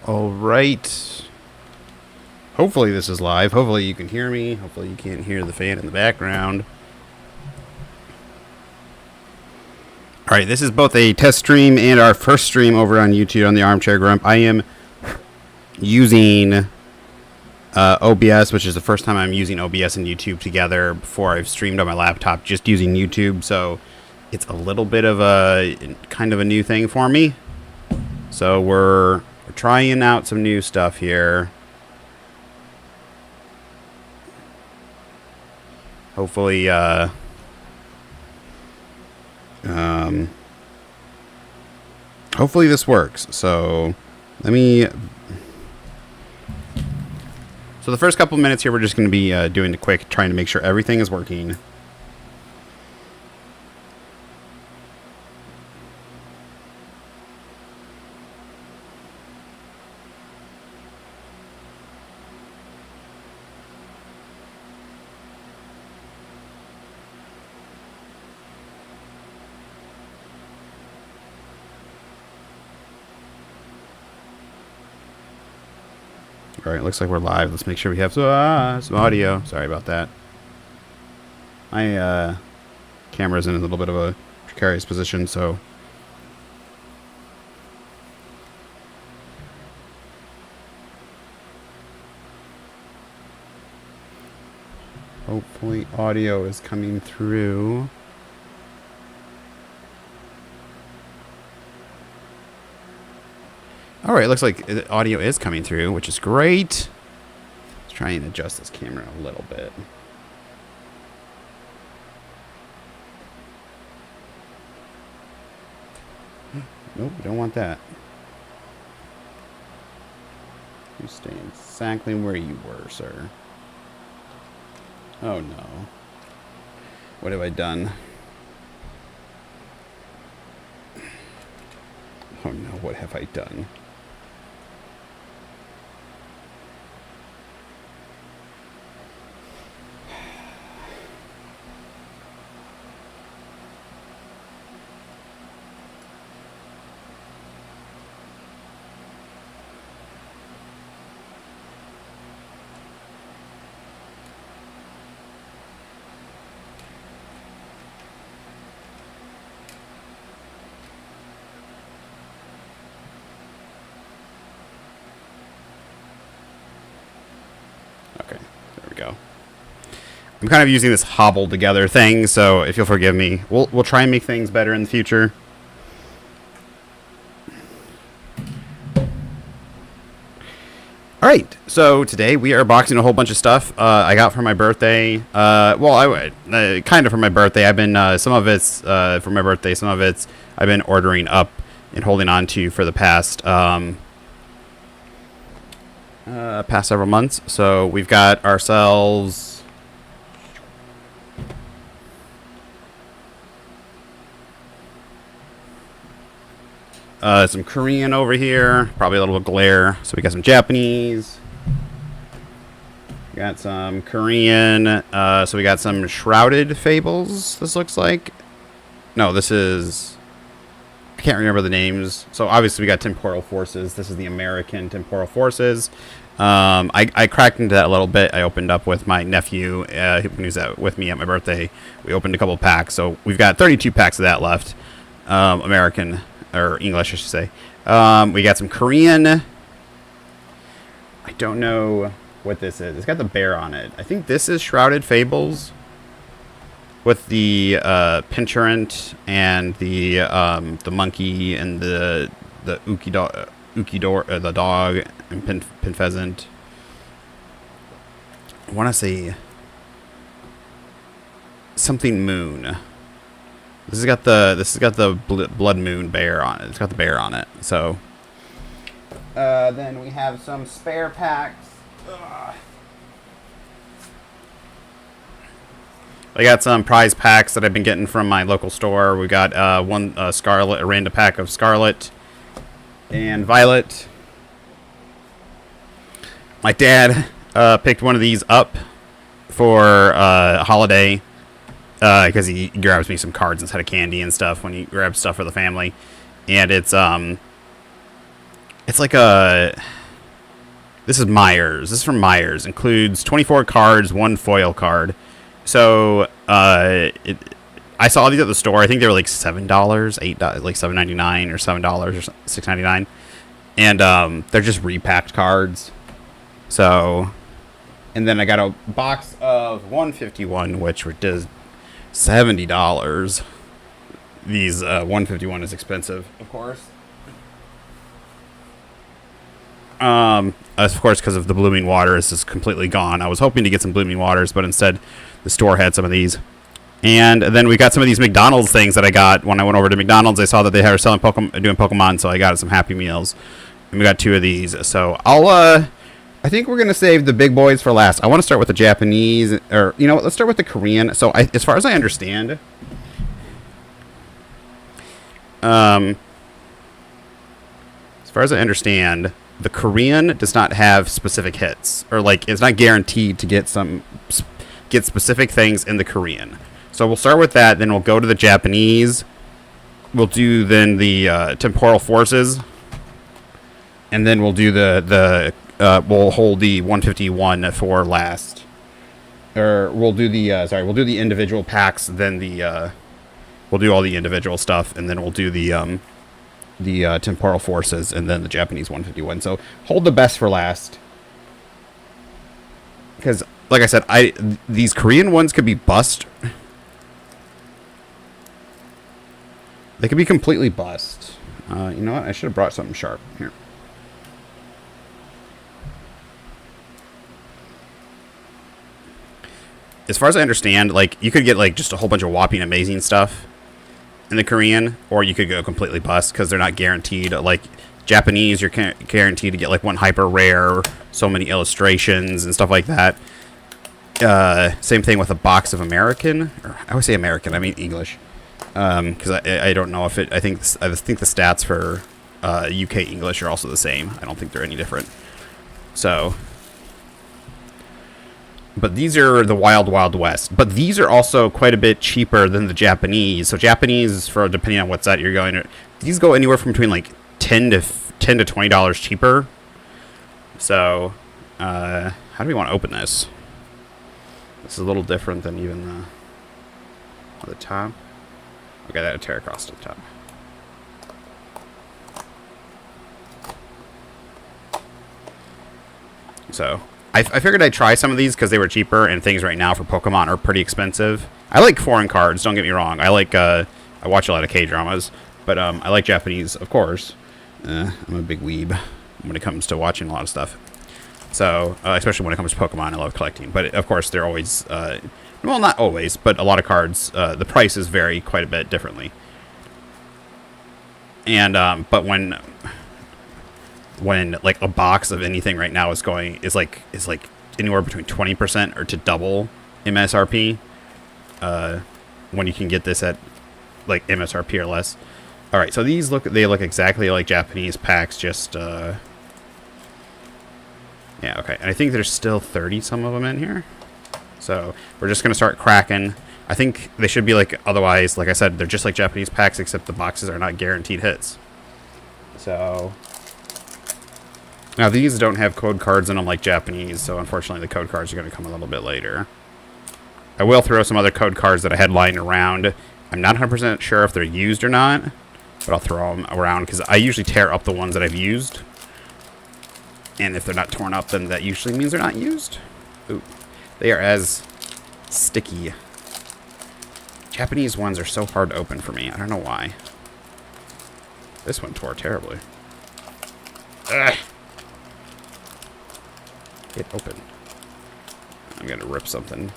All right. Hopefully this is live. Hopefully you can hear me. Hopefully you can't hear the fan in the background. All right, this is both a test stream and our first stream over on YouTube on the Armchair Grump. I am using OBS, which is the first time I'm using OBS and YouTube together. Before I've streamed on my laptop just using YouTube, so it's a little bit of a kind of a new thing for me. So we're trying out some new stuff here. Hopefully, hopefully this works. So let me. So the first couple of minutes here, we're just going to be doing the quick, trying to make sure everything is working. All right, looks like we're live. Let's make sure we have some audio. Sorry about that. My camera's in a little bit of a precarious position, so. Hopefully audio is coming through. All right, looks like the audio is coming through, which is great. Let's try and adjust this camera a little bit. Nope, don't want that. You stay exactly where you were, sir. Oh no. What have I done? Oh no, what have I done? Okay, there we go. I'm kind of using this hobbled together thing, so if you'll forgive me, we'll try and make things better in the future. All right, so today we are boxing a whole bunch of stuff I got for my birthday. Well, kind of for my birthday. I've been some of it's for my birthday, some of it's I've been ordering up and holding on to for the past several months. So we've got ourselves some Korean over here, probably a little bit glare. So we got some Japanese, we got some Korean, so we got some Shrouded Fables, this looks like. No, this is, I can't remember the names. So obviously we got Temporal Forces. This is the American Temporal Forces. I cracked into that a little bit. I opened up with my nephew, who was with me at my birthday. We opened a couple packs, so we've got 32 packs of that left. American, or English, I should say. We got some Korean. I don't know what this is. It's got the bear on it. I think this is Shrouded Fables with the Pincherant and the monkey and the the dog and pin pheasant. I want to say something moon. This has got the blood moon bear on it. It's got the bear on it. So then we have some spare packs. Ugh. I got some prize packs that I've been getting from my local store. We got a random pack of Scarlet and Violet. My dad picked one of these up for holiday because he grabs me some cards instead of candy and stuff when he grabs stuff for the family. And it's It's like a... This is Myers. This is from Myers. Includes 24 cards, 1 foil card. So, I saw these at the store. I think they were like $7, $8, like $7.99 or $7 or $6.99. And they're just repacked cards. So, and then I got a box of 151, which does $70. These 151 is expensive, of course. Of course, because of the Blooming Waters is completely gone. I was hoping to get some Blooming Waters, but instead the store had some of these. And then we got some of these McDonald's things that I got when I went over to McDonald's. I saw that they were selling doing Pokemon, so I got some Happy Meals. And we got 2 of these. So I think we're gonna save the big boys for last. I want to start with the Japanese, or you know what? Let's start with the Korean. So as far as I understand, the Korean does not have specific hits, or like it's not guaranteed to get specific things in the Korean. So we'll start with that, then we'll go to the Japanese. We'll do then the temporal forces, and then we'll do we'll hold the 151 for last, or we'll do the individual packs. Then we'll do all the individual stuff, and then we'll do the temporal forces, and then the Japanese 151. So hold the best for last, because like I said, these Korean ones could be bust. They could be completely bust. You know what? I should have brought something sharp here. As far as I understand, like you could get like just a whole bunch of whopping amazing stuff in the Korean, or you could go completely bust because they're not guaranteed. Like Japanese, you're guaranteed to get like 1 hyper rare, so many illustrations and stuff like that. Same thing with a box of American, or I always say American, I mean English, because I don't know if I think the stats for UK English are also the same. I don't think they're any different. So, but these are the Wild Wild West. But these are also quite a bit cheaper than the Japanese. So Japanese, for depending on what set you're going to, these go anywhere from between like $10 to $20 cheaper. So, how do we want to open this? This is a little different than even the top. Okay, that'll tear across the top. So, I figured I'd try some of these because they were cheaper, and things right now for Pokemon are pretty expensive. I like foreign cards, don't get me wrong. I watch a lot of K-dramas, but I like Japanese, of course. I'm a big weeb when it comes to watching a lot of stuff. So, especially when it comes to Pokemon, I love collecting. But, of course, they're always, well, not always, but a lot of cards, the prices vary quite a bit differently. And, but when like a box of anything right now is like anywhere between 20% or to double MSRP, when you can get this at like MSRP or less. All right, so these look exactly like Japanese packs, just yeah, okay. And I think there's still 30 some of them in here. So we're just gonna start cracking. I think they should be like, otherwise, like I said, they're just like Japanese packs, except the boxes are not guaranteed hits. So now these don't have code cards in them like Japanese, so unfortunately the code cards are going to come a little bit later. I will throw some other code cards that I had lying around. I'm not 100% sure if they're used or not, but I'll throw them around because I usually tear up the ones that I've used. And if they're not torn up, then that usually means they're not used. Ooh, they are as sticky. Japanese ones are so hard to open for me. I don't know why. This one tore terribly. Ugh. Get open. I'm gonna rip something.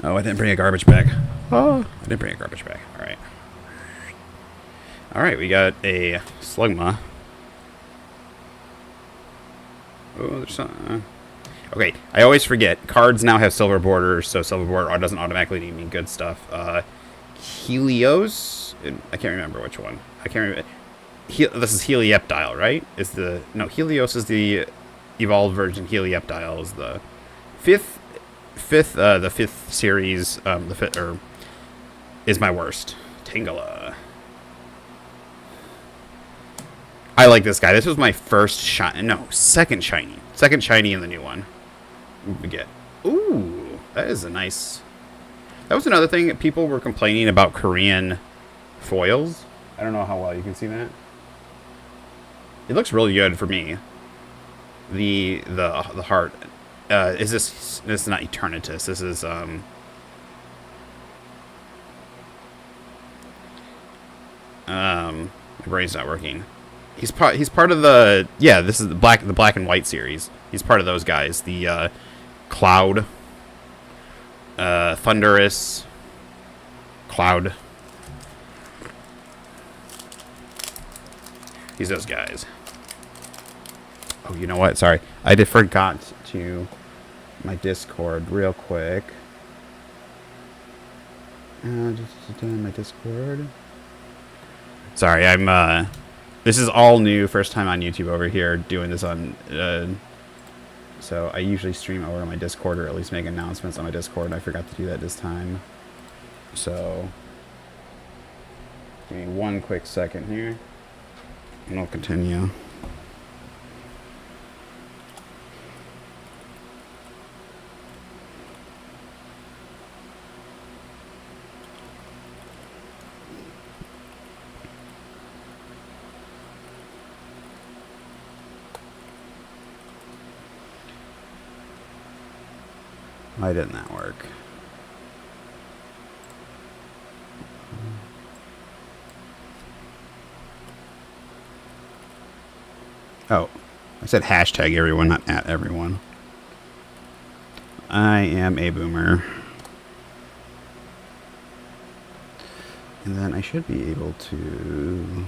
Oh, I didn't bring a garbage bag. Oh, I didn't bring a garbage bag. All right. All right, we got a Slugma. Oh, there's some. Okay, I always forget. Cards now have silver borders, so silver border doesn't automatically mean good stuff. Helios. I can't remember which one. I can't remember. This is Helioptile, right? Helios is the evolved version. Helioptile is the fifth series. Is my worst. Tangela. I like this guy. This was my first shiny. No, second shiny. Second shiny in the new one. We get. Ooh, that is a nice. That was another thing. People were complaining about Korean foils. I don't know how well you can see that. It looks really good for me. The heart. Is this? This is not Eternatus. This is my brain's not working. He's part of the this is the black and white series. He's part of those guys. The Cloud, Thunderous, Cloud. He's those guys. Oh, you know what? Sorry, I forgot to my Discord real quick. Just my Discord. Sorry, I'm this is all new, first time on YouTube over here, doing this on, so I usually stream over on my Discord, or at least make announcements on my Discord, and I forgot to do that this time. So, give me one quick second here, and I'll continue. Why didn't that work? Oh, I said hashtag everyone, not at everyone. I am a boomer. And then I should be able to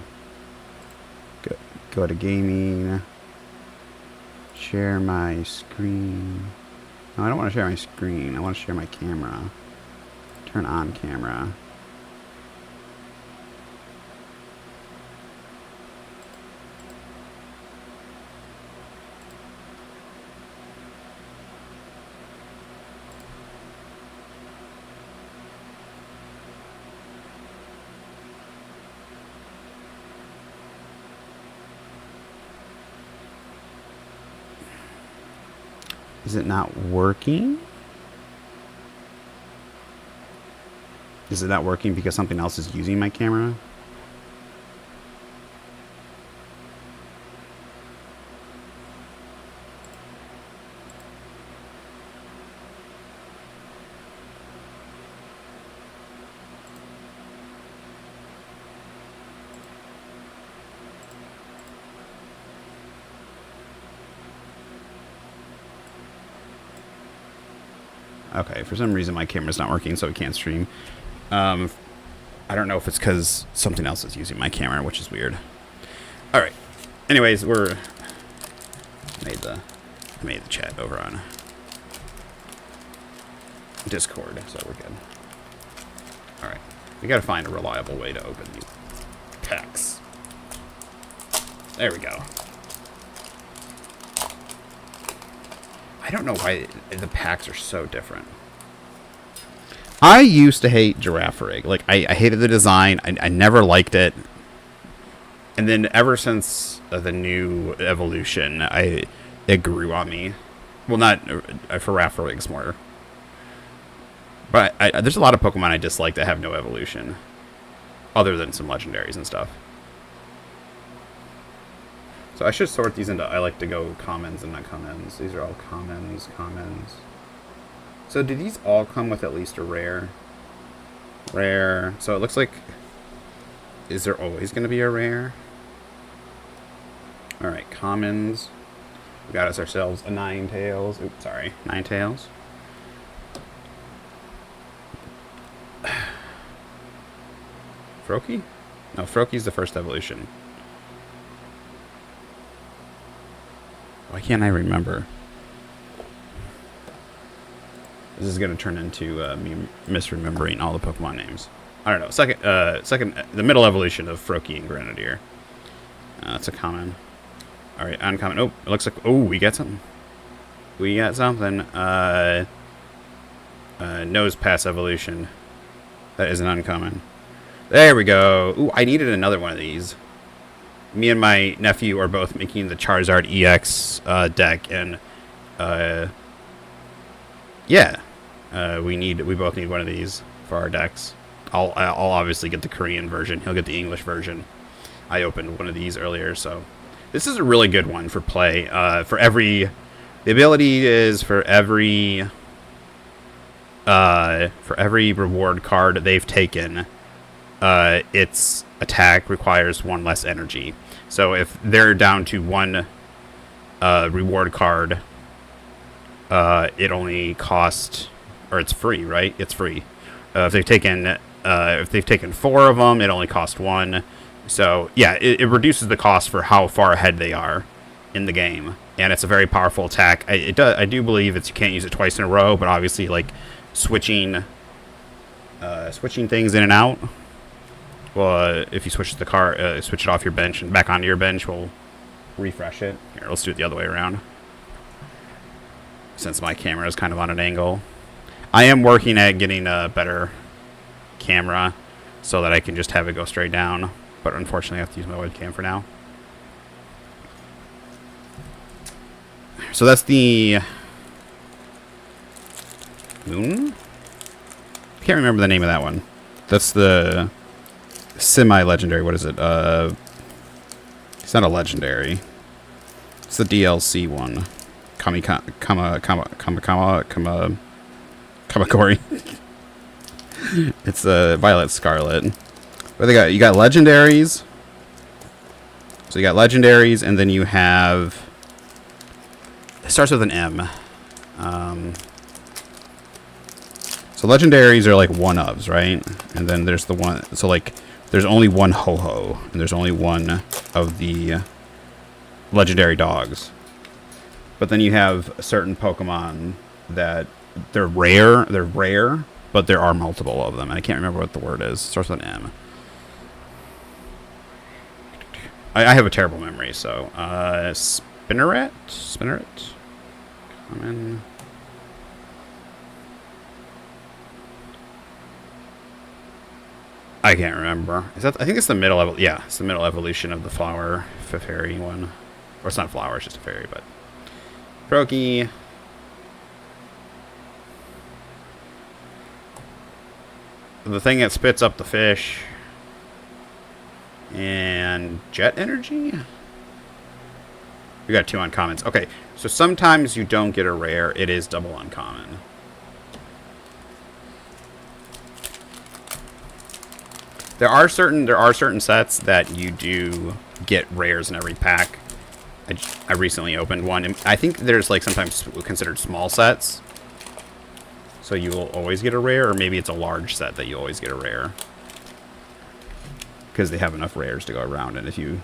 go to gaming, share my screen. No, I don't want to share my screen. I want to share my camera. Turn on camera. Is it not working? Is it not working because something else is using my camera? Okay, for some reason my camera's not working, so it can't stream. I don't know if it's because something else is using my camera, which is weird. All right. Anyways, I made the chat over on Discord, so we're good. All right, we gotta find a reliable way to open these packs. There we go. I don't know why the packs are so different. I used to hate Giraffe Rig. Like, I hated the design. I never liked it. And then ever since the new evolution, it grew on me. Well, not for Giraffe Rigs more. But there's a lot of Pokemon I dislike that have no evolution. Other than some legendaries and stuff. So I should sort these into, I like to go commons and not commons. These are all commons. So do these all come with at least a rare? Rare. So it looks like, is there always going to be a rare? Alright, commons. We got us ourselves a Ninetales. Oops, sorry. Ninetales. Froakie? No, Froakie's the first evolution. Why can't I remember? This is going to turn into me misremembering all the Pokemon names. I don't know. Second, the middle evolution of Froakie and Grenadier. That's a common. All right, uncommon. Oh, it looks like. Oh, we got something. We got something. Nose Pass evolution. That is an uncommon. There we go. Ooh, I needed another one of these. me and my nephew are both making the Charizard EX deck, and yeah, we both need one of these for our decks. I'll obviously get the Korean version. He'll get the English version. I opened one of these earlier, so this is a really good one for play. The ability is for every reward card they've taken, its attack requires 1 less energy. So if they're down to 1 reward card, it only costs, or it's free, right? It's free. If they've taken 4 of them, it only costs 1. So yeah, it reduces the cost for how far ahead they are in the game, and it's a very powerful attack. I do believe you can't use it twice in a row, but obviously like switching things in and out. Well, if you switch switch it off your bench and back onto your bench, we'll refresh it. Here, let's do it the other way around, since my camera is kind of on an angle. I am working at getting a better camera so that I can just have it go straight down, but unfortunately I have to use my webcam for now. So that's the Moon? I can't remember the name of that one. That's the semi-legendary. What is it? It's not a legendary. It's the DLC one. Kamakori. It's Violet Scarlet. What they got? You got legendaries. So you got legendaries, and then you have. It starts with an M. So legendaries are like one-ofs, right? And then there's the one. So like, there's only one Ho-Ho, and there's only one of the legendary dogs. But then you have certain Pokemon that they're rare, but there are multiple of them. And I can't remember what the word is. It starts with an M. I have a terrible memory, so Spinneret? Come in. I can't remember. I think it's the middle level. Yeah, it's the middle evolution of the flower fairy one. Or it's not flower, it's just a fairy, but Proki. The thing that spits up the fish. And jet energy? We got 2 uncommons. Okay, so sometimes you don't get a rare. It is double uncommon. There are certain sets that you do get rares in every pack. I recently opened one, and I think there's like sometimes considered small sets. So you will always get a rare, or maybe it's a large set that you always get a rare. Because they have enough rares to go around, and if you...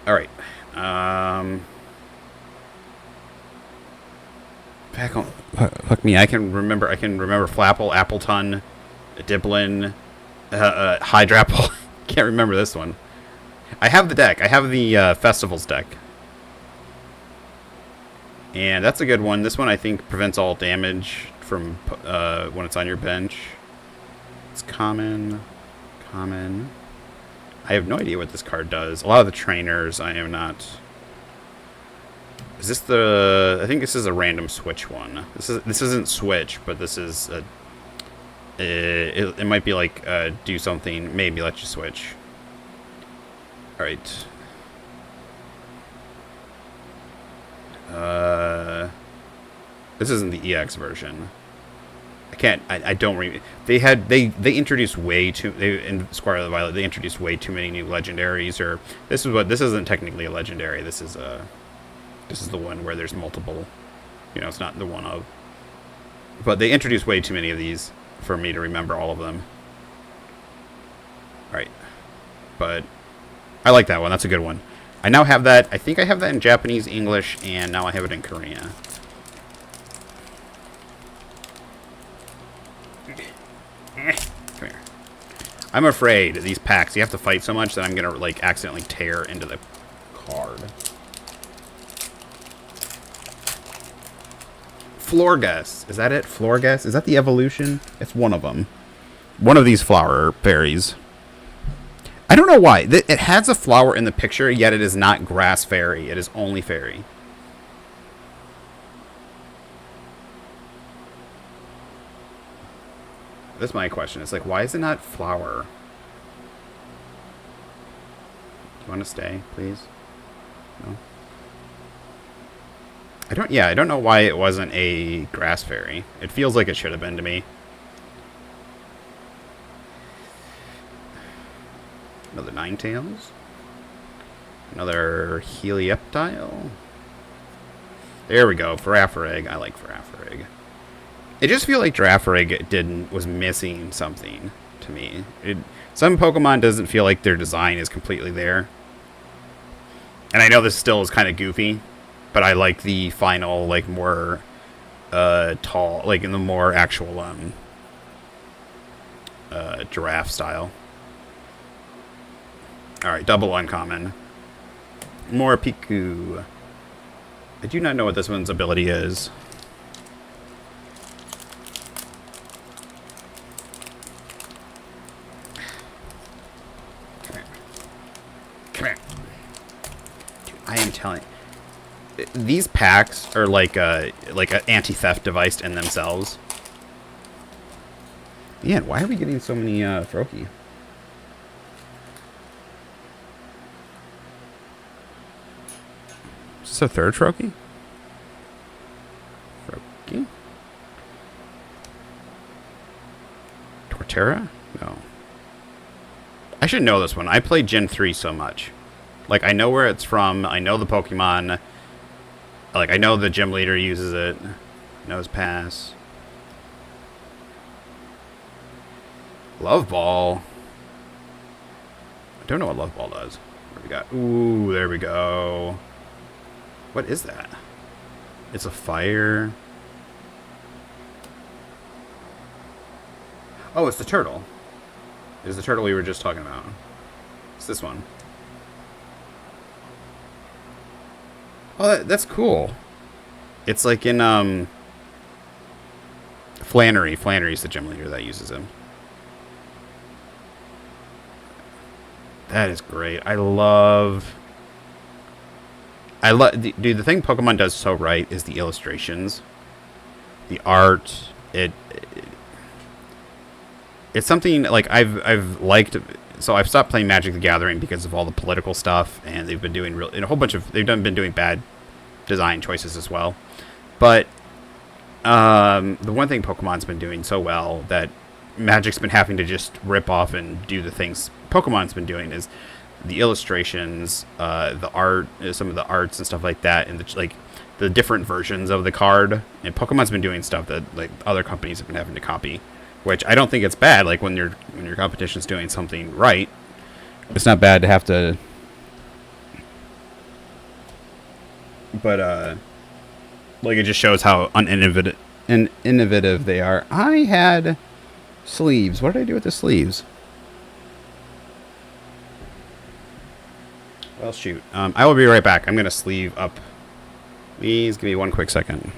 Alright. Back on... Fuck me, I can remember Flapple, Appleton, Diplin, Hydrapple. Can't remember this one. I have the deck. I have the Festivals deck. And that's a good one. This one, I think, prevents all damage from when it's on your bench. It's common. Common. I have no idea what this card does. A lot of the trainers, I am not... Is this the... I think this is a random switch one. This isn't switch, but this is a... It might be like do something, maybe let you switch. Alright. This isn't the EX version. I don't they introduced way too, in Squire Violet, they introduced way too many new legendaries, or this isn't technically a legendary. This is the one where there's multiple, it's not the one of, but they introduced way too many of these for me to remember all of them. Right. But I like that one. That's a good one. I now have that. I think I have that in Japanese, English, and now I have it in Korean. Come here. I'm afraid these packs, you have to fight so much that I'm going to, like, accidentally tear into the card. Florges. Is that it? Florges? Is that the evolution? It's one of them. One of these flower fairies. I don't know why. It has a flower in the picture, yet it is not grass fairy. It is only fairy. That's my question. It's like, why is it not flower? Do you want to stay, please? No? I don't know why it wasn't a grass fairy. It feels like it should have been to me. Another Ninetales. Another Helioptile. There we go. Farafrig. I like Farafrig. It just feels like Girafarig was missing something to me. Some Pokemon doesn't feel like their design is completely there. And I know this still is kind of goofy, but I like the final, like, more tall, like in the more actual giraffe style. Alright, double uncommon. More Piku. I do not know what this one's ability is. Come here. Come here. Dude, I am telling you. These packs are like an anti-theft device in themselves. Yeah, why are we getting so many Froakie? Is this a third Froakie? Froakie? Torterra? No. I should know this one. I played Gen 3 so much. Like, I know where it's from. I know the Pokemon. Like, I know the gym leader uses it. Nose Pass. Love Ball. I don't know what Love Ball does. What do we got? Ooh, there we go. What is that? It's a fire. Oh, it's the turtle. It's the turtle we were just talking about. It's this one. Oh, that's cool. It's like in Flannery. Flannery's the gym leader that uses him. That is great. Dude, the thing Pokemon does so right is the illustrations, the art. It's something like I've liked. So I've stopped playing Magic the Gathering because of all the political stuff, and they've been doing been doing bad design choices as well. But the one thing Pokemon's been doing so well that Magic's been having to just rip off and do the things Pokemon's been doing is the illustrations, the art, some of the arts and stuff like that, and the different versions of the card. And Pokemon's been doing stuff that like other companies have been having to copy, which I don't think it's bad. Like when your competition's doing something right, it's not bad to have to. But like it just shows how innovative they are. I had sleeves. What did I do with the sleeves? Well, shoot. I will be right back. I'm going to sleeve up. Please give me one quick second.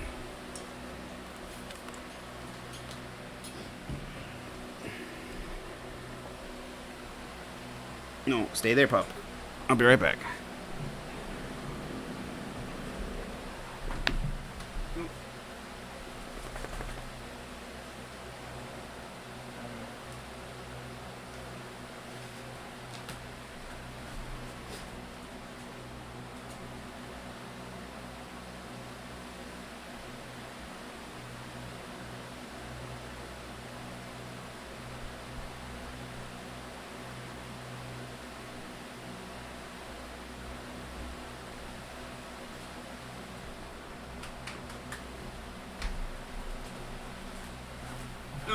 No, stay there, pup. I'll be right back.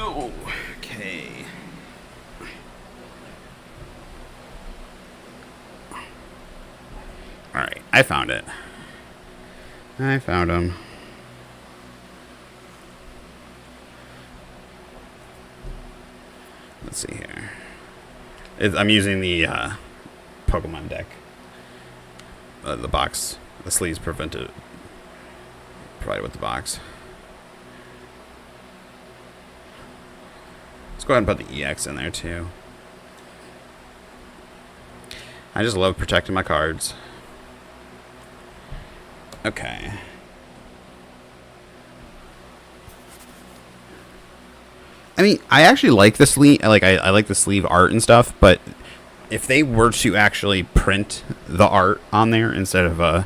Okay. Alright, I found it. I found him. Let's see here. I'm using the Pokemon deck. The box. The sleeves provided with the box. Let's go ahead and put the EX in there too. I just love protecting my cards. Okay. I mean, I actually like the sleeve. Like, I like the sleeve art and stuff, but if they were to actually print the art on there instead of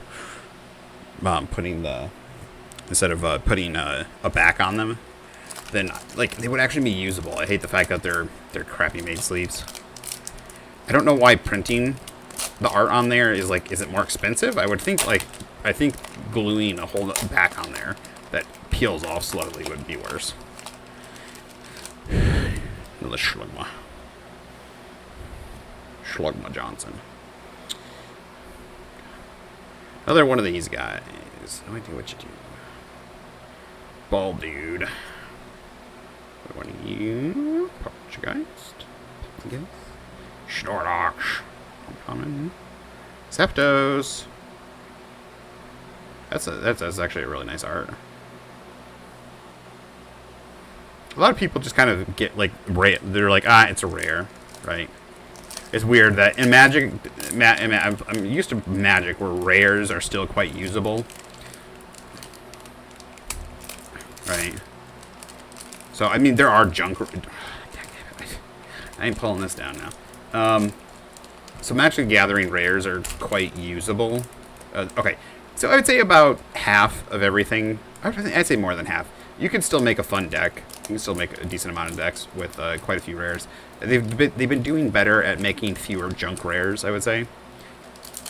putting a back on them, then like they would actually be usable. I hate the fact that they're crappy made sleeves. I don't know why printing the art on there is like, is it more expensive? I would think I think gluing a whole back on there that peels off slowly would be worse. Another Schlugma Johnson. Another one of these guys. No idea what you do. Bald dude. What are you? Poltergeist. Snorlax. Uncommon. Septos. That's actually a really nice art. A lot of people just kind of get like rare. They're like, it's a rare, right? It's weird that in Magic, I'm used to Magic where rares are still quite usable, right? So I mean, there are junk. I ain't pulling this down now. So Magic the Gathering rares are quite usable. Okay, so I would say about half of everything. I'd say more than half. You can still make a fun deck. You can still make a decent amount of decks with quite a few rares. They've been doing better at making fewer junk rares, I would say.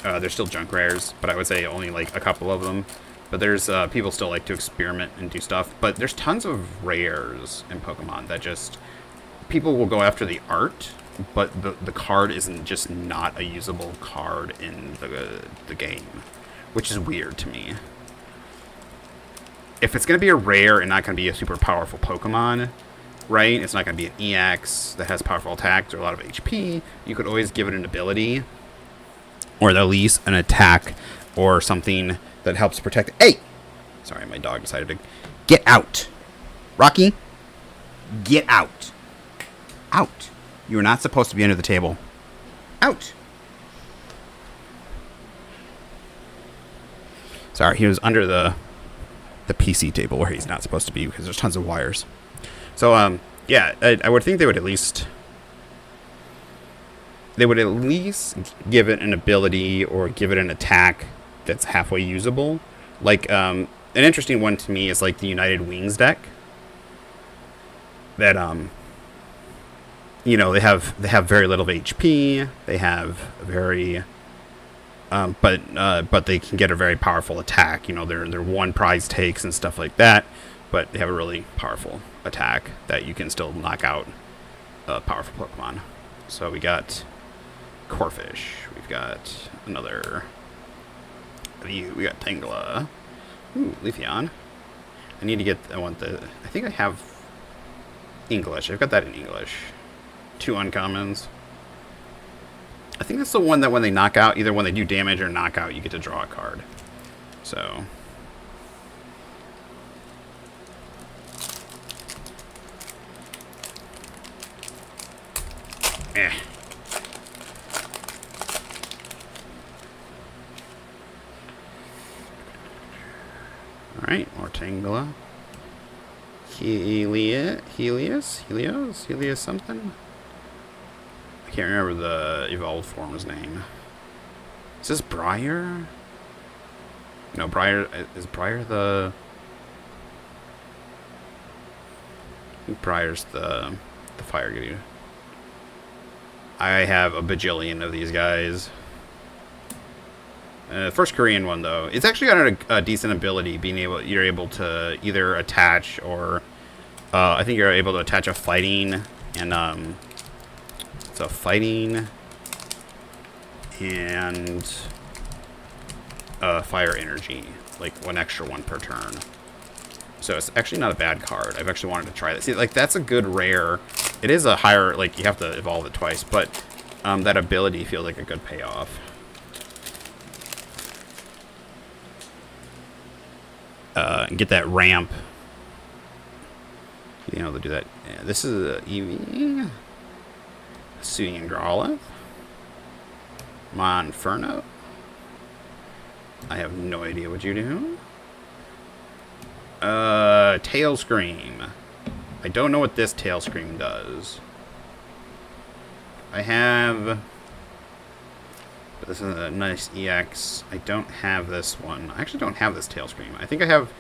There's still junk rares, but I would say only like a couple of them. But there's people still like to experiment and do stuff. But there's tons of rares in Pokemon that just people will go after the art, but the card isn't just not a usable card in the game, which is weird to me. If it's going to be a rare and not going to be a super powerful Pokemon, right? It's not going to be an EX that has powerful attacks or a lot of HP. You could always give it an ability, or at least an attack, or something that helps protect. Hey! Sorry, my dog decided to get out. Rocky, get out. Out. You are not supposed to be under the table. Out. Sorry, he was under the PC table where he's not supposed to be because there's tons of wires. So, yeah, I would think they would at least give it an ability or give it an attack that's halfway usable. Like, an interesting one to me is like the United Wings deck. That, you know, they have very little HP. They have very but they can get a very powerful attack. You know, they're one prize takes and stuff like that, but they have a really powerful attack that you can still knock out a powerful Pokemon. So we got Corphish. We've got another. We got Tangela. Ooh, Leafeon. I need to get. I think I have English. I've got that in English. 2 uncommons. I think that's the one that when they knock out, either when they do damage or knock out, you get to draw a card. So. Alright, more Tangela. Helios something? I can't remember the evolved form's name. Is this Briar? No, Briar. Is Briar the. I think Briar's the fire dude. I have a bajillion of these guys. The first Korean one, though, it's actually got a decent ability. You're able to either attach or I think you're able to attach a fighting and it's a fighting and fire energy, like one extra one per turn. So it's actually not a bad card. I've actually wanted to try this. See, like that's a good rare. It is a higher, like you have to evolve it twice, but that ability feels like a good payoff. And get that ramp. being able to do that. Yeah, this is a EV. Suing Growlithe. Monferno. I have no idea what you do. Tail Scream. I don't know what this Tail Scream does. I have... But this is a nice EX. I don't have this one. I actually don't have this Tail Scream. I think I have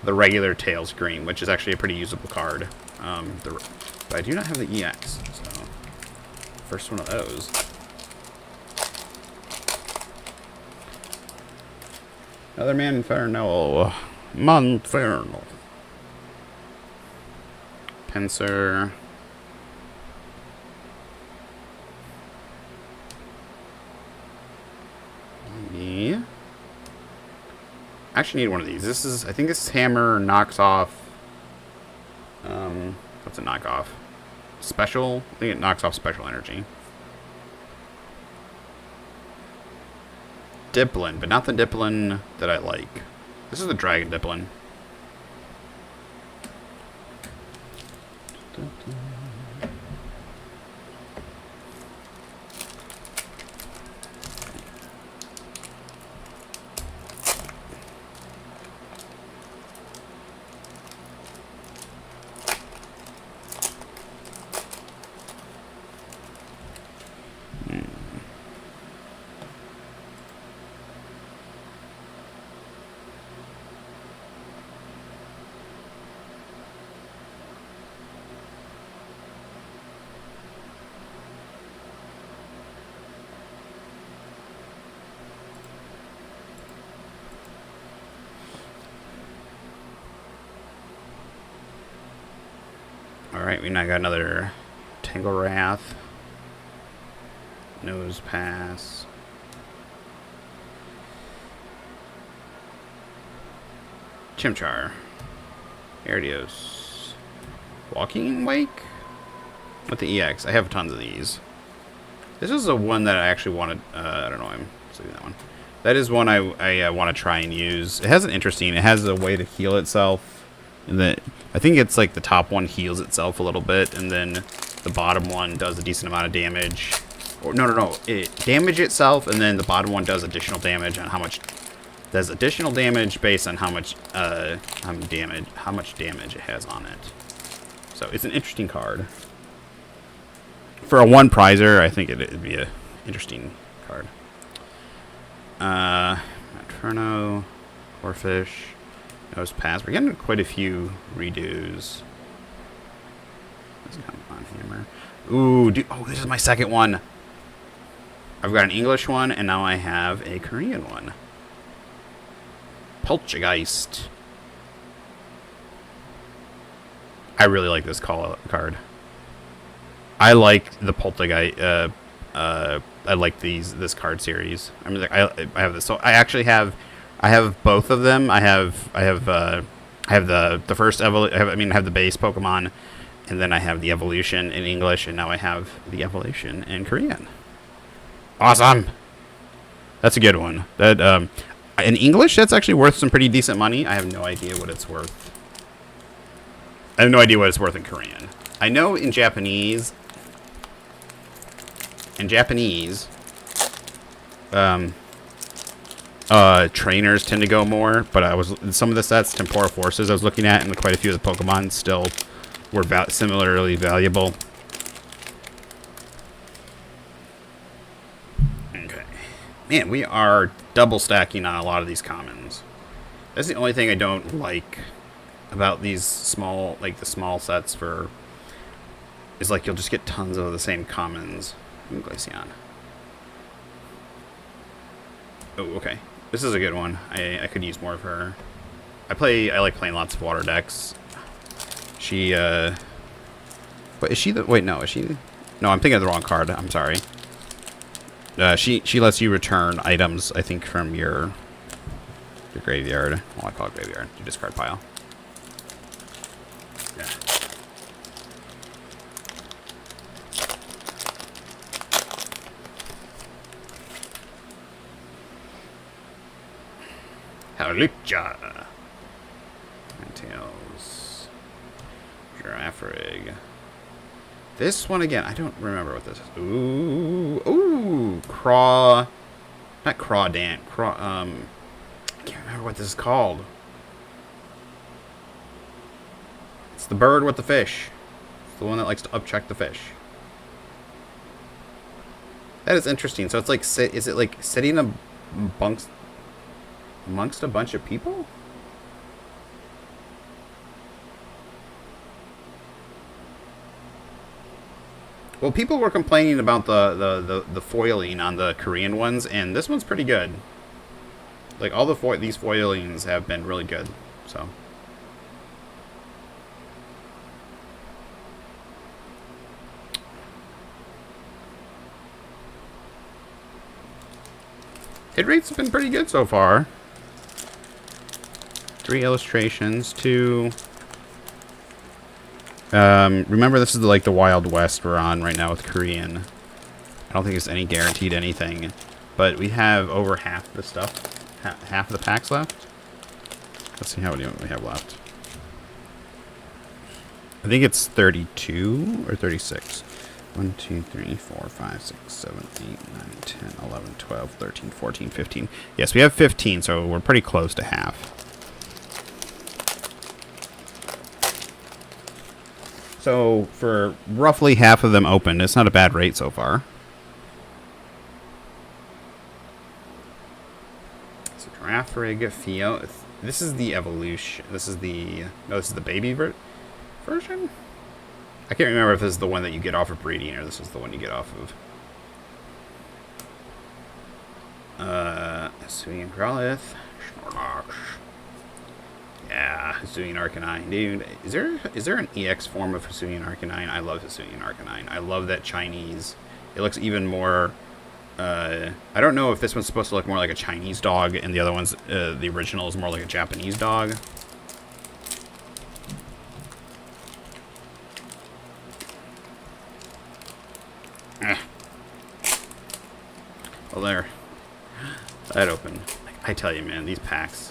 the regular Tail Scream, which is actually a pretty usable card. But I do not have the EX, so... First one of those. Another Monferno. Monferno. Pinsir. Yeah. I actually need one of these. This is, I think this hammer knocks off. What's it knock off? Special? I think it knocks off special energy. Diplin, but not the Diplin that I like. This is the Dragon Diplin. Alright, we now got another Tangle Wrath. Nose Pass. Chimchar. Arios. Walking Wake? With the EX. I have tons of these. This is the one that I actually wanted. I don't know. I'm saving that one. That is one I want to try and use. It has an interesting. It has a way to heal itself. And then I think it's like the top one heals itself a little bit, and then the bottom one does a decent amount of damage. Or no. It damage itself, and then the bottom one does additional damage on how much. Does additional damage based on how much damage it has on it. So it's an interesting card. For a one prizer, I think it'd be a interesting card. Inferno, Corphish, Nose Pass. We're getting quite a few redos. Let's come on, Hammer. Ooh, dude. Oh, this is my second one. I've got an English one, and now I have a Korean one. Poltergeist. I really like this card. I like the Poltergeist. I like this card series. I mean, like, I have this. So I actually have both of them. I have the first I have the base Pokemon, and then I have the evolution in English, and now I have the evolution in Korean. Awesome. That's a good one. That in English, that's actually worth some pretty decent money. I have no idea what it's worth. I have no idea what it's worth in Korean. I know in Japanese. Trainers tend to go more, but some of the sets, Tempora Forces, I was looking at, and quite a few of the Pokemon still were similarly valuable. Okay, man, we are double stacking on a lot of these commons. That's the only thing I don't like about these small, like the small sets is like you'll just get tons of the same commons. Glaceon. Oh, okay. This is a good one. I could use more of her. I like playing lots of water decks. She, But is she the... Wait, no. Is she... No, I'm thinking of the wrong card. I'm sorry. She lets you return items, I think, from your graveyard. Well, I call it graveyard. Your discard pile. Yeah. Howlucha. Tails. Giraffe rig. This one again, I don't remember what this is. Ooh, craw. Not crawdad. I can't remember what this is called. It's the bird with the fish. It's the one that likes to upchuck the fish. That is interesting. So it's like, is it like sitting amongst a bunch of people? Well, people were complaining about the foiling on the Korean ones, and this one's pretty good. Like, all these foilings have been really good, so. Hit rates have been pretty good so far. 3 illustrations, 2... remember, this is like the Wild West we're on right now with Korean. I don't think it's any guaranteed anything, but we have over half the stuff, half of the packs left. Let's see how many we have left. I think it's 32 or 36. 1, 2, 3, 4, 5, 6, 7, 8, 9, 10, 11, 12, 13, 14, 15. Yes, we have 15, so we're pretty close to half. So, for roughly half of them opened, it's not a bad rate so far. So, Giraffe Rig, Fio. This is the evolution. This is the... No, this is the baby version? I can't remember if this is the one that you get off of breeding or this is the one you get off of. Hisuian Growlithe. Snorlax. Yeah, Hisuian Arcanine. Dude, is there an EX form of Hisuian Arcanine? I love Hisuian Arcanine. I love that Chinese. It looks even more... I don't know if this one's supposed to look more like a Chinese dog and the other one's, the original is more like a Japanese dog. Well, there. That opened. I tell you, man, these packs.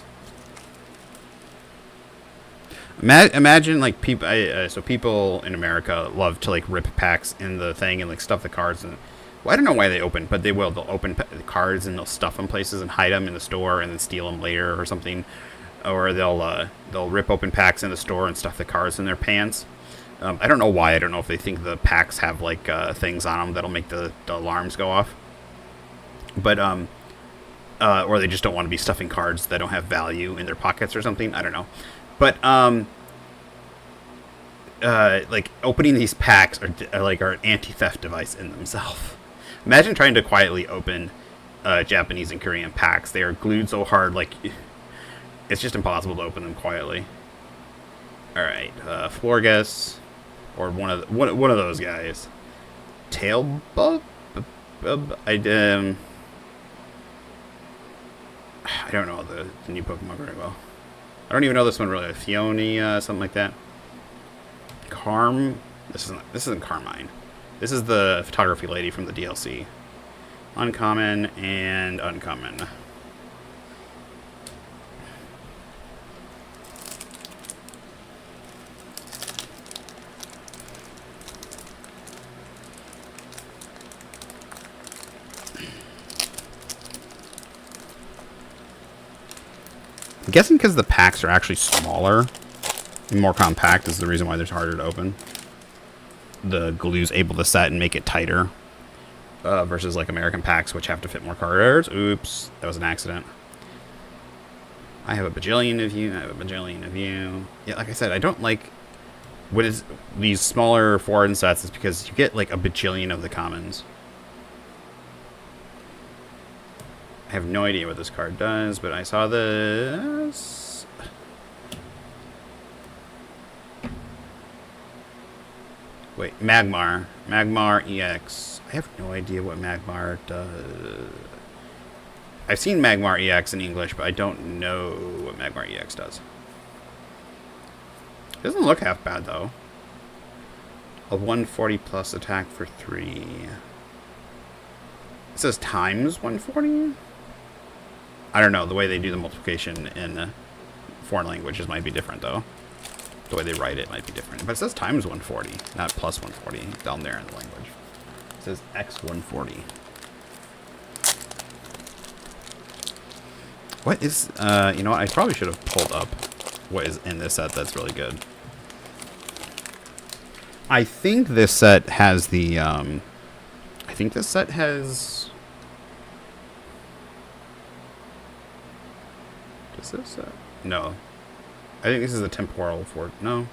Imagine like people. So people in America love to like rip packs in the thing and like stuff the cards. And well, I don't know why they open, but they will. They'll open the cards and they'll stuff them places and hide them in the store and then steal them later or something. Or they'll rip open packs in the store and stuff the cards in their pants. I don't know why. I don't know if they think the packs have like things on them that'll make the alarms go off. But or they just don't want to be stuffing cards that don't have value in their pockets or something. I don't know. But like opening these packs are an anti-theft device in themselves. Imagine trying to quietly open Japanese and Korean packs. They are glued so hard, like it's just impossible to open them quietly. All right, Florges, or one of those guys. Tailbub. I don't know the new Pokemon very well. I don't even know this one really. Fione, something like that. This isn't Carmine. This is the photography lady from the DLC. Uncommon and uncommon. I'm guessing because the packs are actually smaller and more compact is the reason why they're harder to open. The glue's able to set and make it tighter versus like American packs, which have to fit more cards. Oops, that was an accident. I have a bajillion of you. I have a bajillion of you. Yeah, like I said, I don't like what is these smaller foreign sets is because you get like a bajillion of the commons. I have no idea what this card does, but I saw this. Wait, Magmar. Magmar EX. I have no idea what Magmar does. I've seen Magmar EX in English, but I don't know what Magmar EX does. It doesn't look half bad, though. A 140 plus attack for 3. It says times 140? I don't know. The way they do the multiplication in foreign languages might be different, though. The way they write it might be different. But it says times 140, not plus 140 down there in the language. It says X 140. What is, you know what? I probably should have pulled up what is in this set that's really good. I think this set has the, I think this set has... Does this set? No. I think this is a temporal for... No.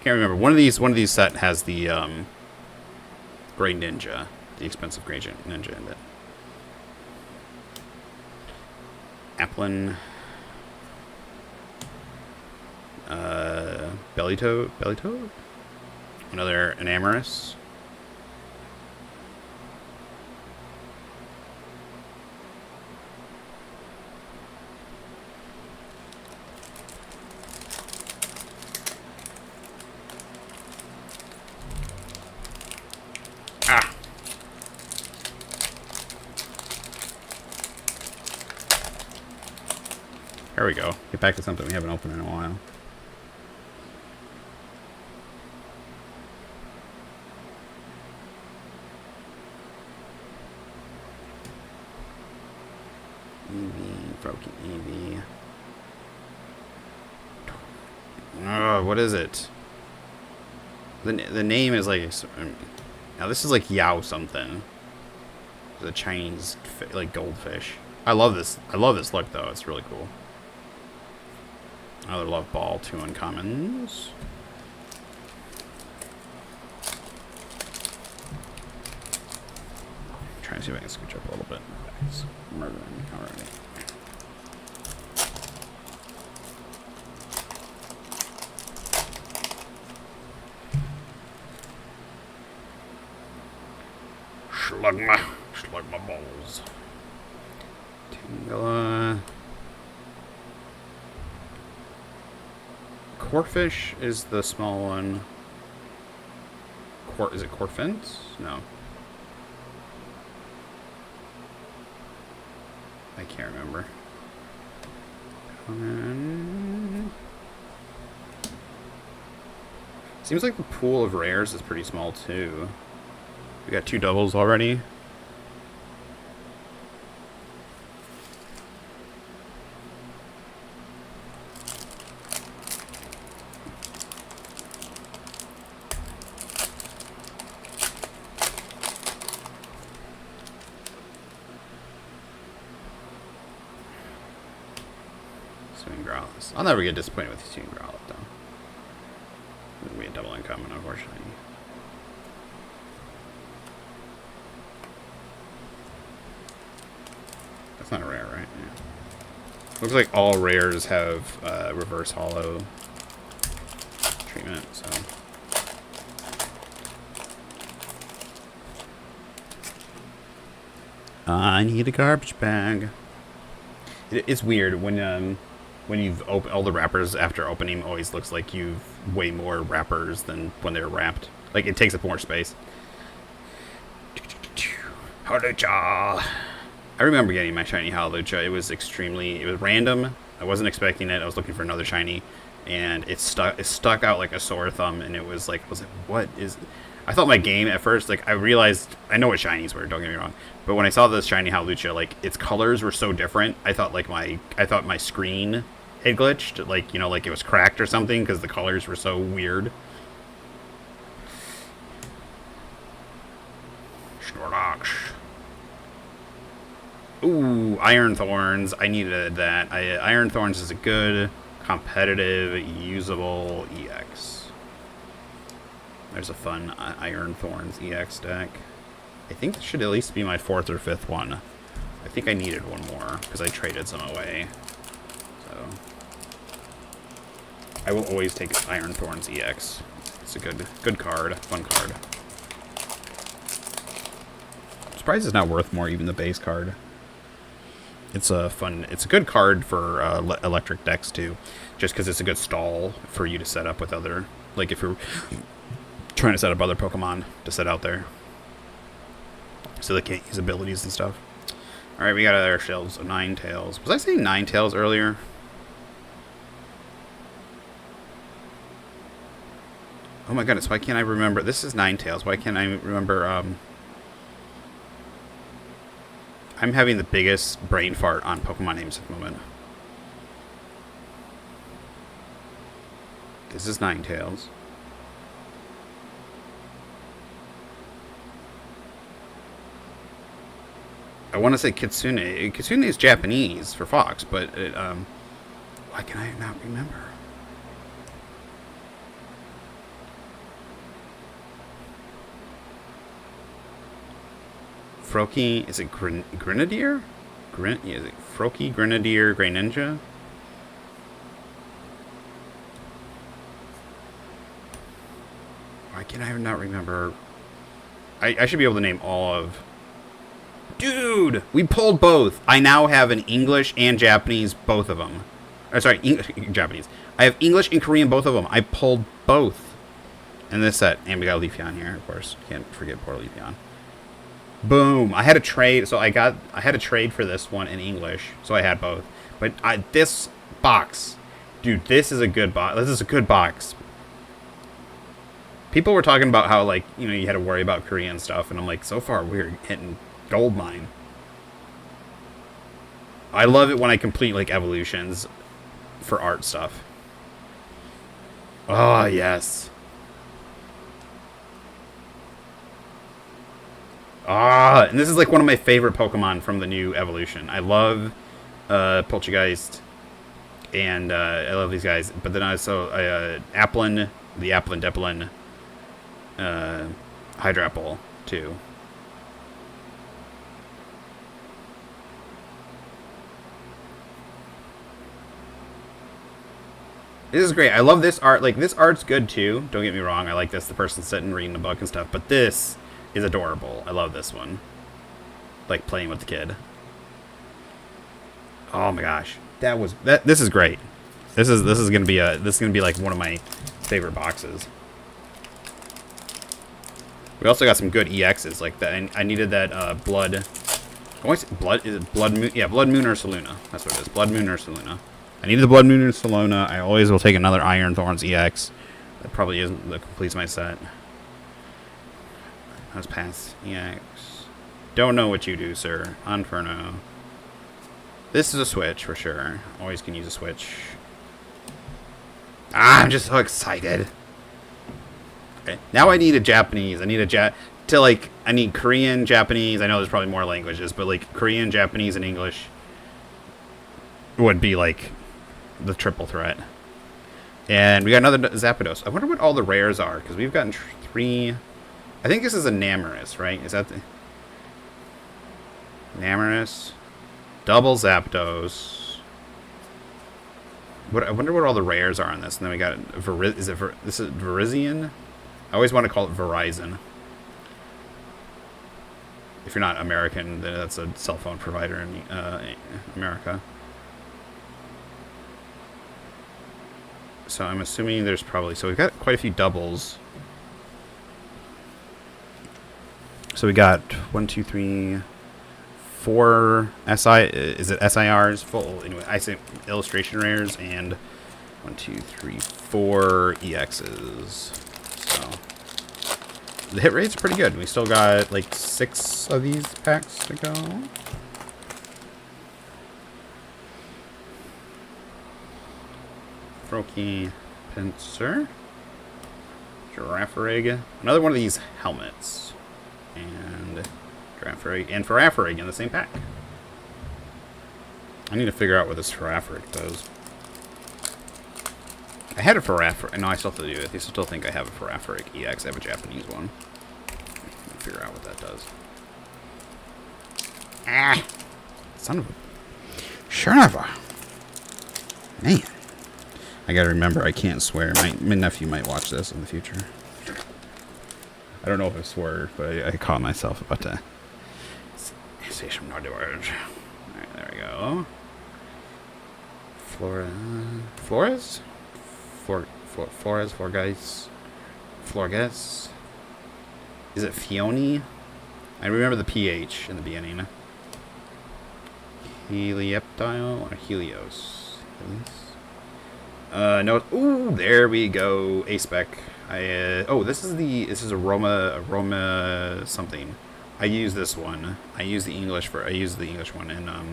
Can't remember. One of these set has the, Gray Ninja. The expensive Gray Ninja in it. Applin. Belly Toad? Another Enamorous. Ah! There we go. Get back to something we haven't opened in a while. Broken Eevee. Oh, what is it? The name is like... Now this is like Yao something. It's a Chinese like goldfish. I love this look though. It's really cool. Another Love Ball, 2 uncommons. Trying to see if I can scooch up a little bit. It's murdering already. Slug my balls. Tangela. Corfish is the small one. Is it Corfint? No. I can't remember. Seems like the pool of rares is pretty small too. We got 2 doubles already. Swing Growlithe. I'll never get disappointed with Swing Growlithe though. It'll be a double uncommon, unfortunately. That's not a rare, right? Yeah. Looks like all rares have reverse hollow treatment, so. I need a garbage bag. It's weird when you've opened all the wrappers after opening. Always looks like you've way more wrappers than when they're wrapped. Like it takes up more space. Hawlucha. I remember getting my shiny Hawlucha. It was random. I wasn't expecting it. I was looking for another shiny, and it stuck out like a sore thumb. And it was like, what is? I thought my game at first, like I realized I know what shinies were. Don't get me wrong, but when I saw this shiny Hawlucha, like its colors were so different. I thought my screen had glitched, like like it was cracked or something because the colors were so weird. Snorlax. Ooh, Iron Thorns. I needed that. Iron Thorns is a good, competitive, usable EX. There's a fun Iron Thorns EX deck. I think this should at least be my 4th or 5th one. I think I needed one more because I traded some away. So I will always take Iron Thorns EX. It's a good card, fun card. I'm surprised it's not worth more, even the base card. It's a good card for electric decks too, just because it's a good stall for you to set up with other, like if you're trying to set up other Pokemon to set out there, so they can't use abilities and stuff. All right, we got our shelves of Ninetales. Was I saying Ninetales earlier? Oh my goodness, why can't I remember? This is Ninetales. Why can't I remember? I'm having the biggest brain fart on Pokemon names at the moment. This is Ninetales. I want to say Kitsune. Kitsune is Japanese for fox, but why can I not remember? Froakie, is it Grenadier? Yeah, is it Froakie, Grenadier, Greninja? Why can I not remember? I should be able to name all of... Dude! We pulled both! I now have an English and Japanese, both of them. Sorry, Japanese. I have English and Korean, both of them. I pulled both in this set. And we got Leafeon here, of course. Can't forget poor Leafeon. Boom! I had a trade, so I had a trade for this one in English, so I had both. But this box, dude, this is a good box. This is a good box. People were talking about how, like, you know, you had to worry about Korean stuff, and I'm like, so far we're hitting gold mine. I love it when I complete, like, evolutions for art stuff. Oh, yes. Ah, and this is like one of my favorite Pokemon from the new evolution. I love Poltergeist, and I love these guys. But then also Applin, the Applin Deplin, Hydrapple too. This is great. I love this art. Like, this art's good too. Don't get me wrong. I like this. The person sitting reading the book and stuff. But this is adorable. I love this one. Like playing with the kid. Oh my gosh, this is great. This is gonna be like one of my favorite boxes. We also got some good EXs like that. I needed that blood. Is it Blood Moon? Yeah, Blood Moon Ursaluna. That's what it is. Blood Moon Ursaluna. I needed the Blood Moon Ursaluna. I always will take another Iron Thorns EX. That probably isn't that completes my set. Let's pass EX. Don't know what you do, sir. Inferno. This is a switch for sure. Always can use a switch. Ah, I'm just so excited. Okay. Now I need a Japanese. I need I need Korean, Japanese. I know there's probably more languages, but like Korean, Japanese, and English would be like the triple threat. And we got another Zapdos. I wonder what all the rares are, because we've gotten 3... I think this is a Namorous, right? Is that the... Namorous. Double Zapdos. I wonder what all the rares are on this. And then we got... this is Virizion? I always want to call it Verizon. If you're not American, then that's a cell phone provider in America. So I'm assuming there's probably... So we've got quite a few doubles. So we got 1, 2, 3, 4 is it SIRs? Full, anyway, I say illustration rares, and 1, 2, 3, 4 EXs. So the hit rate's pretty good. We still got like 6 of these packs to go. Froakie, Pinsir, Girafarig, another one of these helmets. And Girafarig and Farafarig in the same pack. I need to figure out what this Farafarig does. I had a Farafarig. No, I still have to do it. I still think I have a Farafarig EX. I have a Japanese one. Figure out what that does. Ah! Son of a... Sure of a... Man. I gotta remember, I can't swear. My nephew might watch this in the future. I don't know if I swore, but I caught myself about to say some naughty words. Alright, there we go. Flores? Florges? Is it Fione? I remember the PH in the beginning. Helioptile or Helios? No. Ooh, there we go. A-Spec. Oh, this is aroma something. I use this one. I use the English one, and oh,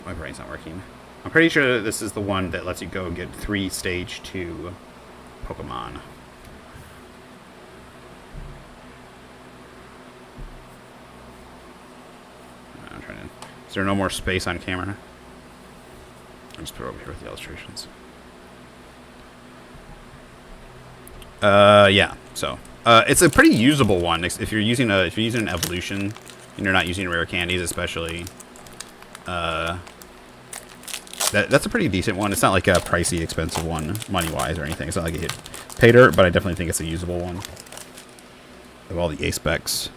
my brain's not working. I'm pretty sure that this is the one that lets you go get 3 stage 2 Pokemon. I'm trying to. Is there no more space on camera? I'll just put it over here with the illustrations. Yeah. So, it's a pretty usable one if you're using an evolution and you're not using rare candies, especially. That's a pretty decent one. It's not like a pricey, expensive one, money-wise or anything. It's not like it hit pay dirt, but I definitely think it's a usable one. Of all the A specs,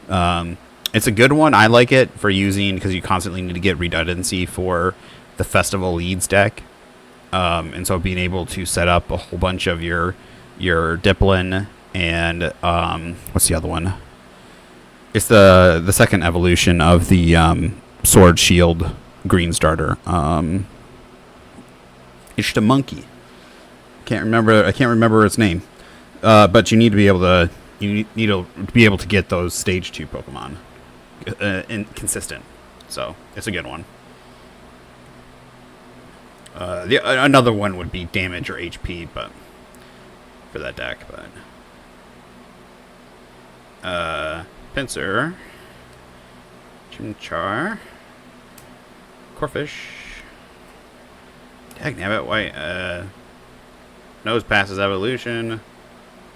it's a good one. I like it for using because you constantly need to get redundancy for the Festival Leads deck, and so being able to set up a whole bunch of your Diplin and what's the other one? It's the second evolution of the Sword Shield Green starter. It's the monkey. I can't remember its name. But you need to be able to get those stage 2 Pokemon consistent. So it's a good one. Another one would be damage or HP, but for that deck, but Pinsir, Chimchar, Corphish. Dagnabbit, why, Nose passes evolution.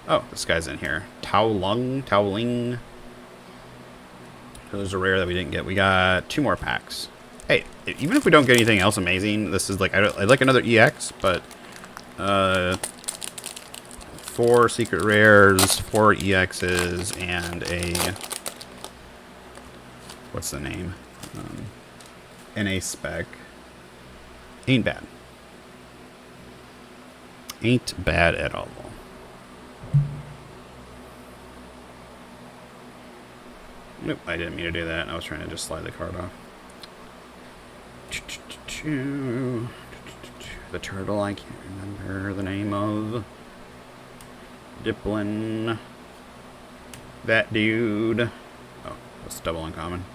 Oh, this guy's in here. Towling. Those are rare that we didn't get. We got 2 more packs. Hey, even if we don't get anything else amazing, this is like, I'd like another EX, but, 4 secret rares, 4 EXs, and a, what's the name? NA spec. Ain't bad. Ain't bad at all. Nope, I didn't mean to do that. I was trying to just slide the card off. The turtle, I can't remember the name of. Diplin. That dude. Oh, that's double uncommon.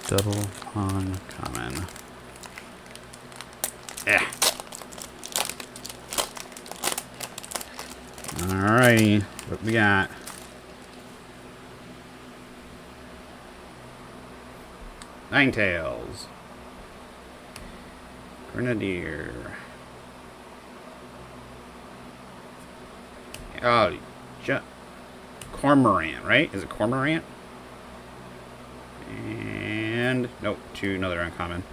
Double uncommon. Yeah. Alrighty, what we got? Ninetales. Grenadier. Oh, Cormorant, right? Is it Cormorant? And nope, another uncommon.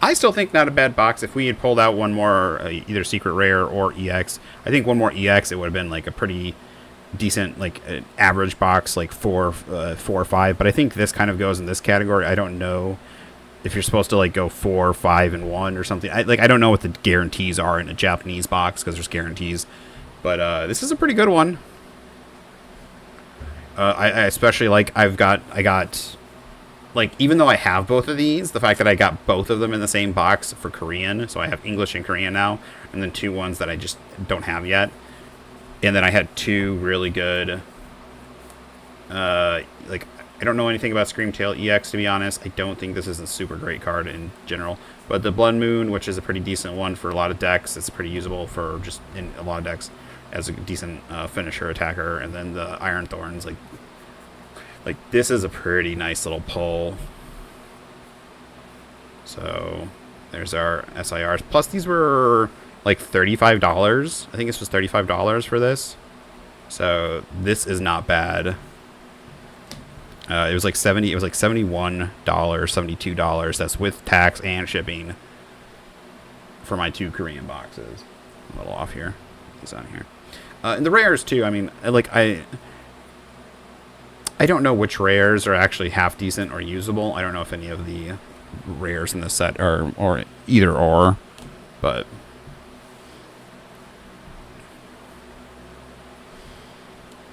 I still think not a bad box. If we had pulled out one more, either secret rare or EX, I think one more EX, it would have been like a pretty decent, like average box, like 4 or 5. But I think this kind of goes in this category. I don't know if you're supposed to like go 4, 5, and 1 or something. I don't know what the guarantees are in a Japanese box because there's guarantees. But this is a pretty good one. I especially like I got. Like, even though I have both of these, the fact that I got both of them in the same box for Korean, so I have English and Korean now, and then 2 ones that I just don't have yet. And then I had 2 really good, like, I don't know anything about Screamtail EX, to be honest. I don't think this is a super great card in general. But the Blood Moon, which is a pretty decent one for a lot of decks, it's pretty usable for just in a lot of decks as a decent finisher attacker. And then the Iron Thorns, like this is a pretty nice little pull. So there's our SIRs. Plus these were like $35. I think this was $35 for this. So this is not bad. It was like $71, $72. That's with tax and shipping for my 2 Korean boxes. A little off here. He's on here. And the rares too. I mean, I don't know which rares are actually half decent or usable. I don't know if any of the rares in the set are or either or, but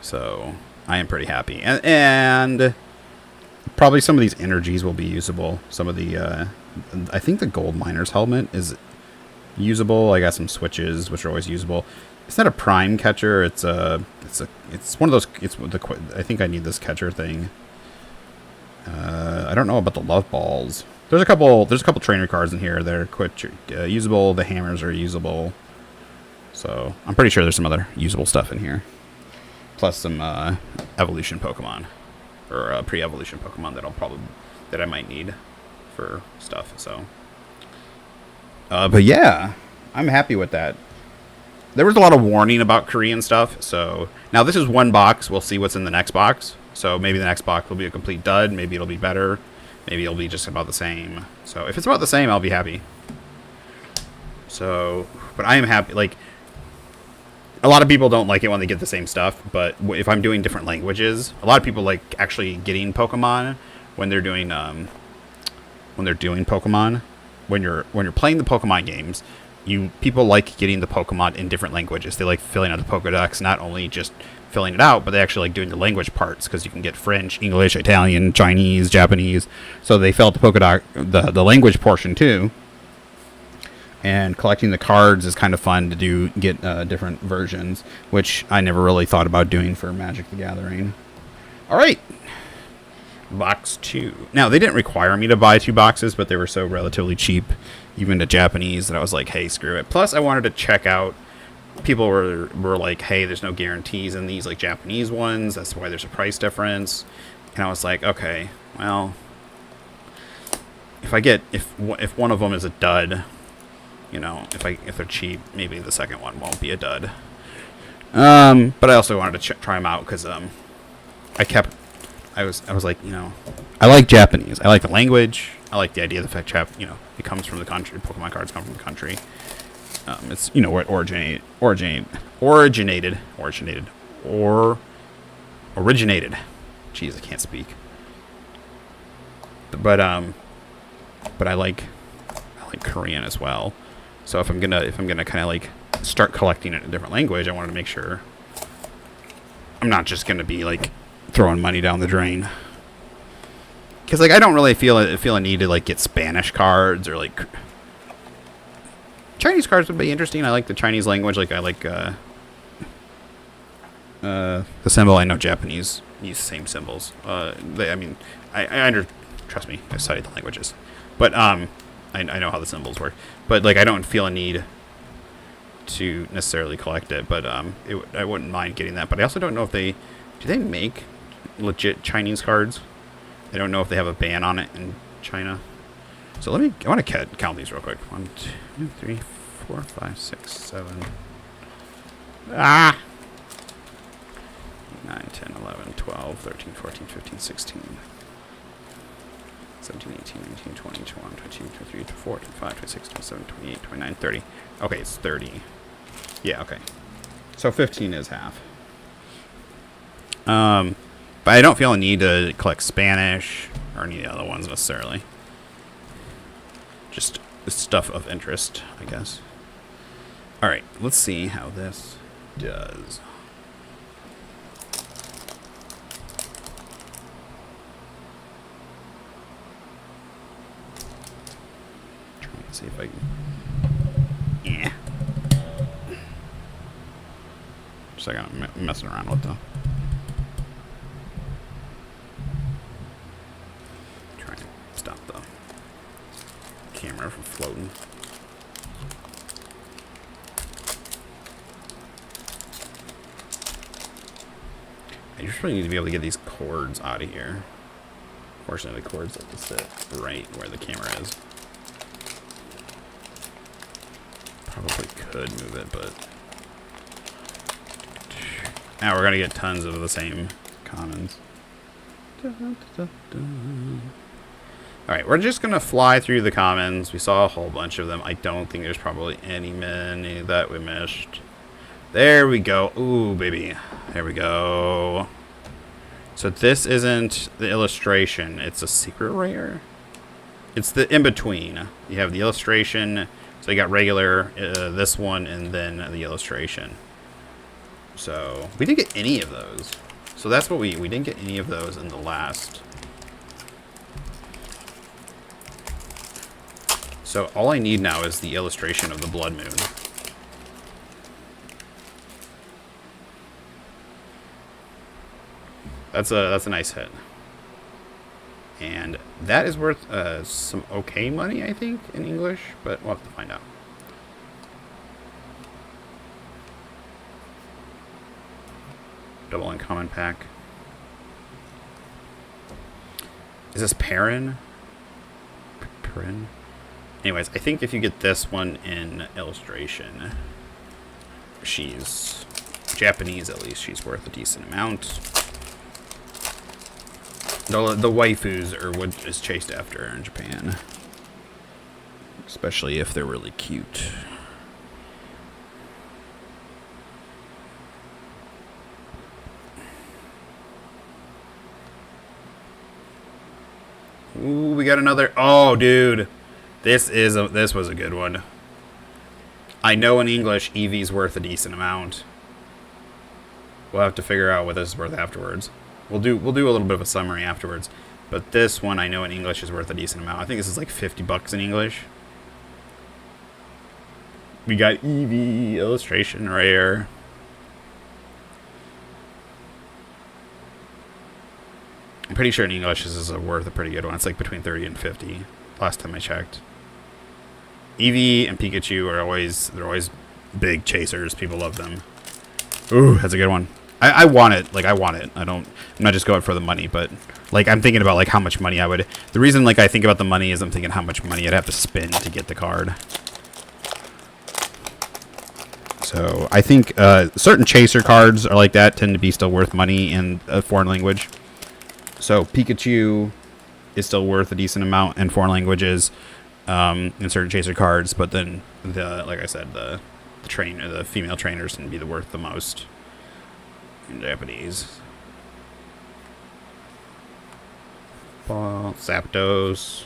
so I am pretty happy, and probably some of these energies will be usable. Some of the I think the gold miner's helmet is usable. I got some switches, which are always usable. It's not a prime catcher. It's one of those. I think I need this catcher thing. I don't know about the love balls. There's a couple trainer cards in here that are quite usable. The hammers are usable. So I'm pretty sure there's some other usable stuff in here. Plus some evolution Pokemon or pre-evolution Pokemon that I might need for stuff. So, but yeah, I'm happy with that. There was a lot of warning about Korean stuff. So now this is one box. We'll see what's in the next box. So maybe the next box will be a complete dud. Maybe it'll be better. Maybe it'll be just about the same. So if it's about the same, I'll be happy. So, but I am happy. Like, a lot of people don't like it when they get the same stuff. But if I'm doing different languages, a lot of people like actually getting Pokemon when they're doing Pokemon. When you're playing the Pokemon games, people like getting the Pokemon in different languages. They like filling out the Pokedex, not only just filling it out, but they actually like doing the language parts because you can get French, English, Italian, Chinese, Japanese. So they fill out the Pokedex, the language portion too. And collecting the cards is kind of fun to get different versions, which I never really thought about doing for Magic the Gathering. All right. Box 2. Now, they didn't require me to buy 2 boxes, but they were so relatively cheap, even to Japanese, that I was like, hey, screw it. Plus, I wanted to check out. People were like, hey, there's no guarantees in these like Japanese ones. That's why there's a price difference. And I was like, okay, well, if one of them is a dud, you know, if they're cheap, maybe the second one won't be a dud. But I also wanted to try them out because I was like, you know, I like Japanese. I like the language. I like the idea of the fact, it comes from the country. Pokemon cards come from the country. It's, you know, where it originated. Jeez, I can't speak. But I like Korean as well. So if I'm gonna kind of like start collecting it in a different language, I wanted to make sure I'm not just gonna be like throwing money down the drain. Because like I don't really feel a need to like get Spanish cards or like Chinese cards would be interesting. I like the Chinese language. Like I like the symbol. I know Japanese use the same symbols. Trust me, I studied the languages, but I know how the symbols work. But like I don't feel a need to necessarily collect it. But I wouldn't mind getting that. But I also don't know if do they make legit Chinese cards? I don't know if they have a ban on it in China. So I want to count these real quick. 1, 2, 3, 4, 5, 6, 7. 9, 10, 11, 12, 13, 14, 15, 16, 17, 18, 19, 20, 21, 22, 23, 24, 25, 26, 27, 28, 29, 30. Okay, it's 30. Yeah, okay. So 15 is half. But I don't feel a need to collect Spanish or any of the other ones necessarily. Just stuff of interest, I guess. All right, let's see how this does. Trying to see if I can. Yeah. Just like I'm messing around with the. Trying to stop the camera from floating. I just really need to be able to get these cords out of here. Fortunately, the cords have to sit right where the camera is. Probably could move it, but now we're gonna get tons of the same commons. Alright, we're just going to fly through the commons. We saw a whole bunch of them. I don't think there's probably many that we missed. There we go. Ooh, baby. There we go. So this isn't the illustration. It's a secret rare. It's the in-between. You have the illustration. So you got regular, this one, and then the illustration. So we didn't get any of those. So that's what we didn't get any of those in the last. So all I need now is the illustration of the blood moon. That's a nice hit. And that is worth some okay money, I think, in English, but we'll have to find out. Double uncommon pack. Is this Perrin? Perrin? Anyways, I think if you get this one in illustration, she's Japanese at least, she's worth a decent amount. The waifus are what is chased after in Japan. Especially if they're really cute. Ooh, we got another. Oh, dude. This was a good one. I know in English, Eevee's worth a decent amount. We'll have to figure out what this is worth afterwards. We'll do a little bit of a summary afterwards. But this one I know in English is worth a decent amount. I think this is like $50 in English. We got Eevee illustration rare. I'm pretty sure in English this is worth a pretty good one. It's like between 30 and 50 last time I checked. Eevee and Pikachu are always big chasers. People love them. Ooh, that's a good one. I want it. Like, I want it. I'm not just going for the money, but like I'm thinking about like how much money I would. The reason like I think about the money is I'm thinking how much money I'd have to spend to get the card. So I think certain chaser cards are like that, tend to be still worth money in a foreign language. So Pikachu is still worth a decent amount in foreign languages, in certain chaser cards, but then like I said, the female trainers can be worth the most in Japanese. Ball, Zapdos.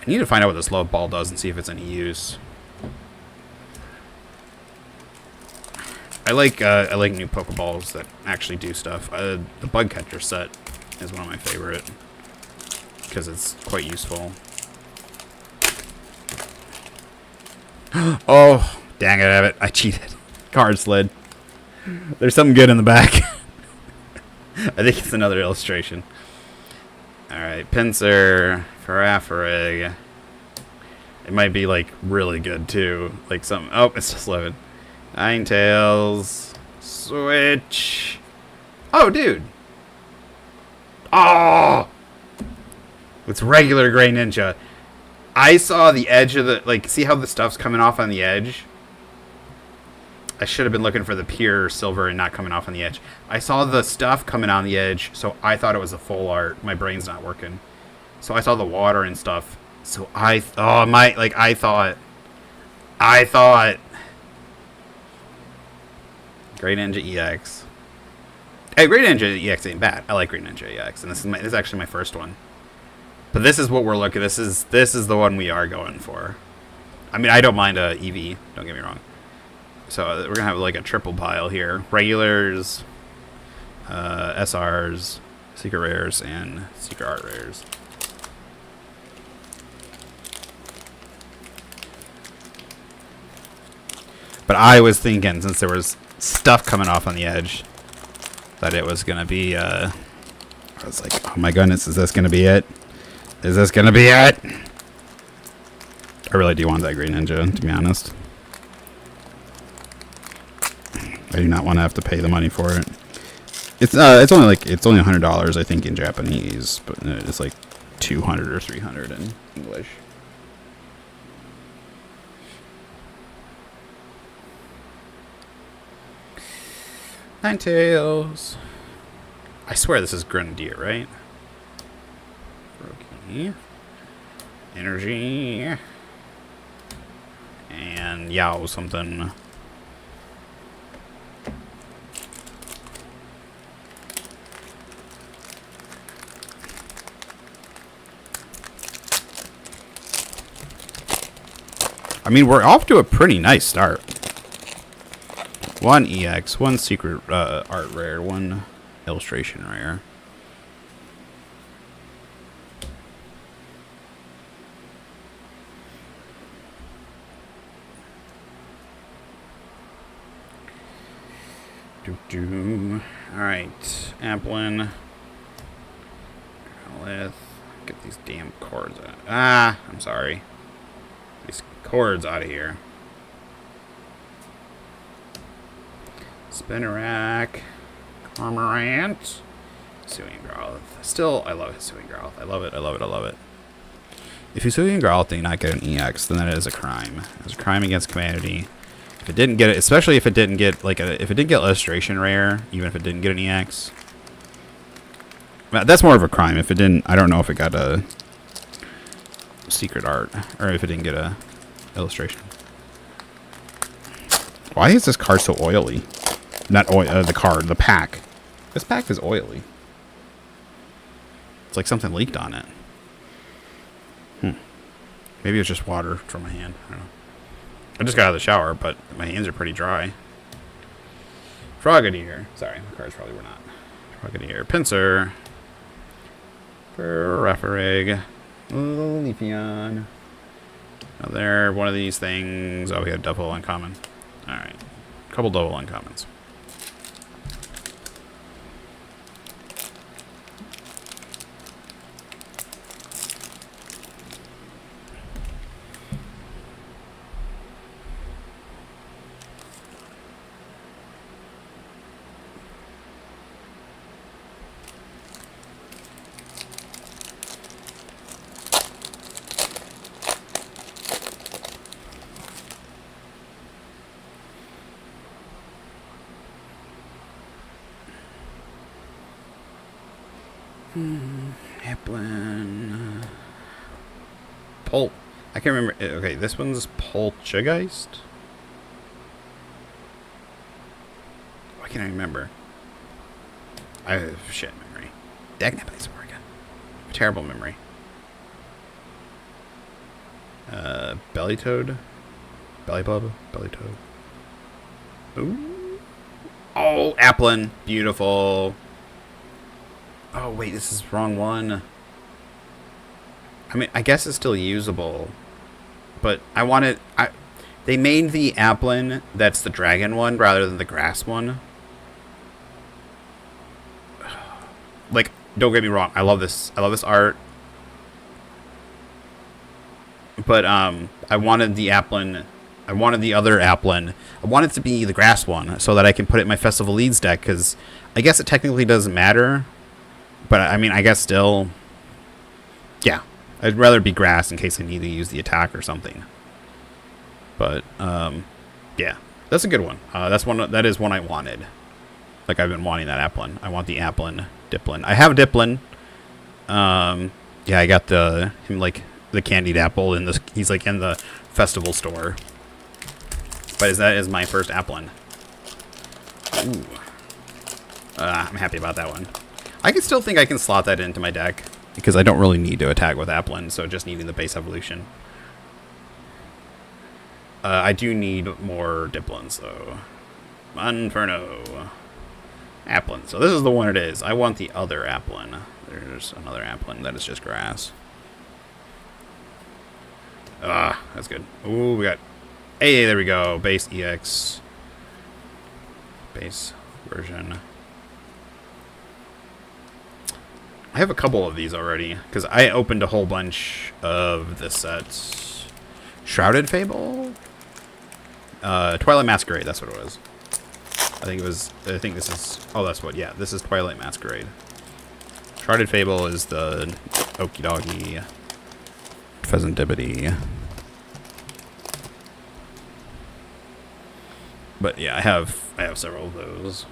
I need to find out what this love ball does and see if it's any use. I like new Pokeballs that actually do stuff. The bug catcher set is one of my favorite because it's quite useful. Oh, dang it, I cheated. Card slid. There's something good in the back. I think it's another illustration. Alright, Pinsir, Farafrig. It might be like really good too. Like some. Oh, it's just living. Ninetales. Switch. Oh, dude. Oh! It's regular Gray Ninja. I saw the edge of the. Like, see how the stuff's coming off on the edge? I should have been looking for the pure silver and not coming off on the edge. I saw the stuff coming on the edge, so I thought it was a full art. My brain's not working. So I saw the water and stuff. So I thought. Great Ninja EX. Hey, Great Ninja EX ain't bad. I like Great Ninja EX, and this is actually my first one. But this is what we're looking. This is the one we are going for. I mean, I don't mind a Eevee. Don't get me wrong. So we're gonna have like a triple pile here: regulars, SRs, secret rares, and secret art rares. But I was thinking, since there was stuff coming off on the edge, that it was gonna be. I was like, oh my goodness, is this gonna be it? Is this gonna be it? I really do want that Green Ninja, to be honest. I do not want to have to pay the money for it. It's only $100, I think, in Japanese, but it's like 200 or 300 in English. Ninetales. I swear this is Grenadier, right? Okay. Energy. And Yao something. I mean, we're off to a pretty nice start. 1 EX, 1 secret art rare, 1 illustration rare. Alright, Applin. Let's get these damn cords out. Ah, I'm sorry. These cords out of here. Spinnerack. Cormorant. Hisuian Growlithe. Still, I love Hisuian Growlithe. I love it, I love it, I love it. If Hisuian Growlithe did not get an EX, then that is a crime. It's a crime against humanity. If it didn't get it, especially if it didn't get, like, if it did get illustration rare, even if it didn't get an EX. That's more of a crime. If it didn't, I don't know if it got a secret art, or if it didn't get a illustration. Why is this card so oily? Not oil, the card, the pack. This pack is oily. It's like something leaked on it. Maybe it's just water from my hand. I don't know. I just got out of the shower, but my hands are pretty dry. Frogadier. Sorry, my cards probably were not. Frogadier. Pinsir. Referig. Leafeon. Another one of these things. Oh, we had double uncommon. Alright. Couple double uncommons. Applin. Pol. I can't remember. Okay, this one's Poltergeist. Why can't I remember? I have shit memory. Dagnabbit is again. Terrible memory. Bellytoad. Bellybub. Bellytoad. Ooh. Oh, Applin. Beautiful. Oh, wait, this is the wrong one. I mean, I guess it's still usable. But I wanted... They made the Applin that's the dragon one rather than the grass one. Like, don't get me wrong. I love this. I love this art. But, I wanted the Applin... I wanted the other Applin. I want it to be the grass one so that I can put it in my Festival Leads deck, because I guess it technically doesn't matter. But, I mean, I guess still... Yeah. I'd rather be grass in case I need to use the attack or something. But, yeah. That's a good one. That is one I wanted. Like, I've been wanting that Applin. I want the Applin. Diplin. I have Diplin. Yeah, I got the candied apple in this. He's, like, in the festival store. But that is my first Applin. Ooh. I'm happy about that one. I can still think I can slot that into my deck, because I don't really need to attack with Applin, so just needing the base evolution. I do need more Diplins, though. Inferno. Applin. So this is the one it is. I want the other Applin. There's another Applin that is just grass. That's good. Ooh, we got... Hey, there we go. Base EX. Base version. I have a couple of these already, because I opened a whole bunch of the sets. Shrouded Fable? Twilight Masquerade, that's what it was. I think this is... Oh, that's what, yeah. This is Twilight Masquerade. Shrouded Fable is the Okie Doggy Pheasantibity. But yeah, I have several of those.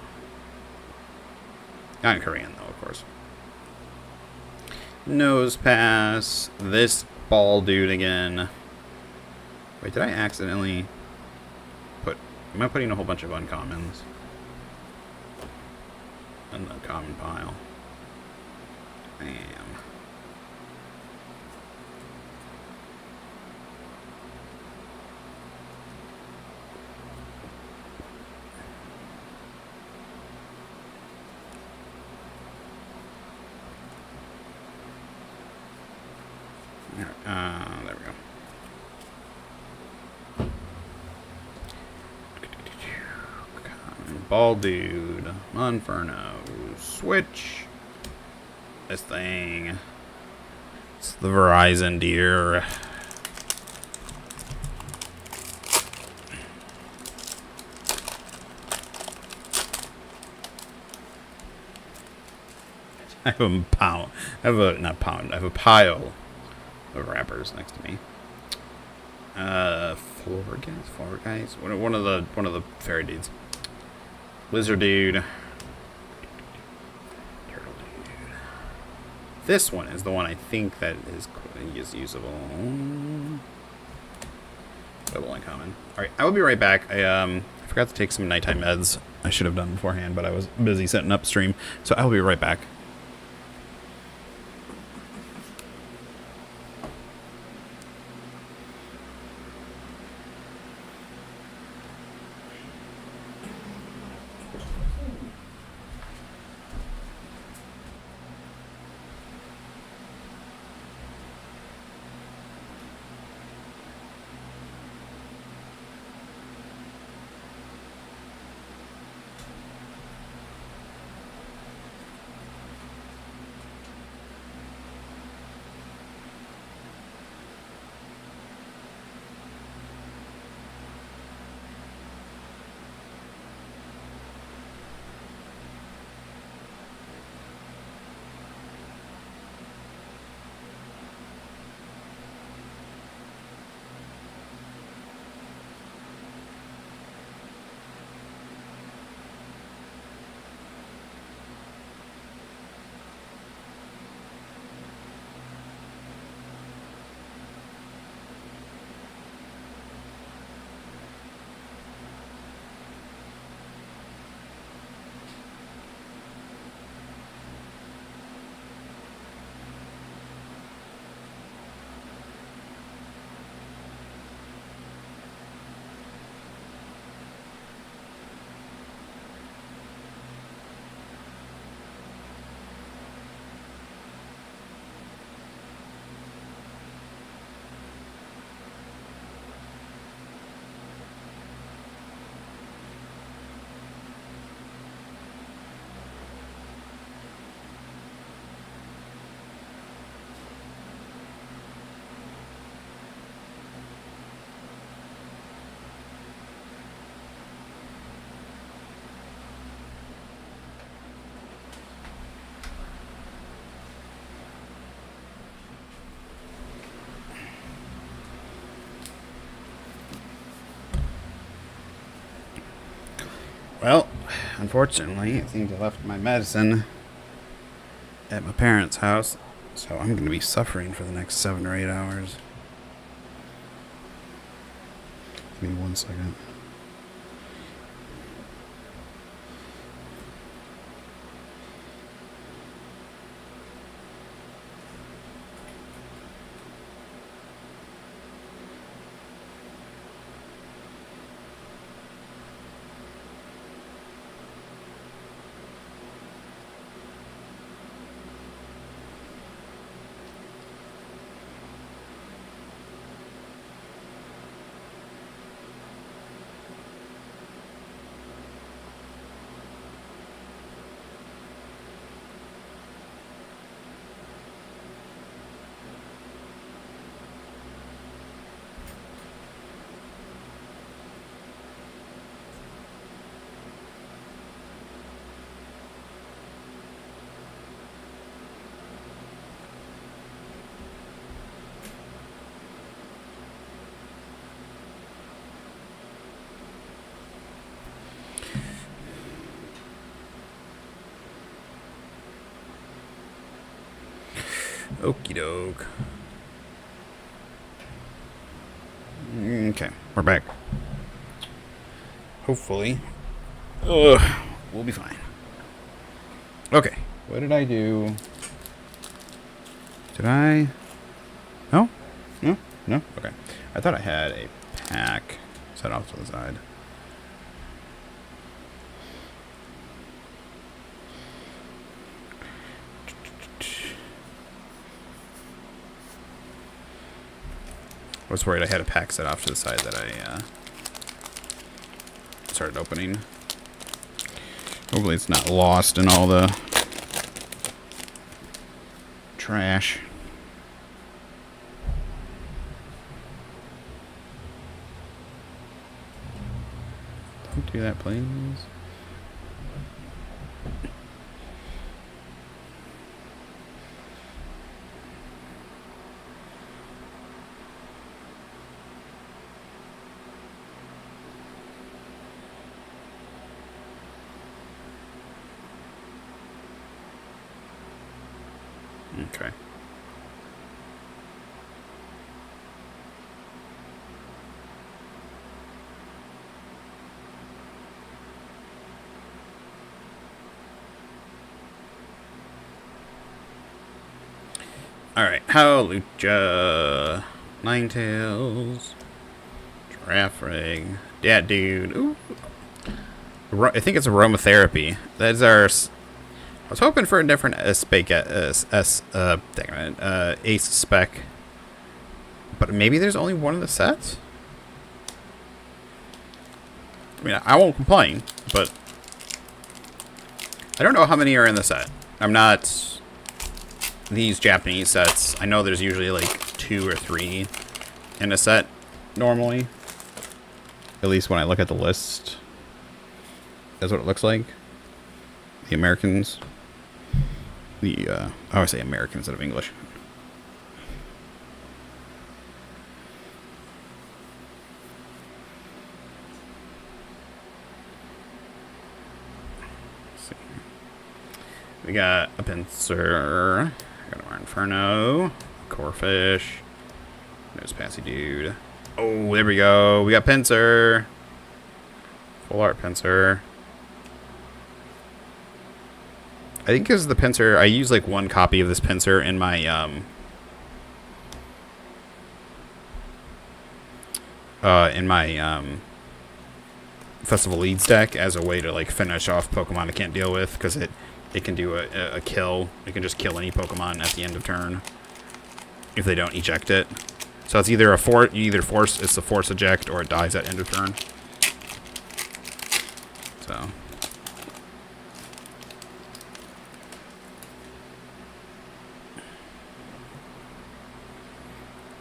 Not in Korean, though, of course. Nose Pass. This ball dude again. Wait, did I accidentally put... Am I putting a whole bunch of uncommons in the common pile? I am. There we go. Common Bald dude. Monferno. Switch. This thing. It's the Verizon deer. I have a pound. I have a not pound. I have a pile of wrappers next to me. Four guys. One of the fairy dudes. Lizard dude. Turtle dude. This one is the one I think that is usable. Double uncommon. All right, I will be right back. I forgot to take some nighttime meds. I should have done beforehand, but I was busy setting up stream, so I will be right back. Well, unfortunately, I think I left my medicine at my parents' house, so I'm going to be suffering for the next 7 or 8 hours. Give me 1 second. Okie doke. Okay, we're back. Hopefully. We'll be fine. Okay, what did I do? Did I? No? No? No? Okay. I thought I had a pack set off to the side. I was worried I had a pack set off to the side that I started opening. Hopefully it's not lost in all the trash. Don't do that, please. Okay. All right, Howlucha, Ninetales, Giraffe Rig, Dat Dude. Ooh. I think it's aromatherapy. That's our. I was hoping for a different ace spec, but maybe there's only one of the sets. I mean, I won't complain, but I don't know how many are in the set. I'm not. These Japanese sets, I know there's usually like 2 or 3 in a set normally. At least when I look at the list. That's what it looks like. The Americans. I always say American instead of English. Let's see. We got a pincer. Got our Inferno. Corefish. There's Passy Dude. Oh, there we go. We got pincer. Full art pincer. I think because the pincer, I use like one copy of this pincer in my Festival Leads deck as a way to like finish off Pokemon I can't deal with, because it can do a kill. It can just kill any Pokemon at the end of turn if they don't eject it. So it's either it's a force eject, or it dies at end of turn. So.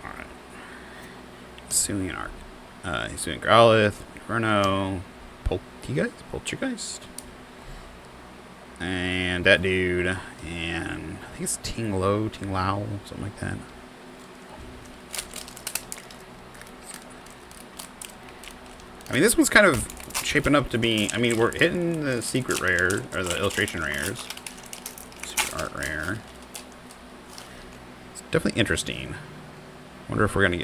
Alright. Hisuian Arc. Hisuian Growlithe, Inferno, Poltergeist. And that dude, and I think it's Ting Lao, something like that. I mean, this one's kind of shaping up to be, I mean, we're hitting the secret rare, or the illustration rares. Secret art rare. It's definitely interesting. Wonder if we're gonna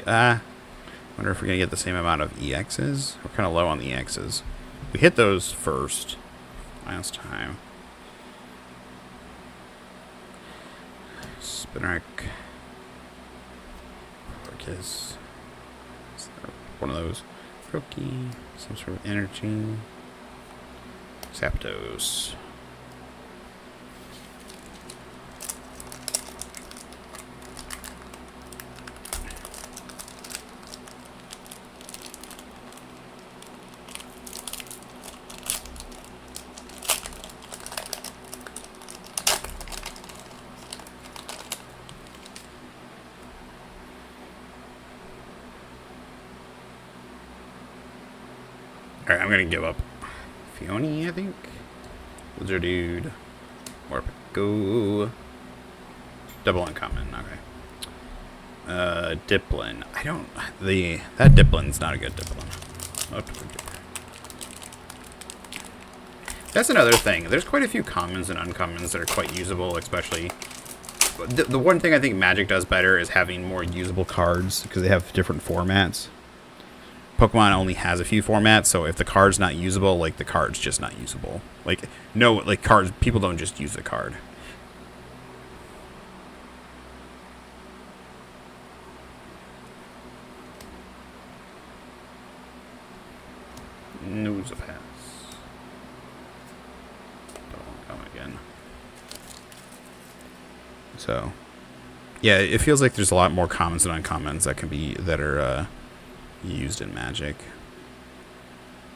get the same amount of EXs. We're kind of low on the EXs. We hit those first last time. Spinarak. Orcus. One of those. Roki. Some sort of energy. Zapdos. Alright, I'm gonna give up. Fioni, I think. Lizard Dude. Morpeko. Double uncommon, okay. Diplin. That Diplin's not a good Diplin. That's another thing. There's quite a few commons and uncommons that are quite usable, especially. The one thing I think Magic does better is having more usable cards, because they have different formats. Pokemon only has a few formats, so if the card's not usable, like, the card's just not usable. Like, no, like, cards, people don't just use the card. Nosepass. Don't come again. So, yeah, it feels like there's a lot more commons and uncommons that are used in Magic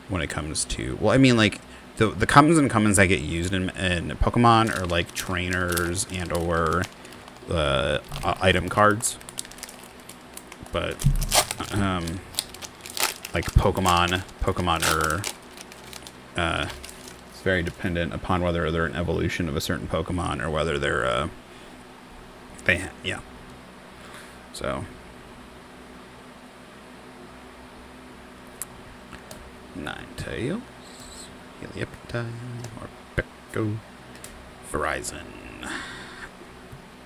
when it comes to, well, I mean, like, the commons and commons that get used in Pokemon are like trainers and or item cards. But like Pokemon are it's very dependent upon whether they're an evolution of a certain Pokemon or whether they're yeah. So Ninetales, Helioptile, or Peko,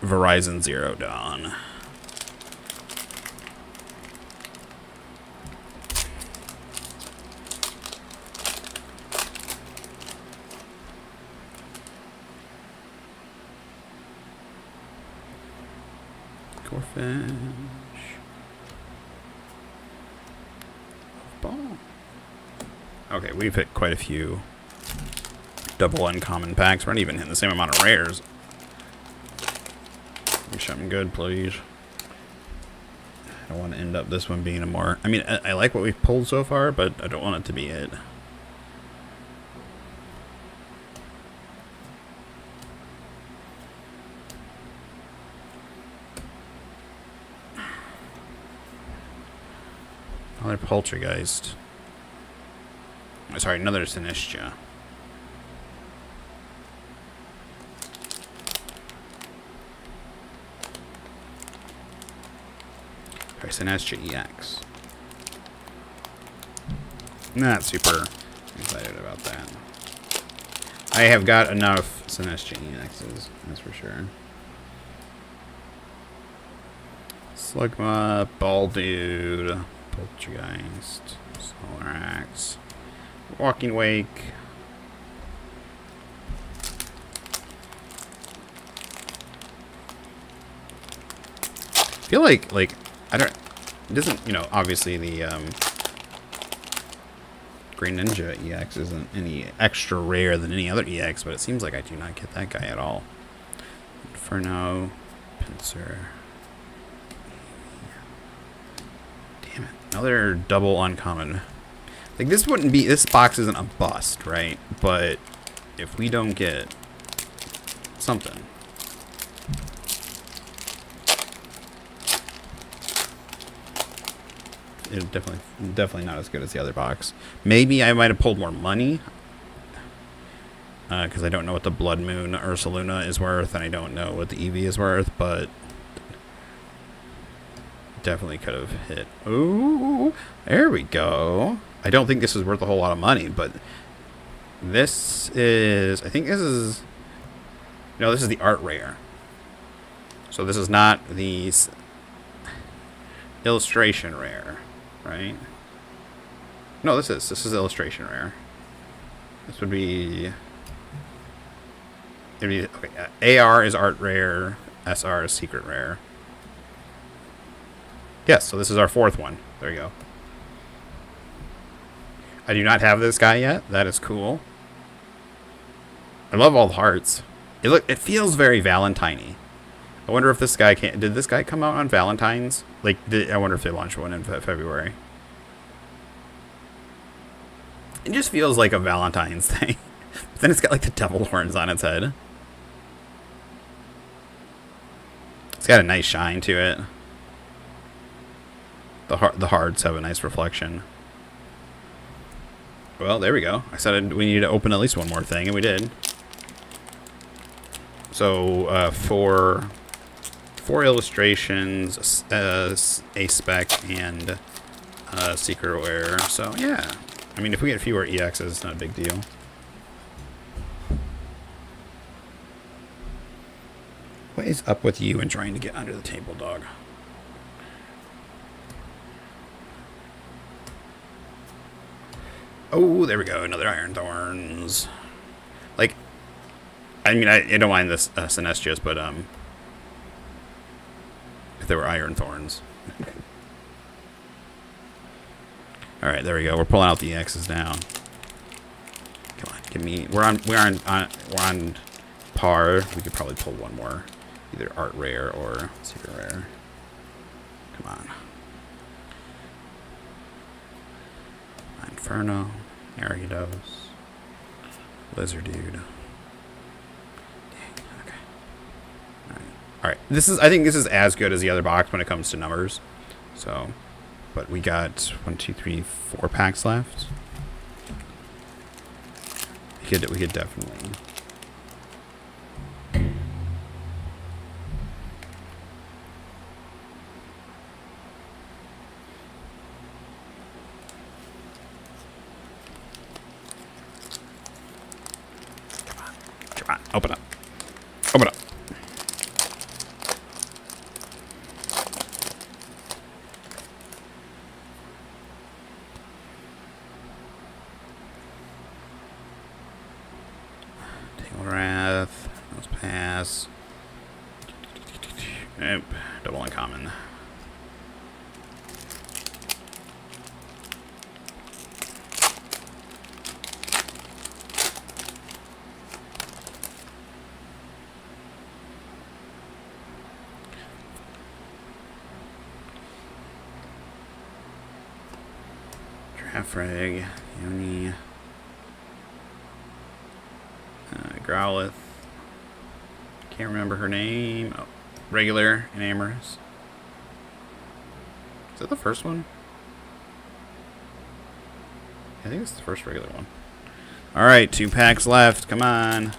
Verizon Zero Dawn. Corfish. Ball. Okay, we've hit quite a few double uncommon packs. We're not even hitting the same amount of rares. Give me something good, please. I don't want to end up this one being a more... I mean, I like what we've pulled so far, but I don't want it to be it. Another Poltergeist. Oh, sorry, another Sinistra. Sorry, Sinistra EX. Not super excited about that. I have got enough Sinistra EXs, that's for sure. Slugma, Ball Dude, Poltergeist, Solax, Walking Wake. I feel like I don't. It doesn't, you know, obviously the Green Ninja EX isn't any extra rare than any other EX, but it seems like I do not get that guy at all. Inferno, Pinsir. Damn it. Another double uncommon. Like, this wouldn't be... This box isn't a bust, right? But if we don't get something... It's definitely not as good as the other box. Maybe I might have pulled more money. Because I don't know what the Blood Moon Ursaluna is worth, and I don't know what the Eevee is worth, but... Definitely could have hit. Ooh, there we go. I don't think this is worth a whole lot of money, but this is... I think this is... No, this is the art rare. So this is not the illustration rare, right? No, this is illustration rare. This would be... It'd be... Okay, AR is art rare. SR is secret rare. Yes, so this is our fourth one. There you go. I do not have this guy yet. That is cool. I love all the hearts. It feels very Valentine-y. I wonder if this guy can... Did this guy come out on Valentine's? Like, I wonder if they launched one in February. It just feels like a Valentine's thing. But then it's got, like, the devil horns on its head. It's got a nice shine to it. The hearts have a nice reflection. Well, there we go. I said we needed to open at least one more thing, and we did. So, four illustrations, a spec, and secret rare. So, yeah. I mean, if we get fewer EXs, it's not a big deal. What is up with you and trying to get under the table, dog? Oh, there we go. Another Iron Thorns. Like, I mean, I don't mind this Sinestros, but if there were Iron Thorns. All right, there we go. We're pulling out the X's now. Come on, give me. We're on par. We could probably pull one more, either art rare or secret rare. Come on. Inferno, Gyarados, Lizard dude. Dang, okay. Alright. I think this is as good as the other box when it comes to numbers. So, but we got 1, 2, 3, 4 packs left. We could definitely. Come on, open up. Open up. Wrath. Let's pass. Nope. Double uncommon. Trafrig. Uni. Growlith. Can't remember her name. Oh, regular and amorous. Is that the first one? I think it's the first regular one. Alright, 2 packs left. Come on.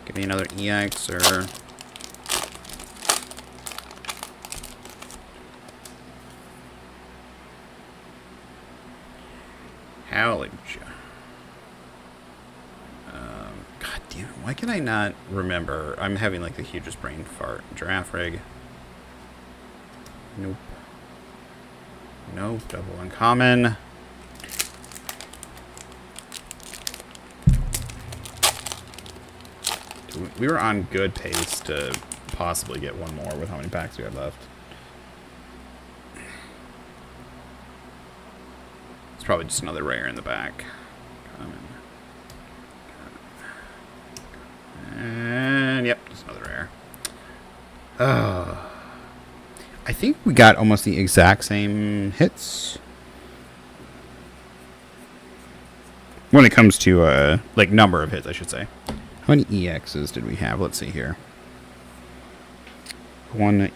Give me another EX or... Howlage. God damn it. Why can I not remember? I'm having like the hugest brain fart. Giraffe rig. Nope. Nope. Double uncommon. We were on good pace to possibly get one more with how many packs we had left. It's probably just another rare in the back. And yep, just another rare. I think we got almost the exact same hits. When it comes to like number of hits, I should say. How many EXs did we have? Let's see here. One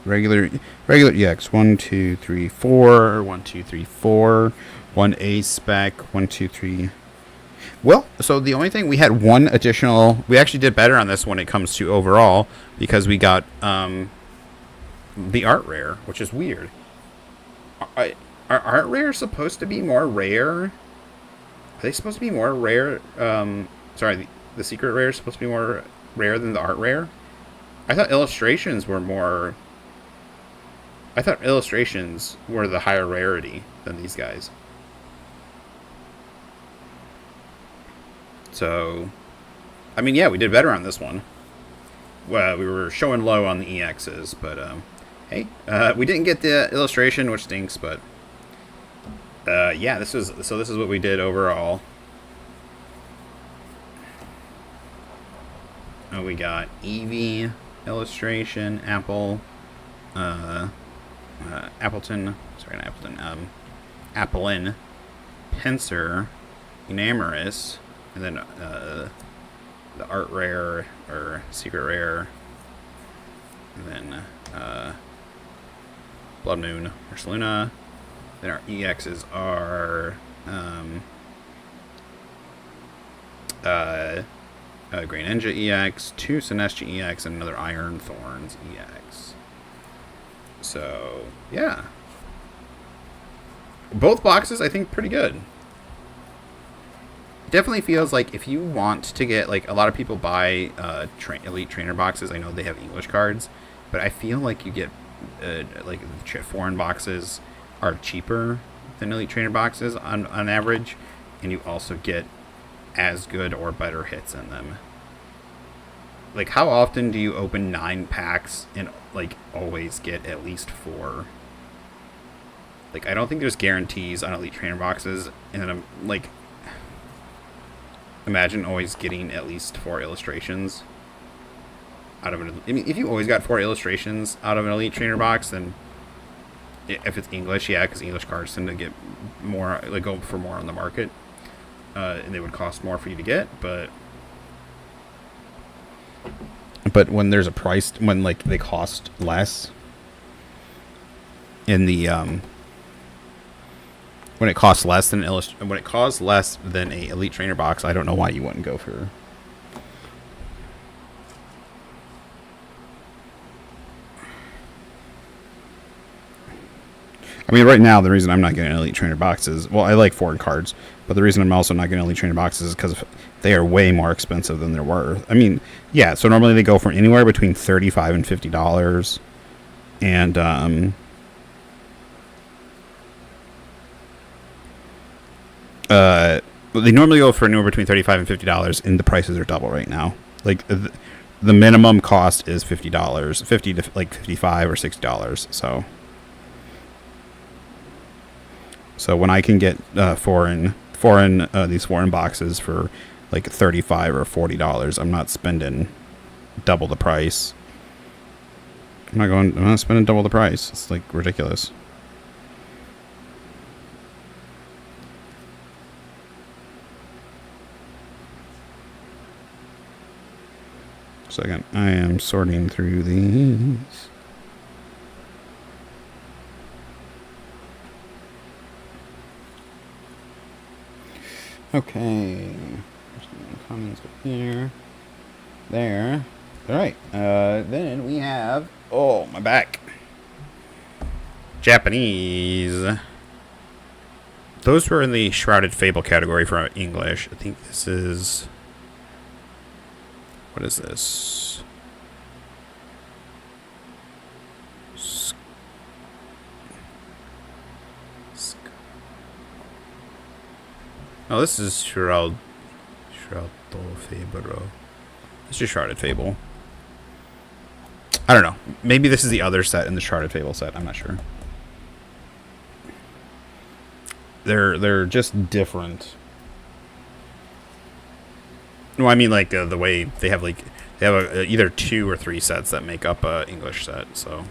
regular EX. 1, 2, 3, 4. 1, 2, 3, 4. 1 A spec. 1, 2, 3. Well, so the only thing we had one additional. We actually did better on this when it comes to overall because we got the art rare, which is weird. Are art rares supposed to be more rare? Are they supposed to be more rare? Sorry, the secret rare is supposed to be more rare than the art rare? I thought illustrations were more... I thought illustrations were the higher rarity than these guys. So, I mean, yeah, we did better on this one. Well, we were showing low on the EXs, but, hey, we didn't get the illustration, which stinks, but... yeah, this is what we did overall. Oh, we got Eevee illustration, Apple, Appleton, sorry, not Appleton, Applin, Pinsir, Enamorous, and then the art rare or secret rare, and then Blood Moon, Ursaluna. Then our EXs are Greninja EX, 2 Sinestro EX, and another Iron Thorns EX. So, yeah. Both boxes, I think, pretty good. Definitely feels like if you want to get, like, a lot of people buy Elite Trainer boxes. I know they have English cards, but I feel like you get, like, foreign boxes are cheaper than Elite Trainer boxes on average, and you also get as good or better hits in them. Like, how often do you open 9 packs and, like, always get at least 4? Like, I don't think there's guarantees on Elite Trainer boxes, and then I'm, like, imagine always getting at least 4 illustrations out of an... I mean, if you always got 4 illustrations out of an Elite Trainer box, then if it's English, yeah, because English cards tend to get more, like, go for more on the market. and they would cost more for you to get, but when there's a price, when like they cost less in the when it costs less than when it costs less than a Elite Trainer box, I don't know why you wouldn't go for. I mean, right now, the reason I'm not getting Elite Trainer boxes, well, I like foreign cards, but the reason I'm also not getting Elite Trainer boxes is because they are way more expensive than they're worth. I mean, yeah, so normally they go for anywhere between $35 and $50. And, they normally go for anywhere between $35 and $50, and the prices are double right now. Like, the minimum cost is $50, $50 to like $55 or $60, so... So when I can get these foreign boxes for like $35 or $40, I'm not spending double the price. I'm not spending double the price. It's like ridiculous. Second, I am sorting through these. Okay, comments here, there. All right. Then we have my back. Japanese. Those were in the Shrouded Fable category for English. I think this is. What is this? Oh, this is Shrouded Fable. It's just Shrouded Fable. I don't know. Maybe this is the other set in the Shrouded Fable set. I'm not sure. They're just different. No, I mean like the way they have either 2 or 3 sets that make up a English set. So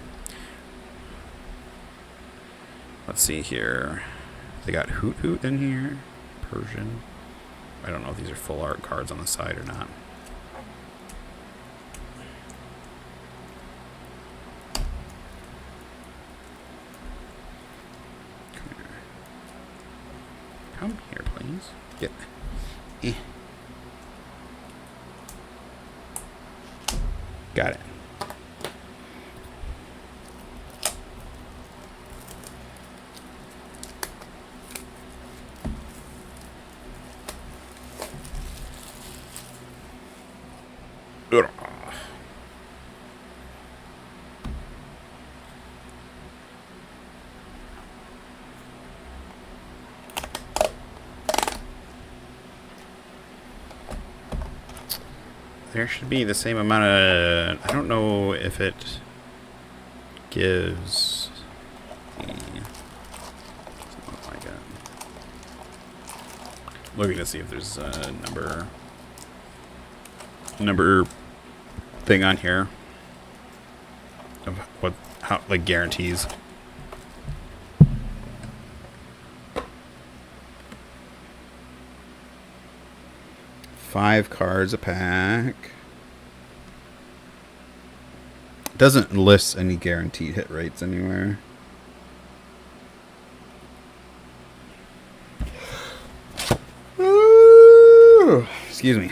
let's see here. They got Hoot Hoot in here. Persian. I don't know if these are full art cards on the side or not. Come here, please. Get. Got it. There should be the same amount of... I don't know if it gives... Looking to see if there's a number thing on here of how like guarantees. $5 cards a pack. Doesn't list any guaranteed hit rates anywhere. Ooh, excuse me.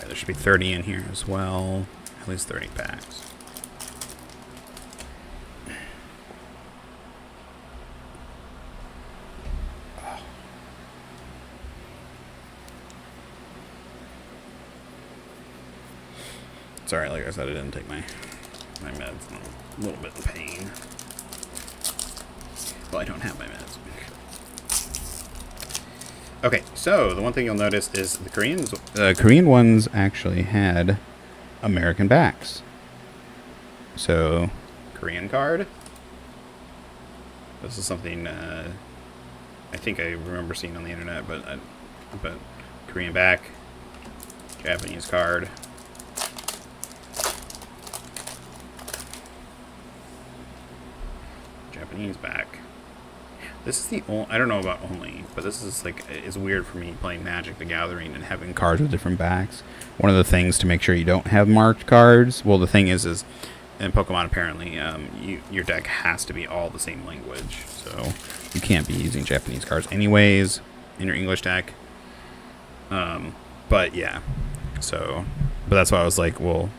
There should be 30 in here as well. At least 30 packs. Sorry, like I said, I didn't take my meds. I'm a little bit in pain. Well, I don't have my meds. Okay, so the one thing you'll notice is the Korean ones actually had American backs. So, Korean card. This is something I think I remember seeing on the internet, but Korean back, Japanese card. Japanese back. This is the only, I don't know about only, but this is like, it's weird for me playing Magic the Gathering and having cards with different backs. One of the things to make sure you don't have marked cards, well, the thing is in Pokemon apparently, your deck has to be all the same language. So you can't be using Japanese cards anyways in your English deck. But yeah, so, but that's why I was like, well,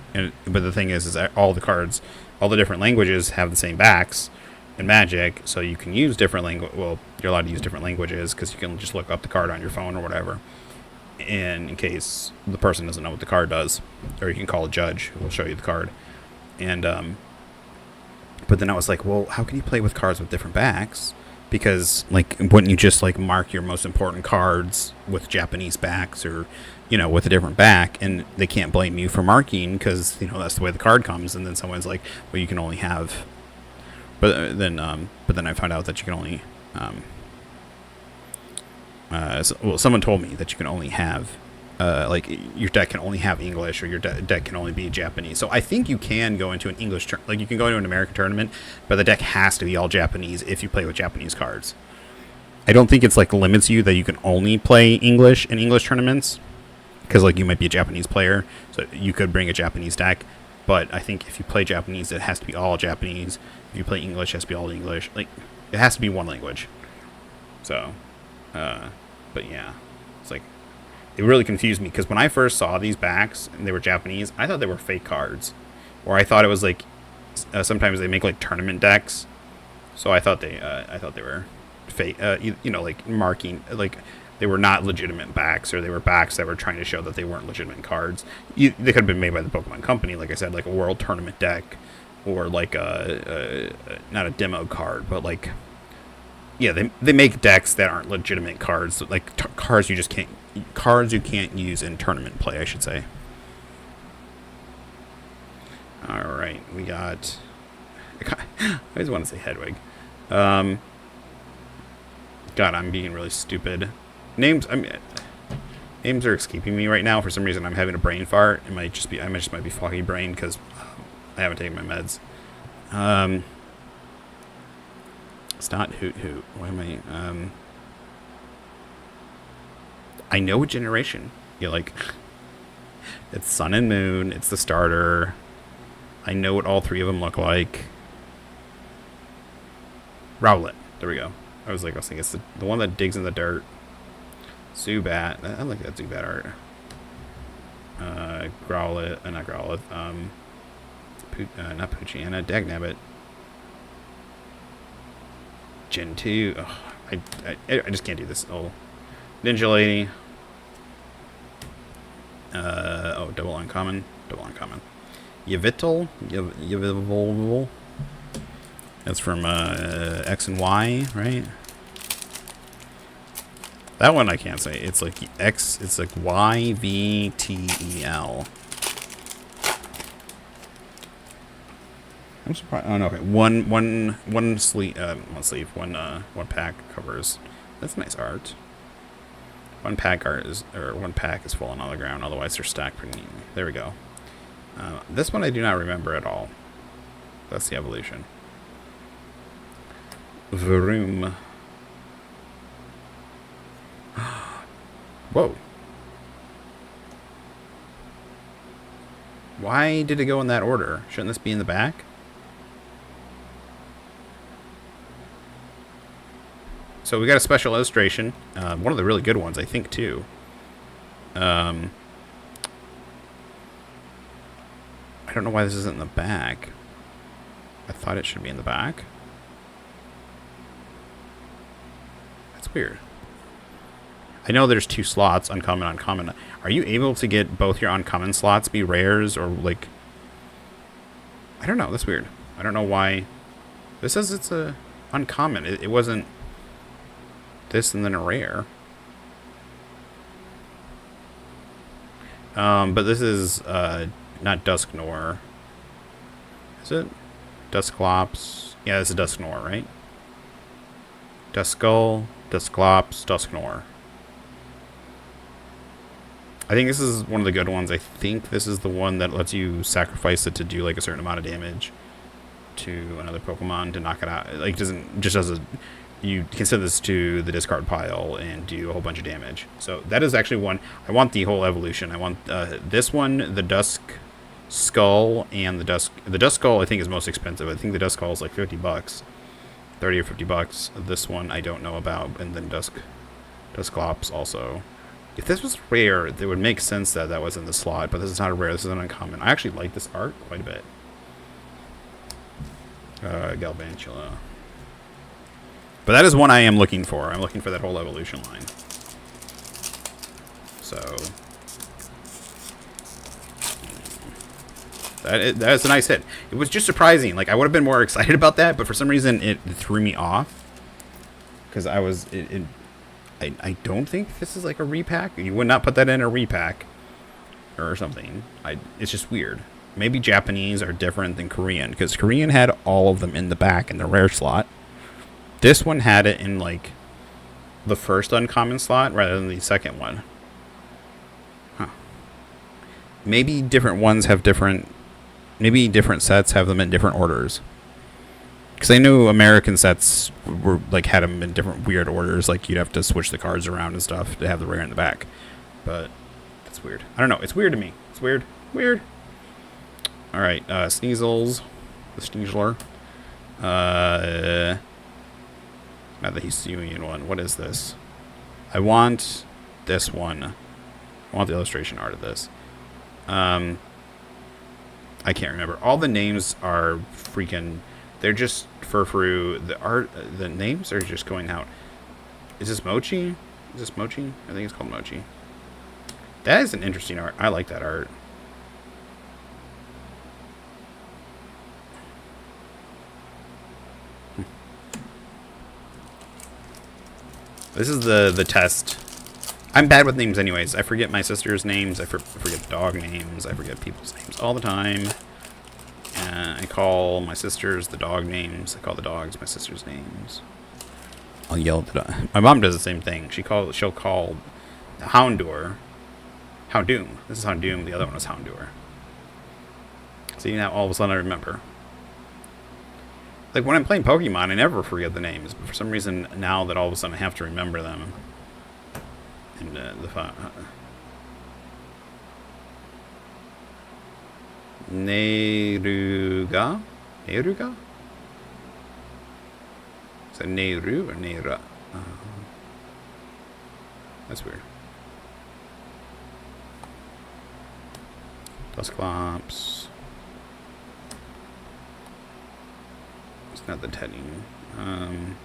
but the thing is that all the cards, all the different languages have the same backs in Magic, so you can use different language. Well, you're allowed to use different languages because you can just look up the card on your phone or whatever. And in case the person doesn't know what the card does, or you can call a judge who will show you the card. And but then I was like, well, how can you play with cards with different backs? Because like, wouldn't you just like mark your most important cards with Japanese backs, or with a different back, and they can't blame you for marking because that's the way the card comes. And then someone's like, well, you can only have. But then I found out that you can only, someone told me that you can only have, like your deck can only have English, or your deck can only be Japanese. So I think you can go into an English, like you can go into an American tournament, but the deck has to be all Japanese if you play with Japanese cards. I don't think it's like limits you that you can only play English in English tournaments, because like you might be a Japanese player, so you could bring a Japanese deck. But I think if you play Japanese, it has to be all Japanese. If you play English, it has to be all English. Like, it has to be one language. So, but yeah. It's like, it really confused me. Because when I first saw these backs, and they were Japanese, I thought they were fake cards. Or I thought it was like, sometimes they make like tournament decks. So I thought they were fake, like marking, like, they were not legitimate backs, or they were backs that were trying to show that they weren't legitimate cards. They could have been made by the Pokemon Company, like I said, like a World Tournament deck, or like not a demo card, but like, yeah, they make decks that aren't legitimate cards, like cards you can't use in tournament play, I should say. All right, we got. I always want to say Hedwig. God, I'm being really stupid. Names are escaping me right now. For some reason, I'm having a brain fart. I might just be foggy brain because I haven't taken my meds. It's not Hoot Hoot. Why am I? I know what generation. Like, it's Sun and Moon. It's the starter. I know what all three of them look like. Rowlet. There we go. I was thinking it's the one that digs in the dirt. Zubat. I like that Zubat art. Growlithe. Not Growlithe. Not Poochyena. Dagnabbit. Gen 2. Ugh, I just can't do this. Oh. Ninja Lady. Double uncommon. Yveltal. Yveltal. That's from X and Y, right? That one I can't say. It's like X. It's like YVTEL. I'm surprised. Oh no. Okay. One sleeve. One pack covers. That's nice art. One pack is falling on the ground. Otherwise, they're stacked pretty neatly. There we go. This one I do not remember at all. That's the evolution. Vroom. Whoa. Why did it go in that order? Shouldn't this be in the back? So we got a special illustration. One of the really good ones, I think, too. I don't know why this isn't in the back. I thought it should be in the back. That's weird. I know there's 2 slots, uncommon, uncommon. Are you able to get both your uncommon slots be rares, or like... I don't know, that's weird. I don't know why... This says it's a uncommon. It wasn't this and then a rare. But this is not Dusknoir. Is it? Dusclops? Yeah, this is Dusknoir, right? Duskull, Dusclops, Dusknoir. I think this is one of the good ones. I think this is the one that lets you sacrifice it to do like a certain amount of damage to another Pokemon to knock it out. Like, doesn't just as a you can send this to the discard pile and do a whole bunch of damage. So that is actually one. I want the whole evolution. I want this one, the Dusk Skull, and the Dusk Skull. I think is most expensive. I think the Dusk Skull is like $50, 30 or $50. This one I don't know about, and then Dusclops also. If this was rare, it would make sense that that was in the slot, but this is not a rare. This is an uncommon. I actually like this art quite a bit. Galvantula. But that is one I am looking for. I'm looking for that whole evolution line. So that is a nice hit. It was just surprising. Like, I would have been more excited about that, but for some reason it threw me off. Because I don't think this is like a repack. You would not put that in a repack or something. It's just weird. Maybe Japanese are different than Korean, because Korean had all of them in the back in the rare slot. This one had it in like the first uncommon slot rather than the second one. Huh. Maybe different ones have different. Maybe different sets have them in different orders. Because I knew American sets were like had them in different weird orders. Like, you'd have to switch the cards around and stuff to have the rare in the back. But that's weird. I don't know. It's weird to me. It's weird. Weird. All right. Sneasels. The Sneasler. Not the Hisuian one. What is this? I want this one. I want the illustration art of this. I can't remember. All the names are freaking... They're just fur-frou. The names are just going out. Is this Mochi? Is this Mochi? I think it's called Mochi. That is an interesting art. I like that art. This is the test. I'm bad with names anyways. I forget my sister's names. I forget the dog names. I forget people's names all the time. I call my sisters the dog names. I call the dogs my sister's names. I'll yell at the dog. My mom does the same thing. She'll call Houndour Houndoom. This is Houndoom. The other one was Houndour. See, now all of a sudden I remember. Like, when I'm playing Pokemon, I never forget the names. But for some reason, now that all of a sudden I have to remember them. And Neiruga? Neiruga? Is that Neiru or Neira? That's weird. Dusclops. It's not the Teddy. I don't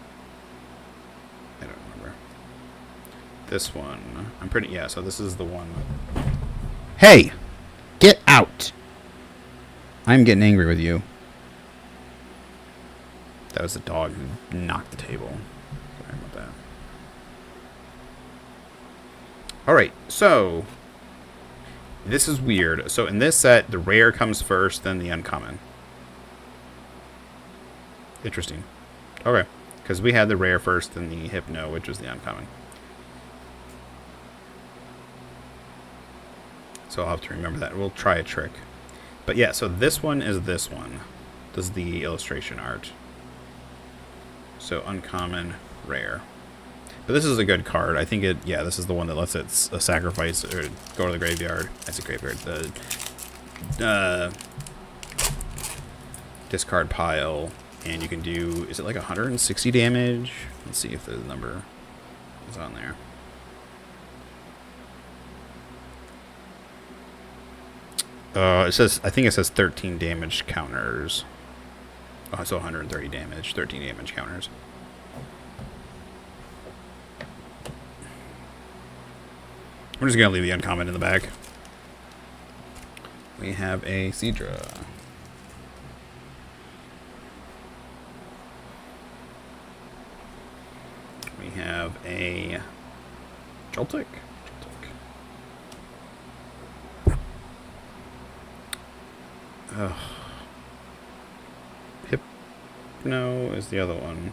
remember. This one. I'm pretty... Yeah, so this is the one. Hey! Get out! I'm getting angry with you. That was the dog who knocked the table. Sorry about that. Alright, so... This is weird. So in this set, the rare comes first, then the uncommon. Interesting. Okay. Because we had the rare first, then the Hypno, which was the uncommon. So I'll have to remember that. We'll try a trick. But yeah, so this one is this one. This is the illustration art. So uncommon, rare. But this is a good card. I think it, yeah, this is the one that lets it sacrifice or go to the graveyard. That's a graveyard. The discard pile. And you can do, is it like 160 damage? Let's see if the number is on there. It says, I think it says 13 damage counters. Oh, so 130 damage, 13 damage counters. We're just going to leave the uncommon in the back. We have a Seadra. We have a Joltik. Hypno is the other one.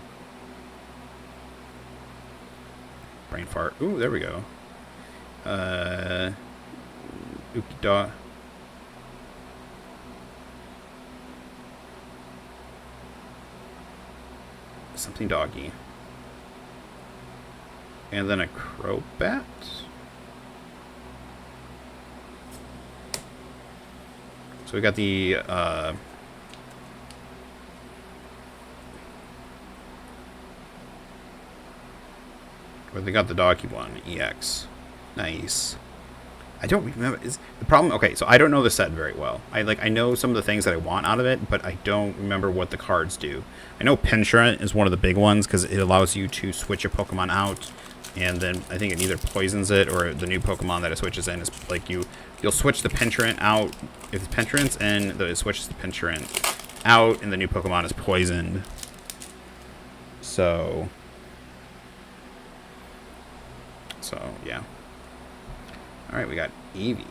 Brain fart. Ooh, there we go. Ukida. Something doggy. And then a Crobat. So we got the or they got the doggy one, EX. Nice. I don't remember. Is the problem? Okay, so I don't know the set very well. I know some of the things that I want out of it, but I don't remember what the cards do. I know Pinscher is one of the big ones because it allows you to switch a Pokemon out, and then I think it either poisons it or the new Pokemon that it switches in is like you'll switch the Pinscher out if it's Pinscher's in, it switches the Pinscher out, and the new Pokemon is poisoned. So yeah. Alright, we got Eevee.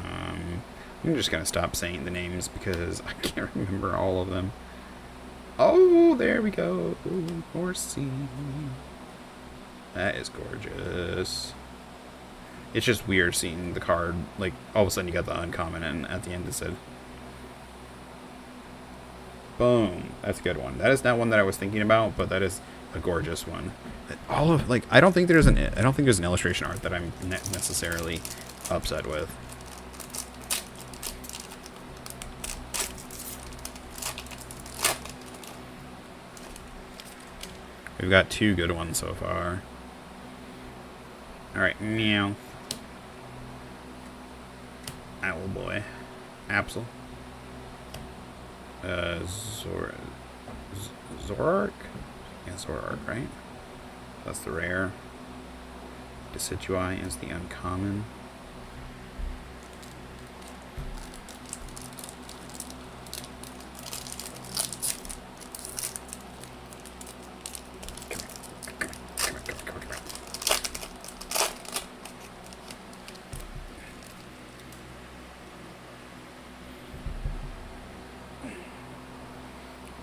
I'm just going to stop saying the names because I can't remember all of them. Oh, there we go. Horsey. That is gorgeous. It's just weird seeing the card. Like, all of a sudden you got the uncommon and at the end it said... Boom. That's a good one. That is not one that I was thinking about, but that is a gorgeous one. All of I don't think there's an illustration art that I'm necessarily upset with. We've got two good ones so far. All right, meow. Owl boy, Absol. Zorark. Yeah, Zorark, right? That's the rare. Decidueye is the uncommon.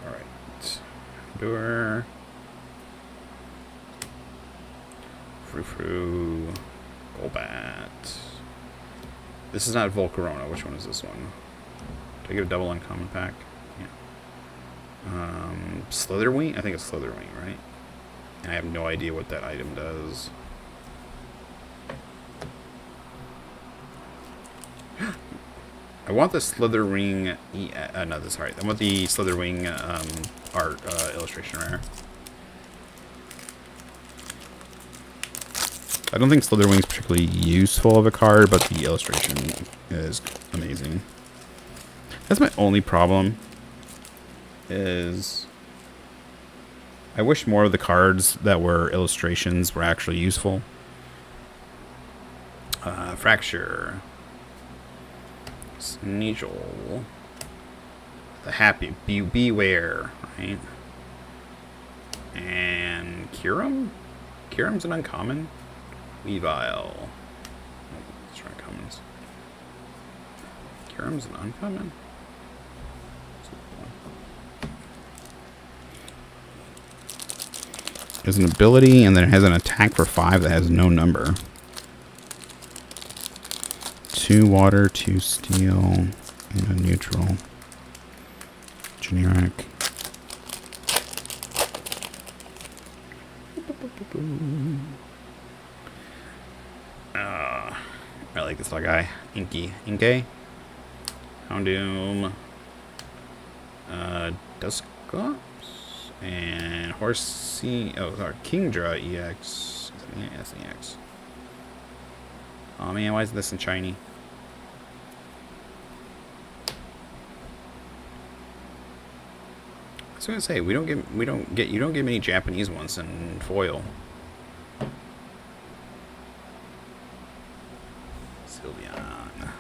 All right. Door. Frou-Frou, Golbat. This is not Volcarona. Which one is this one? Did I get a double uncommon pack? Yeah. Slitherwing? I think it's Slitherwing, right? And I have no idea what that item does. I want the Slitherwing... no, that's right. I want the Slitherwing art illustration rare. I don't think Slitherwing's particularly useful of a card, but the illustration is amazing. That's my only problem. Is I wish more of the cards that were illustrations were actually useful. Fracture. Sneasel. The Happy. Beware, right? And Kyurem? Kyurem's an uncommon. Weavile. Oh, let's try commons. Kyurem's an uncommon? There's an ability, and then it has an attack for 5 that has no number. 2 water, 2 steel, and a neutral. Generic. I like this little guy. Inkay. Houndoom. Dusclops. And Horsey. Oh, sorry. Kingdra EX. Yeah, that's an EX. Oh man, why is this in shiny? I was gonna say you don't get many Japanese ones in foil. Sylveon.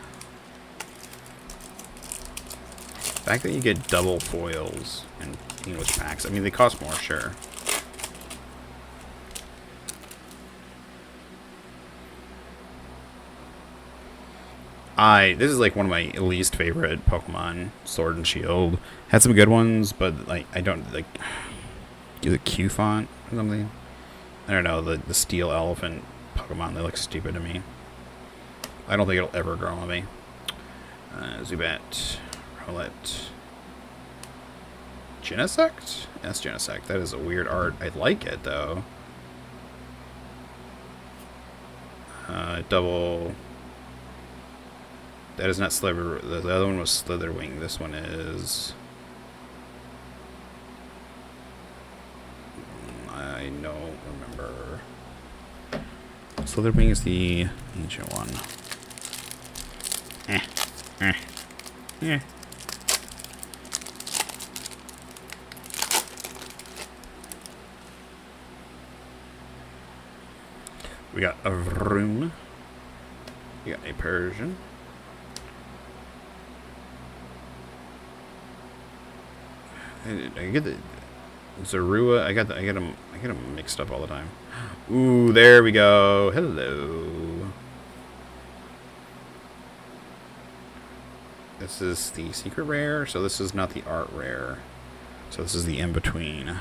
The fact that you get double foils in English packs, I mean they cost more, sure. This is like one of my least favorite Pokemon, Sword and Shield. Had some good ones, but like I don't like. Is it Q font or something? I don't know, the steel elephant Pokemon, they look stupid to me. I don't think it'll ever grow on me. Zubat, Rowlet, Genesect? That's Genesect. That is a weird art. I like it, though. Double... That is not Slither. The other one was Slitherwing. This one is... I don't remember. Slitherwing is the ancient one. Yeah. We got a Vroom. We got a Persian. I get the Zorua. I get them mixed up all the time. Ooh, there we go. Hello. This is the secret rare, so this is not the art rare. So this is the in between.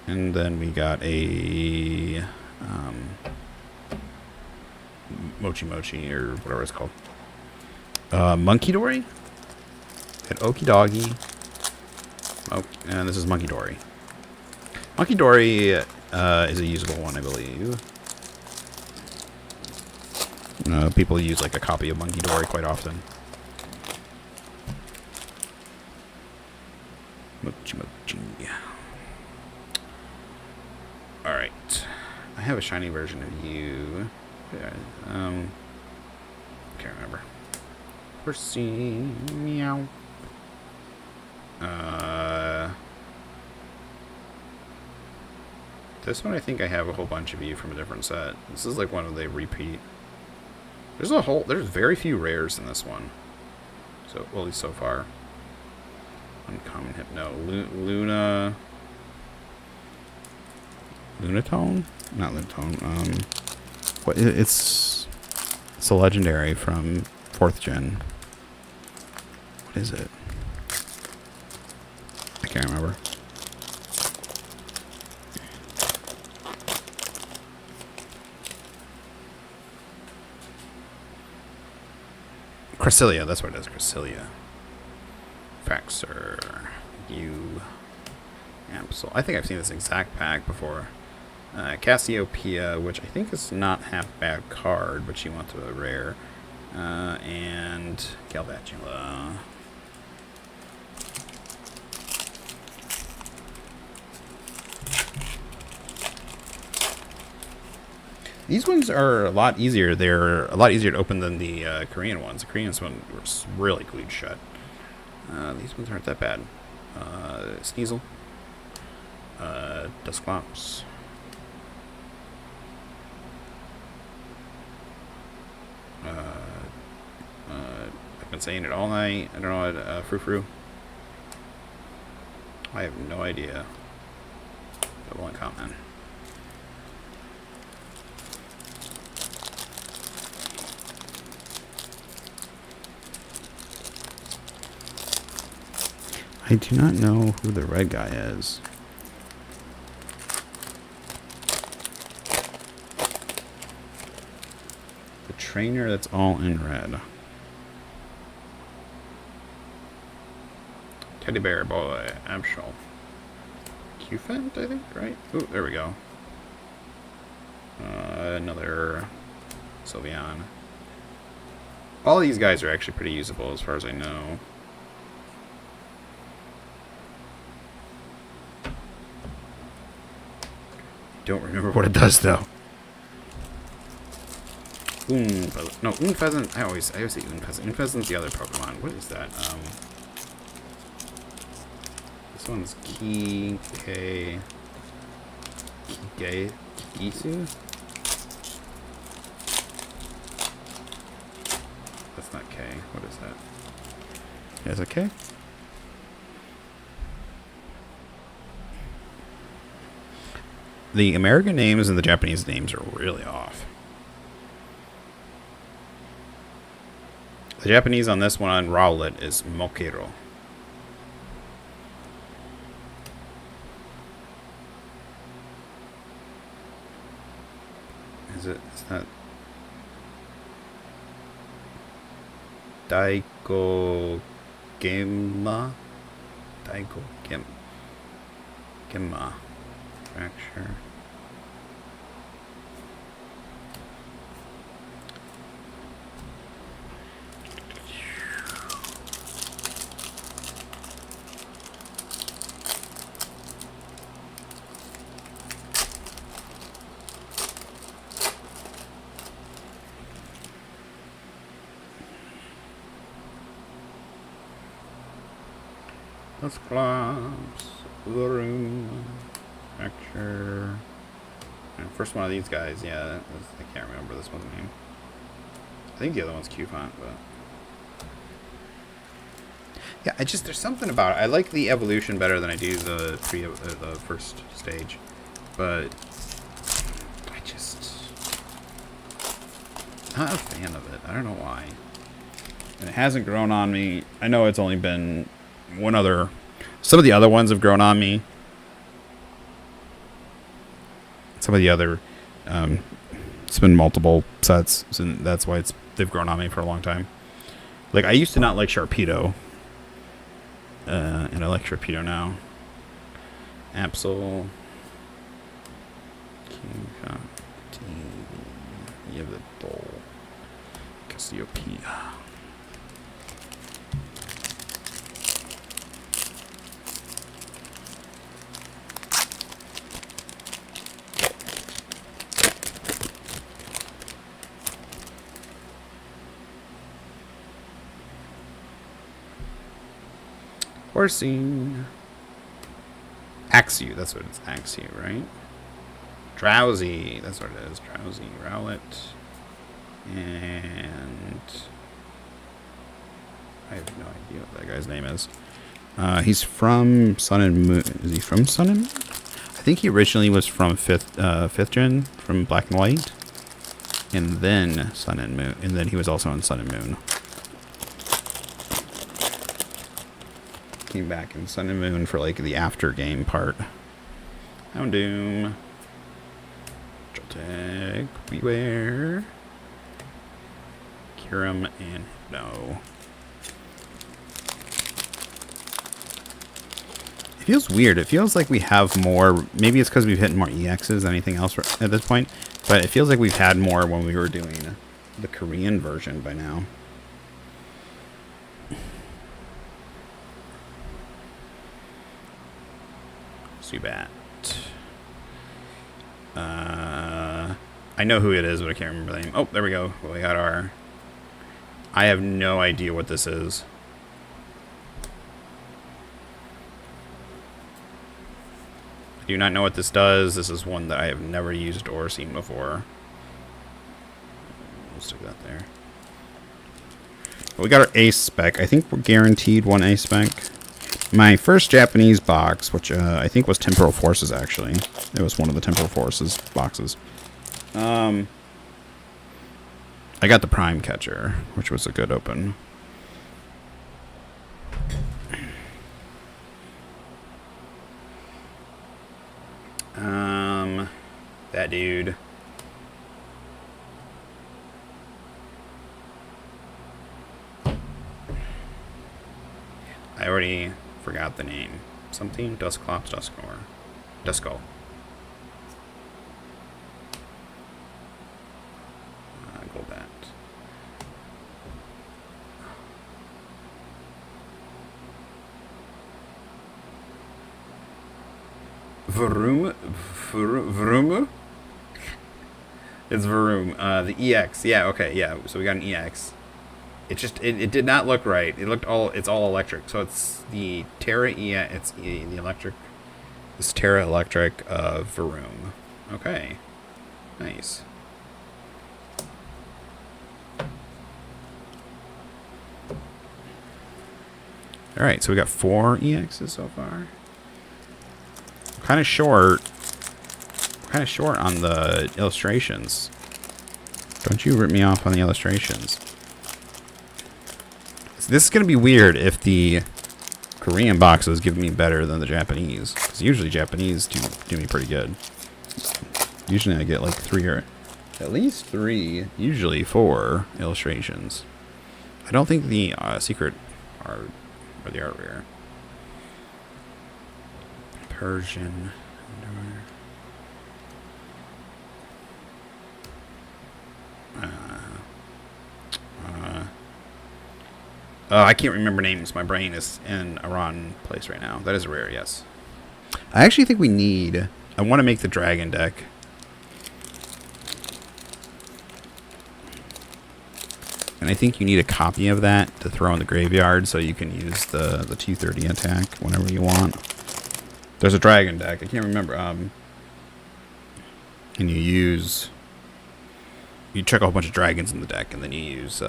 And then we got a Mochi Mochi, or whatever it's called. Monkey Dory? Got Okie Doggy. Oh, and this is Monkey Dory. Monkey Dory is a usable one, I believe. People use like a copy of Monkey Dory quite often. Mochi Mochi. Alright. I have a shiny version of you. Can't remember. Percy. Meow. This one I think I have a whole bunch of you from a different set. This is like one of the repeat. There's very few rares in this one. So, well, at least so far. Uncommon Hypno. Luna. Lunatone? Not Lunatone. What? It's a legendary from 4th gen. What is it? I can't remember. Cresselia, that's what it is. Cresselia. Faxer. You. Absol. I think I've seen this exact pack before. Cassiopeia, which I think is not half bad card, but she wants a rare. And Galvatula. These ones are a lot easier. They're a lot easier to open than the Korean ones. The Korean one was really glued shut. These ones aren't that bad. Sneasel. Dusclops. I've been saying it all night. I don't know what, Frou-Frou. I have no idea. Double uncommon. I do not know who the red guy is. The trainer that's all in red. Teddy bear boy, Abshal. Qfent, I think, right? Ooh, there we go. Another Sylveon. All these guys are actually pretty usable as far as I know. Don't remember what it does though. No, Unpheasant. I always say Unpheasant. Unpheasant's the other Pokemon. What is that? This one's Kisu. That's not K. What is that? Yeah, is that K? The American names and the Japanese names are really off. The Japanese on this one on Rowlet is Mokero. Is that Daiko Gemma? Daiko Gemma. Fracture. Let's collapse the room. Fracture. And first one of these guys, yeah, I can't remember this one's name. I think the other one's Q-Font, but yeah, there's something about it. I like the evolution better than I do the first stage, but I just not a fan of it. I don't know why. And it hasn't grown on me. I know it's only been one other. Some of the other ones have grown on me. Some of the other, it's been multiple sets, so that's why they've grown on me for a long time. Like, I used to not like Sharpedo, and I like Sharpedo now. Absol, Yveltal, Cassiopeia. Horsing. Axew, that's what it's. Axew, right? Drowsy, that's what it is. Drowsy, Rowlet. And I have no idea what that guy's name is. He's from Sun and Moon. Is he from Sun and Moon? I think he originally was from 5th gen, from Black and White. And then Sun and Moon. And then he was also on Sun and Moon. Came back in Sun and Moon for like the after game part. Houndoom. Joltec. Beware. Kyurem and no. It feels weird. It feels like we have more. Maybe it's because we've hit more EXs than anything else at this point. But it feels like we've had more when we were doing the Korean version by now. Zubat. I know who it is, but I can't remember the name. Oh, there we go. We got our... I have no idea what this is. I do not know what this does. This is one that I have never used or seen before. We'll stick that there. Well, we got our ace spec. I think we're guaranteed one ace spec. My first Japanese box, which I think was Temporal Forces, actually. It was one of the Temporal Forces boxes. I got the Prime Catcher, which was a good open. That dude. I already forgot the name. Something? Dusclops, Duskull. Golbat. Vroom? It's Vroom. The EX. Yeah, okay, yeah. So we got an EX. It did not look right. It's all electric. So it's the Terra it's the electric. This Terra Electric Vroom. Okay. Nice. Alright, so we got 4 EXs so far. Kind of short on the illustrations. Don't you rip me off on the illustrations. this is gonna be weird if the Korean boxes give me better than the Japanese. Because usually Japanese do me pretty good. Usually I get like 3 or at least 3, usually 4 illustrations. I don't think the secret art or the art rare. Persian. I can't remember names. My brain is in a wrong place right now. That is rare, yes. I actually think we need... I want to make the dragon deck. And I think you need a copy of that to throw in the graveyard so you can use the 230 attack whenever you want. There's a dragon deck. I can't remember. And you use... You check a whole bunch of dragons in the deck, and then you use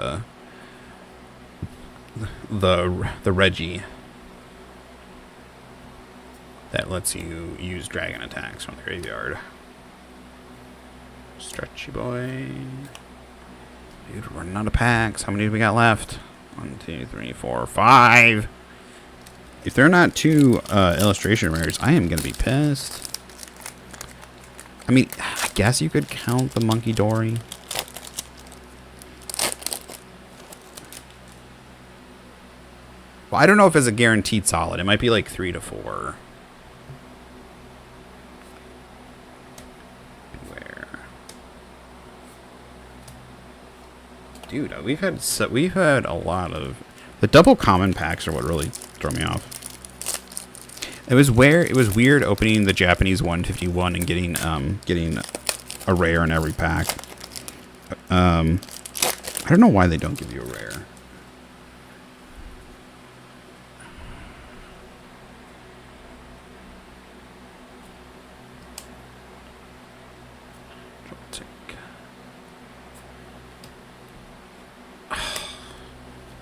the Reggie that lets you use dragon attacks from the graveyard. Stretchy boy. Dude, we're running out of packs. How many do we got left? 1, 2, 3, 4, 5. If they're not 2 illustration rares, I am gonna be pissed. I mean, I guess you could count the Monkey Dory. Well, I don't know if it's a guaranteed solid. It might be like 3 to 4. Beware. Dude, we've had a lot of... The double common packs are what really throw me off. It was weird opening the Japanese 151 and getting a rare in every pack. I don't know why they don't give you a rare.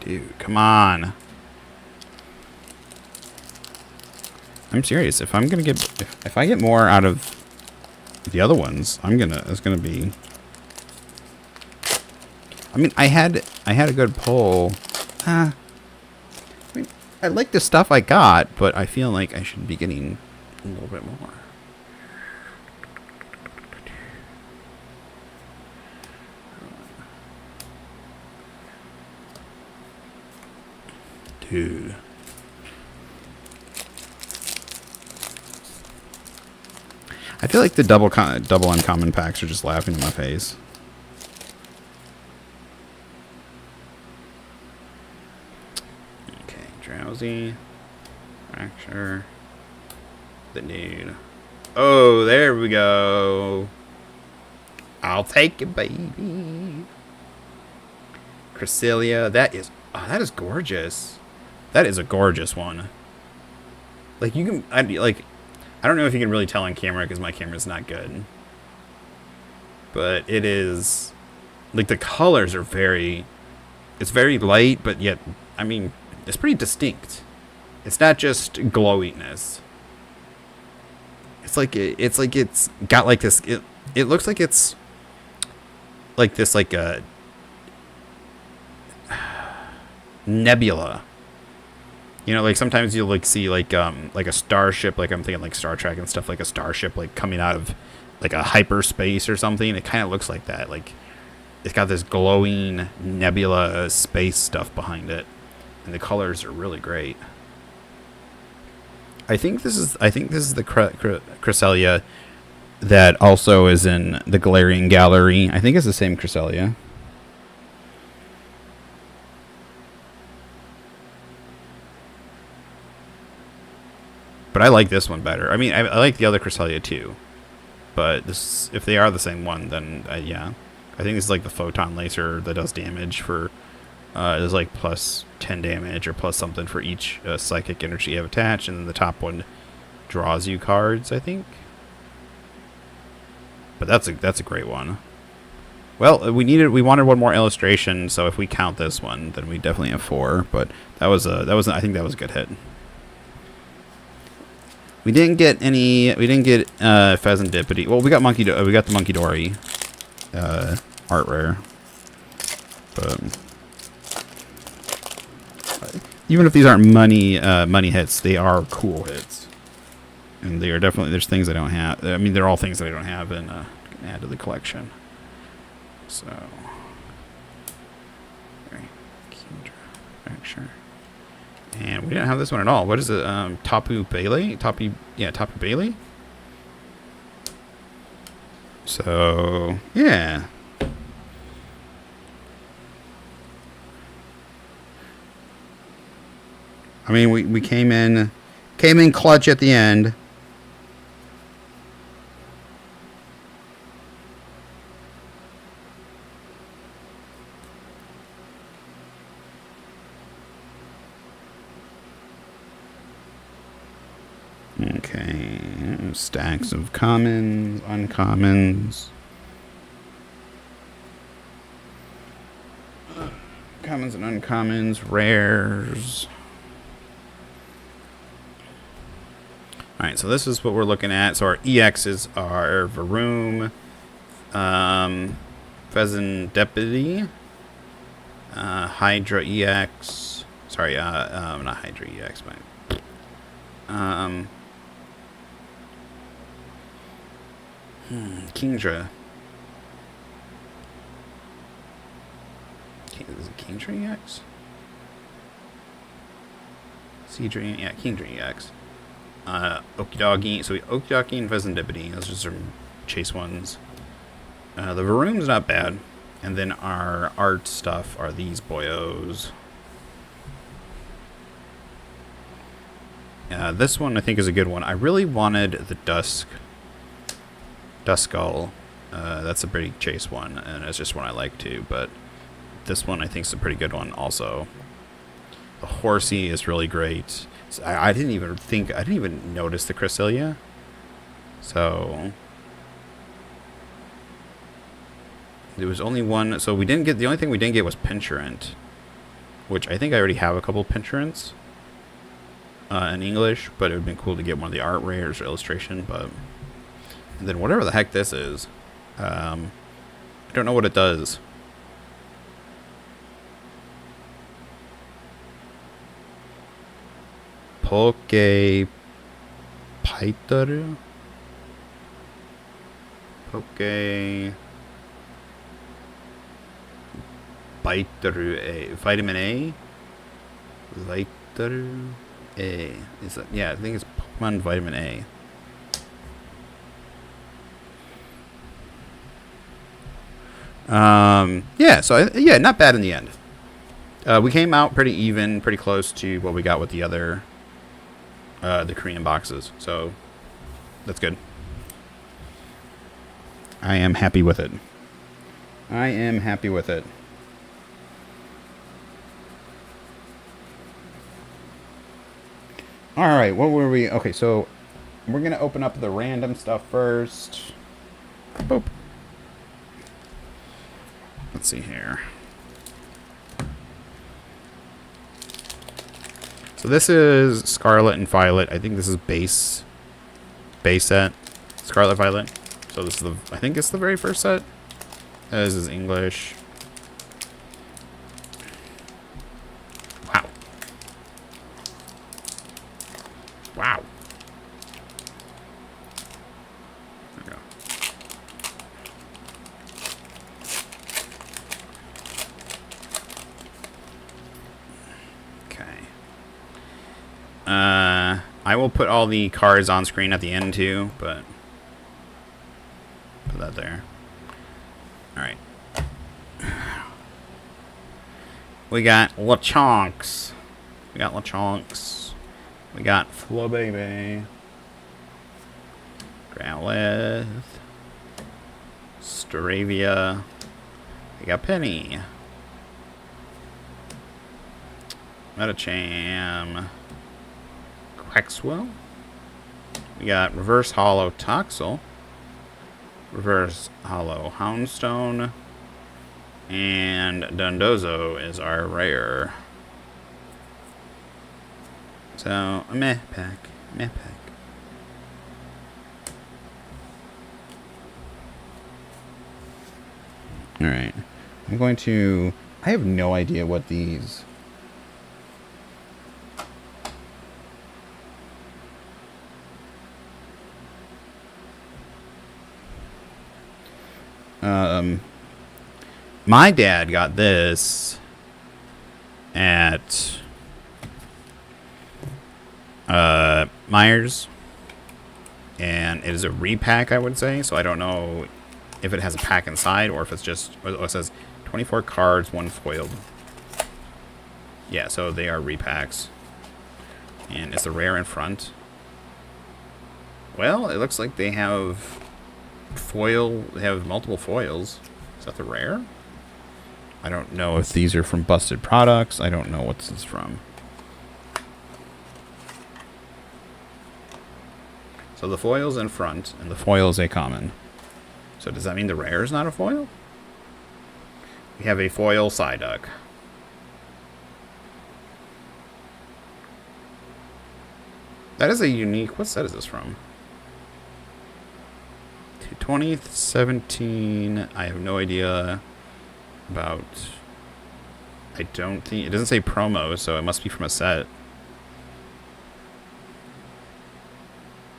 Dude, come on. I'm serious. If I'm gonna get, if I get more out of the other ones, it's gonna be. I mean, I had a good pull. I mean, I like the stuff I got, but I feel like I should be getting a little bit more. Dude. I feel like the double uncommon packs are just laughing in my face. Okay, drowsy. Fracture. The dude. Oh, there we go. I'll take it, baby. Cresselia. That is gorgeous. That is a gorgeous one. Like, you can... I don't know if you can really tell on camera because my camera's not good. But it is... Like, the colors are very... It's very light, but yet... I mean, it's pretty distinct. It's not just glowiness. It's like it's got like this... It looks like it's... Like this, like a... nebula. You know, like sometimes you'll like see like a starship, like I'm thinking like Star Trek and stuff, like a starship like coming out of like a hyperspace or something. It kind of looks like that. Like it's got this glowing nebula space stuff behind it, and the colors are really great. I think this is the Cresselia that also is in the Galarian Gallery. I think it's the same Cresselia. But I like this one better. I mean, I like the other Cresselia too. But this, if they are the same one, then yeah. I think this is like the photon laser that does damage for... There's like plus 10 damage or plus something for each psychic energy you have attached. And then the top one draws you cards, I think. But that's a great one. Well, we wanted one more illustration, so if we count this one, then we definitely have 4. But I think that was a good hit. We didn't get any. We didn't get Pheasantipity. Well, we got we got the Monkey Dory art rare. But even if these aren't money hits, they are cool hits, and they are definitely, there's things I don't have. I mean, they're all things that I don't have, and can add to the collection. So, sure. And we didn't have this one at all. What is it? Tapu Bailey? Tapu Bailey. So yeah. I mean, we came in clutch at the end. Okay, stacks of commons, uncommons. Commons and uncommons, rares. Alright, so this is what we're looking at. So our EXs are Varoom, Pheasant Deputy, Hydra EX. Sorry, not Hydra EX, but Kingdra. Is it Kingdra EX? Seedra, yeah, Kingdra EX. Okidogi, so Okidogi and Pheasant Deputy. Those are some chase ones. The Varoom's not bad. And then our art stuff are these boyos. This one I think is a good one. I really wanted the Duskull. That's a pretty chase one, and it's just one I like too, but this one I think is a pretty good one also. The Horsey is really great. So I didn't even notice the Cresselia. So there was only one, so we didn't get, the only thing we didn't get was Pinturant, which I think I already have a couple Pinturants in English, but it would have been cool to get one of the art rares or illustration. But and then whatever the heck this is, I don't know what it does. Poke Paitaru? Poke Baitaru A. Vitamin A? Vitaru A. Is that, yeah, I think it's Pokemon Vitamin A. Yeah, so yeah, not bad in the end. We came out pretty even, pretty close to what we got with the other the Korean boxes, so that's good. I am happy with it. I am happy with it. Alright, what were we? Okay, so we're going to open up the random stuff first. Boop. Let's see here. So this is Scarlet and Violet. I think this is base set. Scarlet Violet. So this is the, I think it's the very first set. This is English. Wow. Wow. There we go. I will put all the cards on screen at the end too, but put that there. Alright. We got Lechonks. We got Lechonks. We got Flobaby. Growlithe. Staravia. We got Penny. Metacham. Quaxwell. We got Reverse Hollow Toxel. Reverse Hollow Houndstone. And Dondozo is our rare. So, a meh pack. Meh pack. Alright. I'm going to... I have no idea what these My dad got this at Myers, and it is a repack, I would say. So I don't know if it has a pack inside or if it's just, it says 24 cards, 1 foiled. Yeah, so they are repacks. And it's a rare in front. Well, it looks like they have they have multiple foils. Is that the rare? I don't know if these are from busted products. I don't know what this is from. So the foil's in front, and the foil is a common. So does that mean the rare is not a foil? We have a foil Psyduck. That is a unique... What set is this from? 2017. I have no idea about... I don't think... It doesn't say promo, so it must be from a set.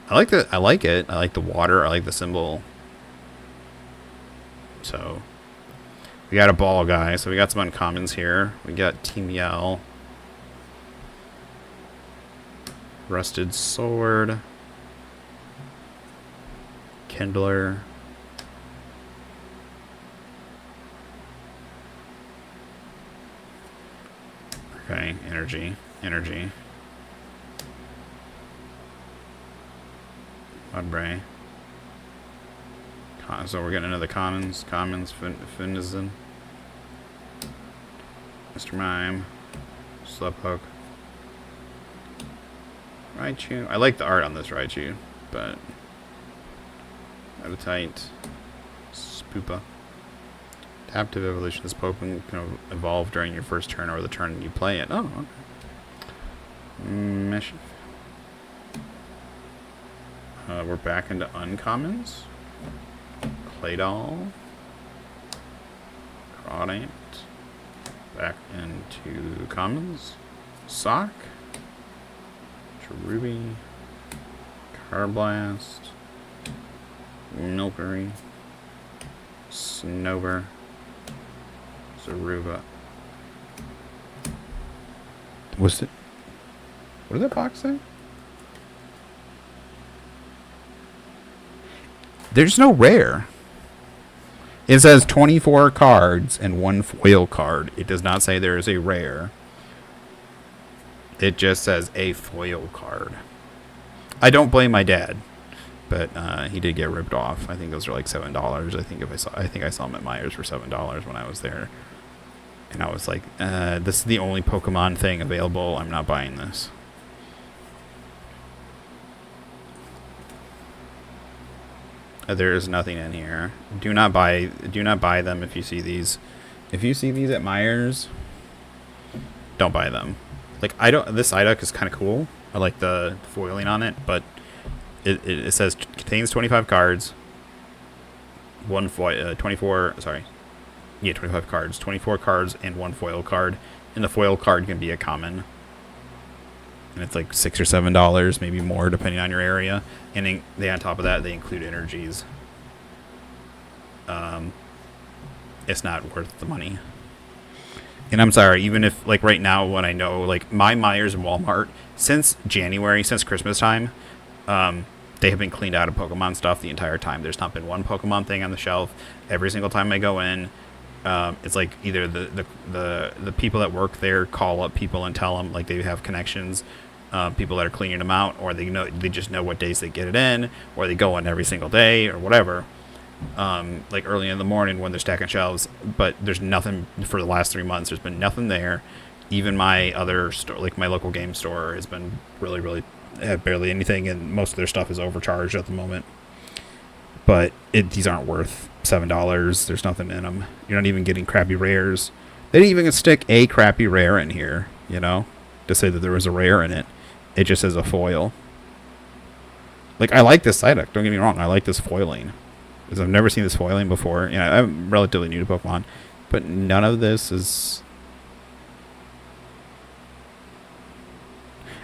I like it. I like the water. I like the symbol. So... We got a ball guy, so we got some uncommons here. We got Team Yell. Rusted Sword. Kindler. Okay, energy. Mudbray. So we're getting another commons. Finizen. Mr. Mime. Slowpoke. Raichu. I like the art on this Raichu, but Adamantite. Spoopa. Adaptive evolution. This Pokemon can evolve during your first turn or the turn you play it. Oh, okay. Mesh. We're back into uncommons. Claydol. Crawdant. Back into commons. Sock. Cherubi. Carblast. Milcery. Snover. Zaruba. What's it? What did that box say? There's no rare. It says 24 cards and 1 foil card. It does not say there is a rare. It just says a foil card. I don't blame my dad, but he did get ripped off. I think those are like $7. I think I saw them at Myers for $7 when I was there, and I was like, "This is the only Pokemon thing available. I'm not buying this." There is nothing in here. Do not buy them if you see these. If you see these at Myers, don't buy them. Like, this Psyduck is kind of cool. I like the foiling on it, but it says contains 25 cards. 24 cards. 24 cards and 1 foil card. And the foil card can be a common. And it's like $6 or $7, maybe more, depending on your area. And on top of that, they include energies. It's not worth the money. And I'm sorry, even if, like, right now, when I know, like, my Myers and Walmart, since January, since Christmas time, they have been cleaned out of Pokemon stuff the entire time. There's not been one Pokemon thing on the shelf. Every single time I go in, it's like either the people that work there call up people and tell them, like, they have connections, people that are cleaning them out, or they just know what days they get it in, or they go in every single day or whatever. Like early in the morning when they're stacking shelves, but there's nothing for the last 3 months. There's been nothing there. Even my other store, like my local game store, has been really have barely anything, and most of their stuff is overcharged at the moment. But these aren't worth $7. There's nothing in them. You're not even getting crappy rares. They didn't even stick a crappy rare in here, to say that there was a rare in it. It just says a foil. Like, I like this Psyduck, don't get me wrong. I like this foiling. Because I've never seen this foiling before. I'm relatively new to Pokemon. But none of this is...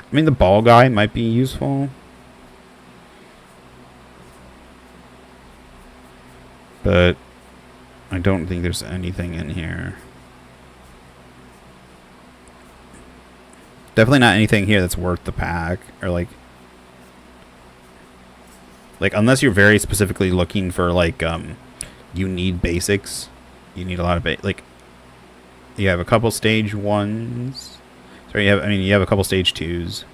I mean, the ball guy might be useful. But I don't think there's anything in here. Definitely not anything here that's worth the pack. Or like unless you're very specifically looking for like you need basics. You need a lot of like you have a couple stage 1s. Sorry, you have a couple stage 2s.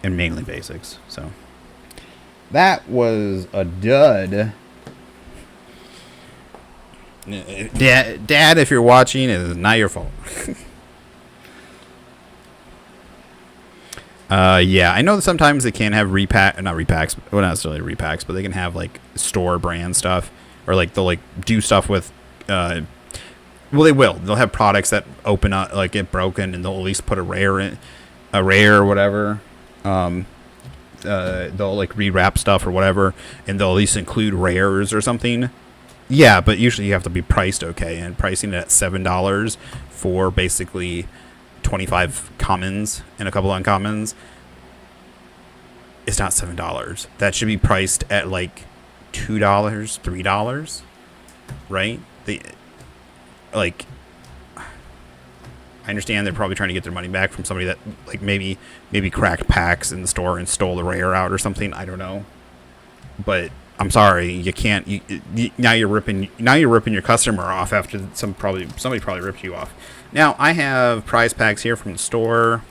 And mainly basics. So that was a dud. Dad, if you're watching, it is not your fault. Yeah, I know that sometimes they can have not repacks, well, not necessarily repacks, but they can have like store brand stuff, or like they'll like do stuff with, well, they will. They'll have products that open up, like get broken, and they'll at least put a rare or whatever. They'll like rewrap stuff or whatever, and they'll at least include rares or something. Yeah, but usually you have to be priced okay, and pricing it at $7 for basically 25 commons and a couple uncommons is not $7. That should be priced at like $2, $3, right? I understand they're probably trying to get their money back from somebody that like maybe cracked packs in the store and stole the rare out or something. I don't know, but I'm sorry, you can't. Now you're ripping your customer off after somebody probably ripped you off. Now I have prize packs here from the store.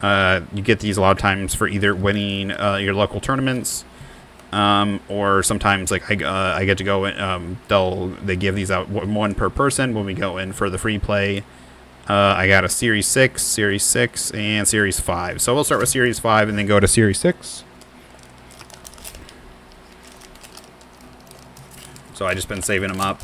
You get these a lot of times for either winning your local tournaments, or sometimes like I get to go in. They give these out one per person when we go in for the free play. I got a Series 6, and Series 5. So we'll start with Series 5 and then go to Series 6. So I just been saving them up.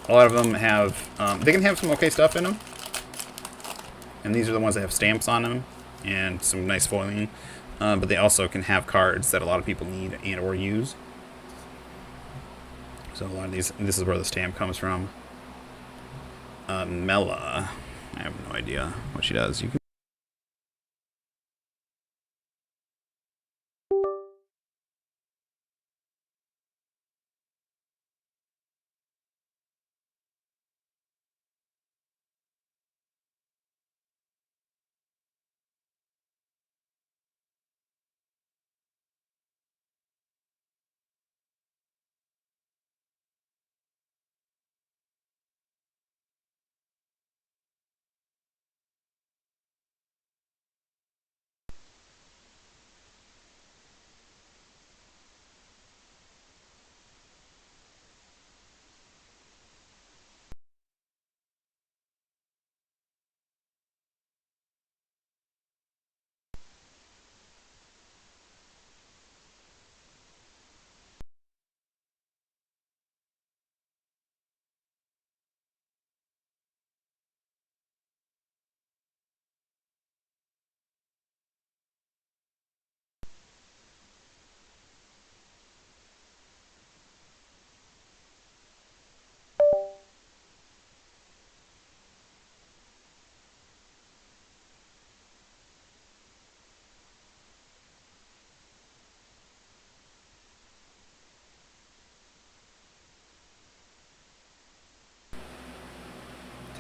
A lot of them have, they can have some okay stuff in them. And these are the ones that have stamps on them and some nice foiling. But they also can have cards that a lot of people need and or use. So a lot of these, this is where the stamp comes from. Mela. I have no idea what she does. You can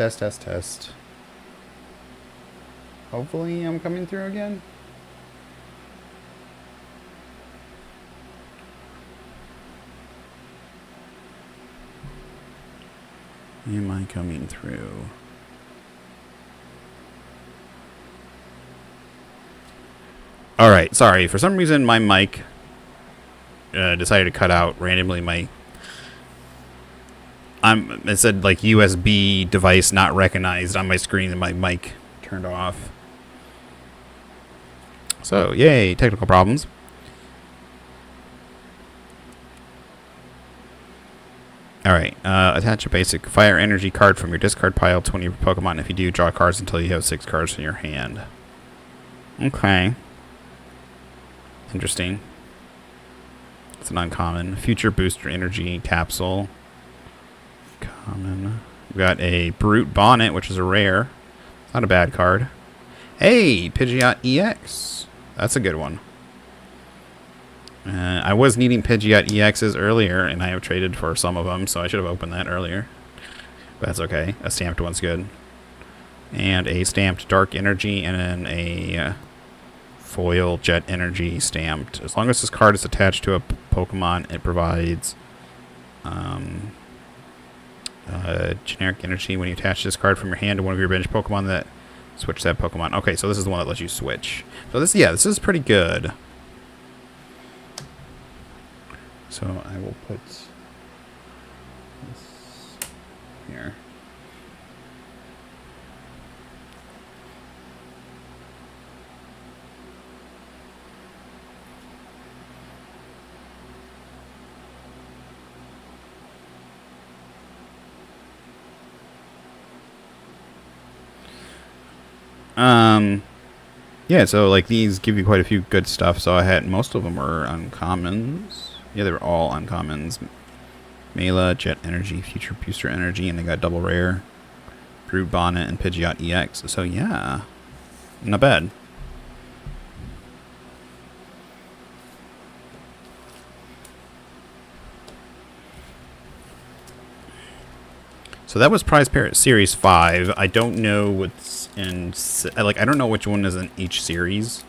test. Hopefully I'm coming through again. Am I coming through? Alright, sorry. For some reason my mic decided to cut out randomly. It said like USB device not recognized on my screen and my mic turned off. So, yay, technical problems. Alright, attach a basic fire energy card from your discard pile to one of your Pokemon. If you do, draw cards until you have 6 cards in your hand. Okay. Interesting. It's an uncommon. Future booster energy capsule. Common. We've got a Brute Bonnet, which is a rare. Not a bad card. Hey, Pidgeot EX. That's a good one. I was needing Pidgeot EXs earlier, and I have traded for some of them, so I should have opened that earlier. But that's okay. A stamped one's good. And a stamped Dark Energy, and then a foil Jet Energy stamped. As long as this card is attached to a Pokemon, it provides generic energy when you attach this card from your hand to one of your bench Pokemon that switch that Pokemon. Okay, so this is the one that lets you switch. So this, yeah, this is pretty good. So I will put this here. Yeah, so like these give you quite a few good stuff. So I had, most of them were uncommons. Yeah, they were all uncommons. Mela, Jet Energy, Future Booster Energy, and they got double rare. Brood Bonnet and Pidgeot EX. So yeah, not bad. So that was Prize Parrot Series 5. I don't know what's in... Like, I don't know which one is in each series.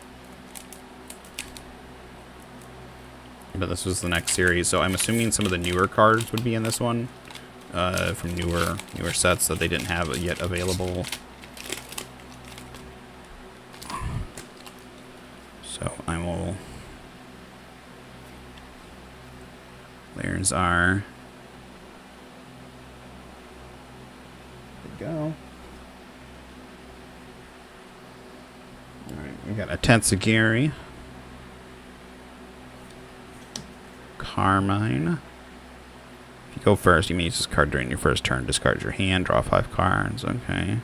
But this was the next series, so I'm assuming some of the newer cards would be in this one. From newer sets that they didn't have yet available. So I will... There's our... Go. Alright, we got a Tensagiri. Carmine. If you go first, you may use this card during your first turn. Discard your hand, draw 5 cards. Okay.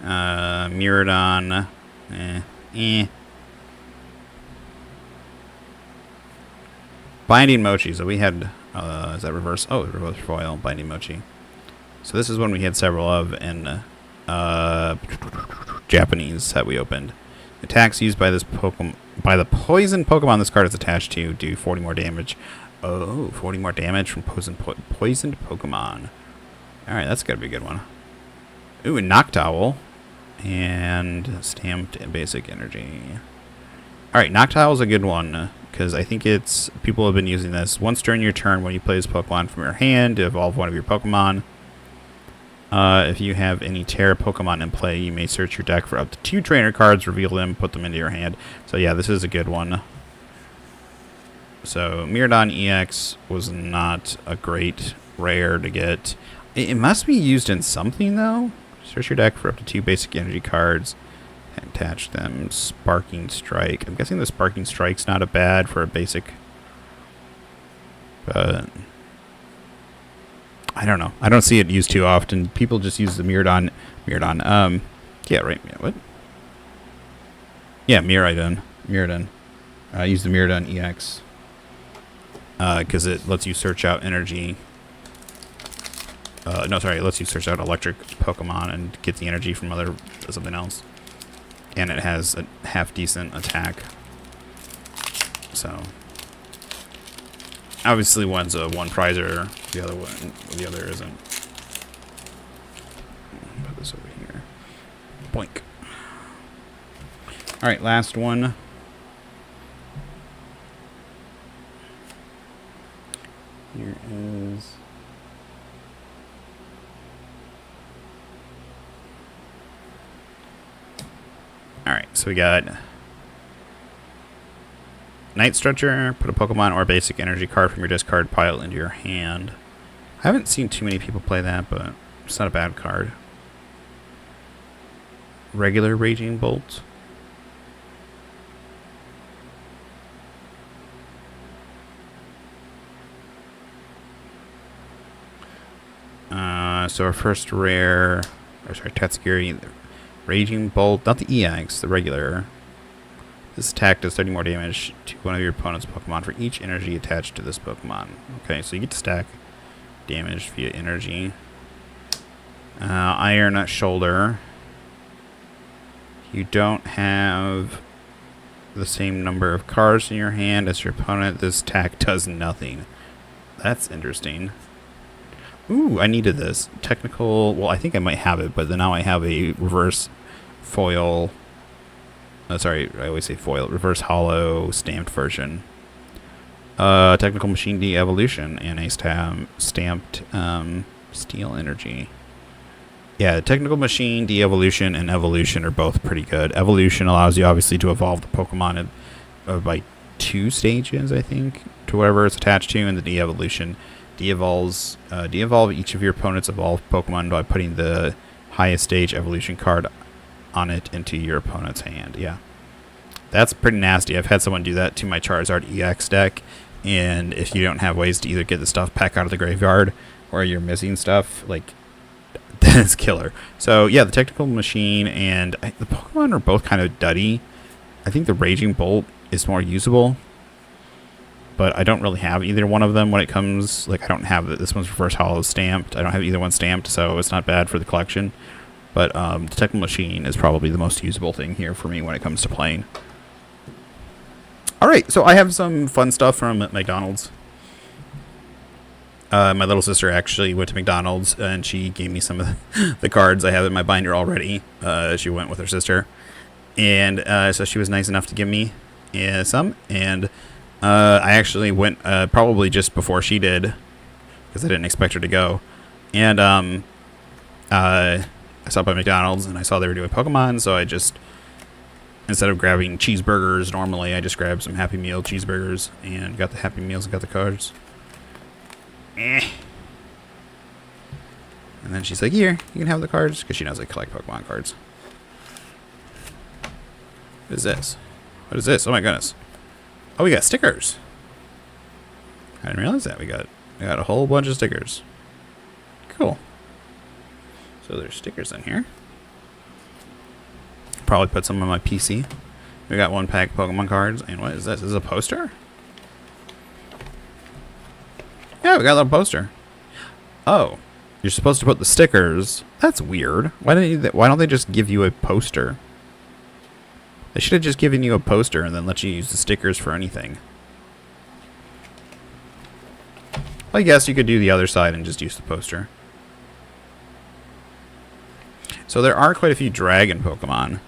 Miradon. Binding Mochi. So we had, is that reverse? Oh, reverse foil. Binding Mochi. So this is one we had several of in Japanese that we opened. Attacks used by this Pokemon, by the poison Pokemon this card is attached to, do 40 more damage. Oh, 40 more damage from poisoned Pokemon. Alright, that's gotta be a good one. Ooh, a Noctowl. And stamped and basic energy. Alright, Noctowl's a good one. Because I think it's... People have been using this. Once during your turn, when you play this Pokemon from your hand to evolve one of your Pokemon. If you have any Terra Pokemon in play, you may search your deck for up to 2 trainer cards, reveal them, put them into your hand. So yeah, this is a good one. So Miradon EX was not a great rare to get. It must be used in something though. Search your deck for up to 2 basic energy cards. Attach them. Sparking Strike. I'm guessing the Sparking Strike's not a bad for a basic. But I don't know. I don't see it used too often. People just use the Miradon. Yeah, right. What? Yeah, Miradon. Use the Miradon EX. Because it lets you search out energy. No, sorry. It lets you search out electric Pokemon and get the energy from something else. And it has a half-decent attack. So... Obviously, one's a one prizer, the other isn't. Put this over here. Boink. All right, last one. Here is. All right, so we got Night Stretcher. Put a Pokemon or basic energy card from your discard pile into your hand. I haven't seen too many people play that, but it's not a bad card. Regular Raging Bolt. So our first rare, or sorry, Tatsugiri, Raging Bolt, not the EX, the regular. This attack does 30 more damage to one of your opponent's Pokemon for each energy attached to this Pokemon. Okay, so you get to stack damage via energy. Iron Shoulder. You don't have the same number of cards in your hand as your opponent. This attack does nothing. That's interesting. Ooh, I needed this. Technical... Well, I think I might have it, but then now I have a reverse foil... sorry, I always say foil. Reverse hollow stamped version. Technical Machine de-evolution and a stamped steel energy. Yeah, Technical Machine, de-evolution, and evolution are both pretty good. Evolution allows you, obviously, to evolve the Pokemon by 2 stages, I think, to whatever it's attached to, and the de-evolution de-evolve each of your opponent's evolved Pokemon by putting the highest stage evolution card on it into your opponent's hand. Yeah, that's pretty nasty. I've had someone do that to my Charizard EX deck, and if you don't have ways to either get the stuff back out of the graveyard or you're missing stuff, like, that's killer. So yeah, the Technical Machine and the Pokemon are both kind of duddy. I think the Raging Bolt is more usable, but I don't really have either one of them when it comes, like, I don't have this one's reverse hollow stamped. I don't have either one stamped, so it's not bad for the collection. But the Technical Machine is probably the most usable thing here for me when it comes to playing. Alright, so I have some fun stuff from McDonald's. My little sister actually went to McDonald's, and she gave me some of the cards I have in my binder already. She went with her sister. And so she was nice enough to give me some. And I actually went probably just before she did, because I didn't expect her to go. And I stopped by McDonald's, and I saw they were doing Pokemon, so I just, instead of grabbing cheeseburgers normally, I just grabbed some Happy Meal cheeseburgers and got the Happy Meals and got the cards. And then she's like, here, you can have the cards, because she knows I collect Pokemon cards. What is this? What is this? Oh my goodness. Oh, we got stickers. I didn't realize that. We got a whole bunch of stickers. Cool. So there's stickers in here. Probably put some on my PC. We got 1 pack Pokemon cards. And what is this? Is this a poster? Yeah, we got a little poster. Oh, you're supposed to put the stickers. That's weird. Why don't they just give you a poster? They should have just given you a poster and then let you use the stickers for anything. I guess you could do the other side and just use the poster. So there are quite a few dragon Pokemon.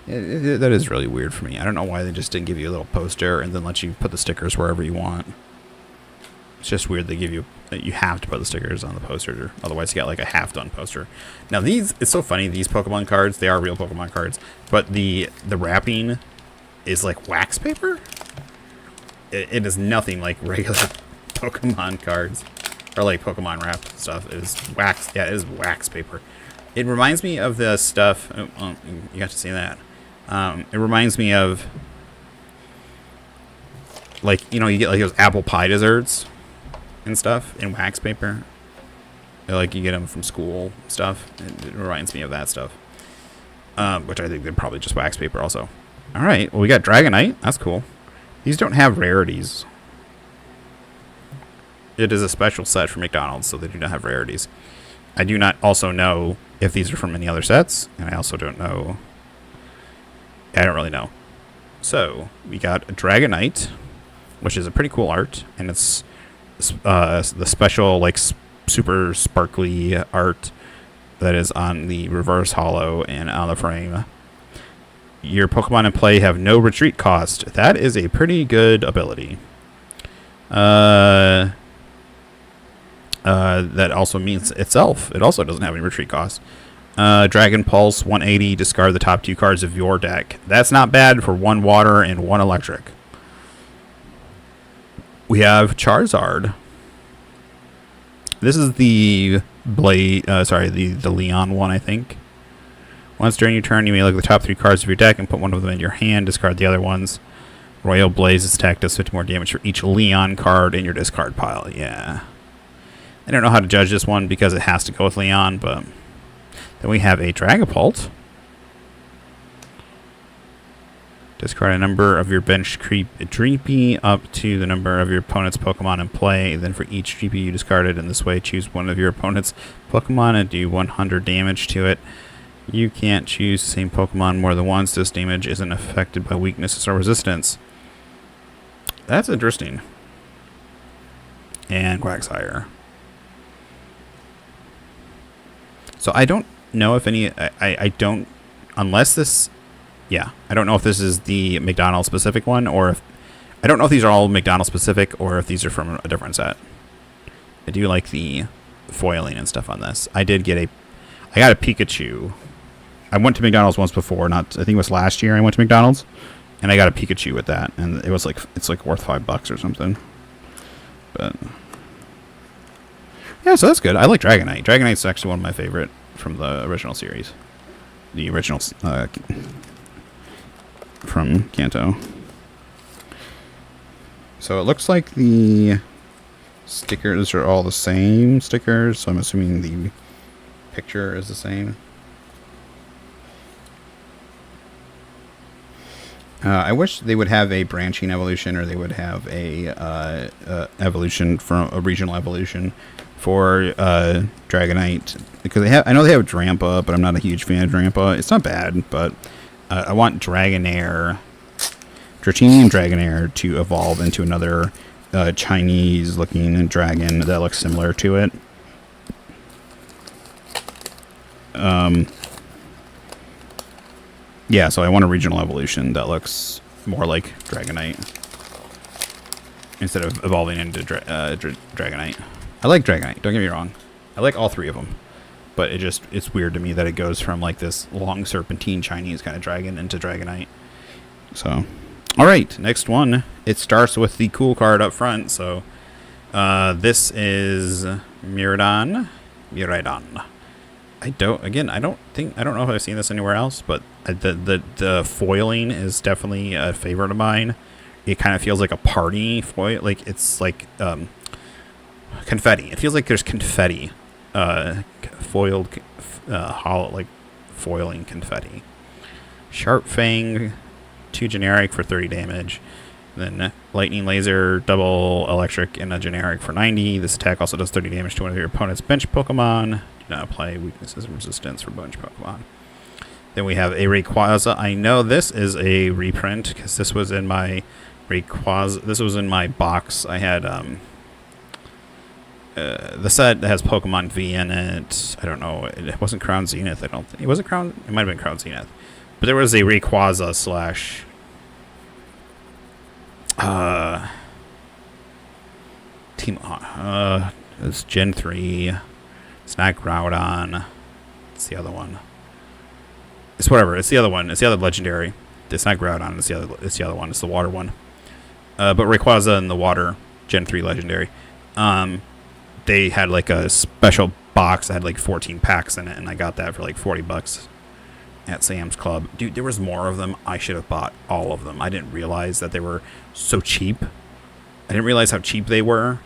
That is really weird for me. I don't know why they just didn't give you a little poster and then let you put the stickers wherever you want. It's just weird they give you that you have to put the stickers on the poster, otherwise you get like a half-done poster. Now these, it's so funny, these Pokemon cards, they are real Pokemon cards, but the wrapping is like wax paper. It is nothing like regular Pokemon cards or like Pokemon wrap stuff. It is wax. Yeah, it is wax paper. It reminds me of the stuff. Oh, you got to see that. It reminds me of, like, you know, you get like those apple pie desserts and stuff in wax paper. Like you get them from school stuff. It reminds me of that stuff. Which I think they're probably just wax paper also. All right. Well, we got Dragonite. That's cool. These don't have rarities. It is a special set for McDonald's, so they do not have rarities. I do not also know if these are from any other sets, and I also don't know. I don't really know. So we got a Dragonite, which is a pretty cool art, and it's the special, like, super sparkly art that is on the reverse hollow and on the frame. Your Pokemon in play have no retreat cost. That is a pretty good ability. That also means itself. It also doesn't have any retreat cost. Dragon Pulse 180. Discard the top 2 cards of your deck. That's not bad for 1 water and 1 electric. We have Charizard. This is the the Leon one, I think. Once during your turn, you may look at the top 3 cards of your deck and put one of them in your hand. Discard the other ones. Royal Blaze's attack does 50 more damage for each Leon card in your discard pile. Yeah. I don't know how to judge this one because it has to go with Leon, but then we have a Dragapult. Discard a number of your bench Dreepy up to the number of your opponent's Pokemon in play. Then for each Dreepy you discarded in this way, choose one of your opponent's Pokemon and do 100 damage to it. You can't choose the same Pokemon more than once. This damage isn't affected by weaknesses or resistance. That's interesting. And Quagsire. So I don't know if any... I don't... Unless this... Yeah. I don't know if this is the McDonald's specific one, or if... I don't know if these are all McDonald's specific, or if these are from a different set. I do like the foiling and stuff on this. I did get a... I got a Pikachu. I went to McDonald's once before. I think it was last year I went to McDonald's. And I got a Pikachu with that. And it was like... It's like worth $5 or something. But... Yeah, so that's good. I like Dragonite. Dragonite's actually one of my favorite from the original series. The original from Kanto. So it looks like the stickers are all the same stickers. So I'm assuming the picture is the same. I wish they would have a branching evolution, or they would have a evolution from a regional evolution for Dragonite, because I know they have Drampa, but I'm not a huge fan of Drampa. It's not bad, but I want Dragonair, Dratini and Dragonair to evolve into another Chinese-looking dragon that looks similar to it. Yeah, so I want a regional evolution that looks more like Dragonite instead of evolving into Dragonite. I like Dragonite, don't get me wrong. I like all three of them. But it's weird to me that it goes from like this long serpentine Chinese kind of dragon into Dragonite. So, alright, next one. It starts with the cool card up front. So, this is Miraidon. I don't know if I've seen this anywhere else, but the foiling is definitely a favorite of mine. It kind of feels like a party foil, like it's like confetti. It feels like there's confetti, foiled, hollow, like foiling confetti. Sharp Fang, 2 generic for 30 damage. Then Lightning Laser, double electric, and a generic for 90. This attack also does 30 damage to one of your opponent's bench Pokemon. Do not apply weaknesses and resistance for bench Pokemon. Then we have a Rayquaza. I know this is a reprint because this was in my Rayquaza. This was in my box. I had the set that has Pokemon V in it. I don't know. It wasn't Crown Zenith. I don't think it was Crown. It might have been Crown Zenith, but there was a Rayquaza slash. Team it's Gen 3. It's not Groudon. It's the other one. It's whatever. It's the other one. It's the other legendary. It's not Groudon. It's the other one. It's the water one. But Rayquaza and the water Gen 3 legendary. They had like a special box that had like 14 packs in it, and I got that for like $40 at Sam's Club. Dude, there was more of them. I should have bought all of them. I didn't realize that they were so cheap. I didn't realize how cheap they were.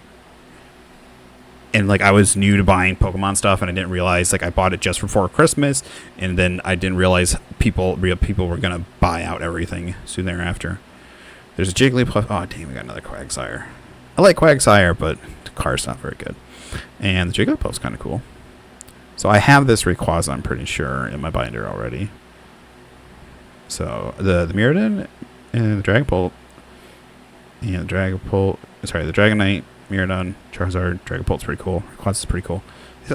And like I was new to buying Pokemon stuff, and I didn't realize, like, I bought it just before Christmas, and then I didn't realize real people were gonna buy out everything soon thereafter. There's a Jigglypuff. Oh damn, we got another Quagsire. I like Quagsire, but the card's not very good. And the Jigglypuff's kind of cool. So I have this Rayquaza, I'm pretty sure, in my binder already. So the Miraidon and the Dragapult and the Dragonite, Miraidon, Charizard, Dragapult's pretty cool. Rayquaza's pretty cool.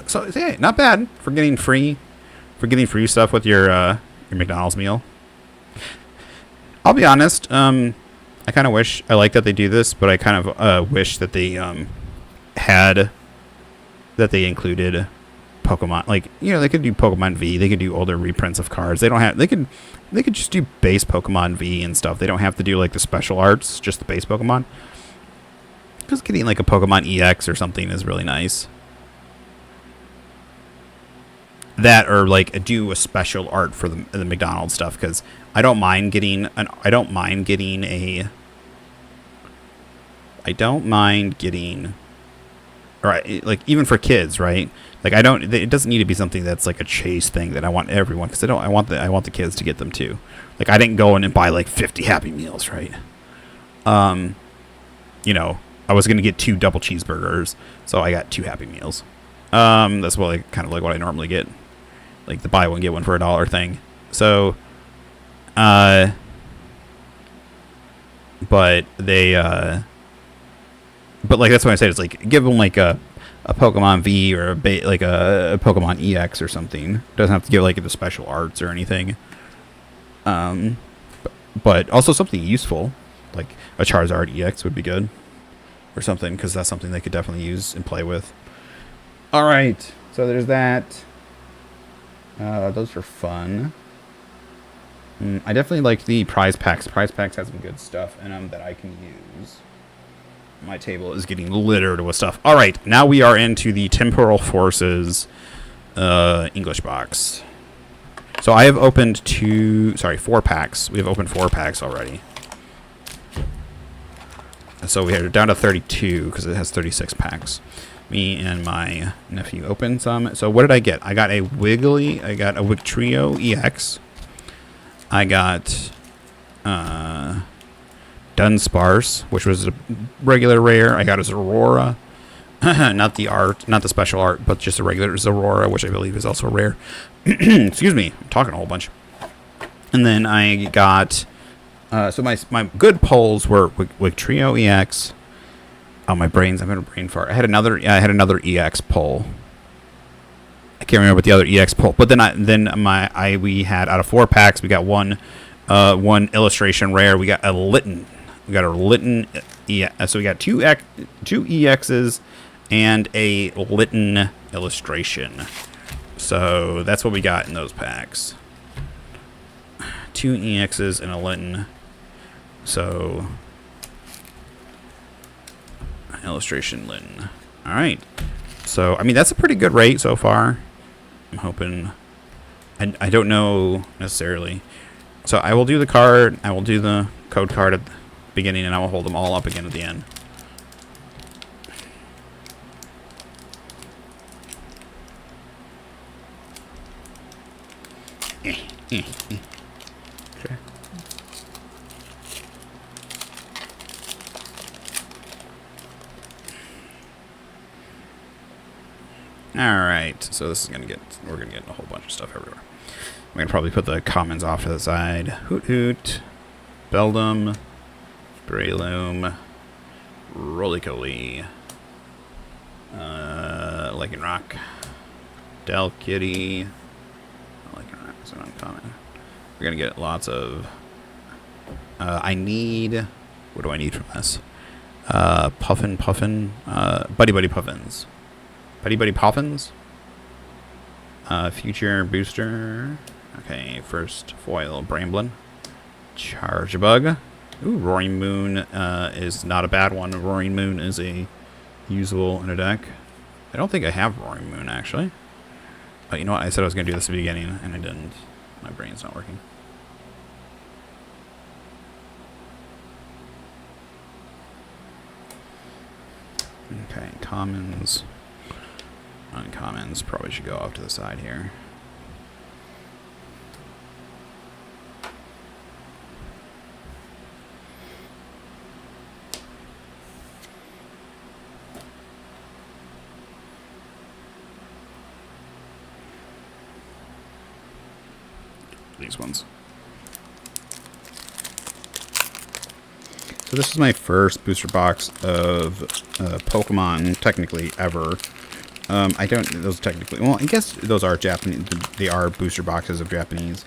So yeah, not bad for getting free stuff with your McDonald's meal. I'll be honest, I kind of wish, I like that they do this, but I kind of wish that they included Pokemon, like, you know, they could do Pokemon V, they could do older reprints of cards. They could just do base Pokemon V and stuff. They don't have to do like the special arts, just the base Pokemon. Because getting like a Pokemon EX or something is really nice. That, or like do a special art for the McDonald's stuff, because I don't mind getting right, like even for kids, right? Like it doesn't need to be something that's like a chase thing that I want everyone, because I want the kids to get them too. Like I didn't go in and buy like 50 Happy Meals, right? You know, I was gonna get 2 double cheeseburgers, so I got 2 Happy Meals. That's what kind of like what I normally get. like the buy one get one for $1 thing. So, but they, but like that's what I said. It's like give them like a Pokemon V or like a Pokemon EX or something. Doesn't have to give like the special arts or anything. But also something useful, like a Charizard EX would be good, or something, because that's something they could definitely use and play with. All right, so there's that. Those are fun. I definitely like the prize packs. Prize packs have some good stuff in them that I can use. My table is getting littered with stuff. All right, now we are into the Temporal Forces English box. So I have opened 4 packs. We have opened 4 packs already. So we are down to 32 because it has 36 packs. Me and my nephew opened some. So what did I get? I got a Wigtrio EX. I got Dunsparce, which was a regular rare. I got a Zorora. Not the special art, but just a regular Zorora, which I believe is also rare. Excuse me, I'm talking a whole bunch. And then I got so my good pulls were Wigtrio EX. Oh, my brain's, I'm having a brain fart. I had another EX pull. I can't remember what the other EX pull, but we had out of 4 packs, we got one illustration rare. We got a Litten. We got a Litten EX. So we got two EXs and a Litten illustration. So that's what we got in those packs. 2 EXs and a Litten. So illustration Litten. All right. So I mean that's a pretty good rate so far. I'm hoping. I don't know necessarily. So I will do the card. I will do the code card at the beginning, and I will hold them all up again at the end. Okay. Alright, so this is we're gonna get a whole bunch of stuff everywhere. I'm gonna probably put the commons off to the side. Hoot Hoot, Beldum, Breloom, Roly-Coly, Lycanroc, Delkitty. Lycanroc is an uncommon. We're gonna get lots of. What do I need from this? Puffin, Buddy Puffins. Buddy Poffins. Future booster. Okay, first foil Bramblin. Chargebug. Ooh, Roaring Moon is not a bad one. Roaring Moon is a usable in a deck. I don't think I have Roaring Moon actually. But you know what? I said I was going to do this at the beginning and I didn't. My brain's not working. Okay, commons. Uncommons probably should go off to the side here. These ones. So this is my first booster box of Pokemon, technically, ever. I don't, those technically, well, I guess those are Japanese, they are booster boxes of Japanese.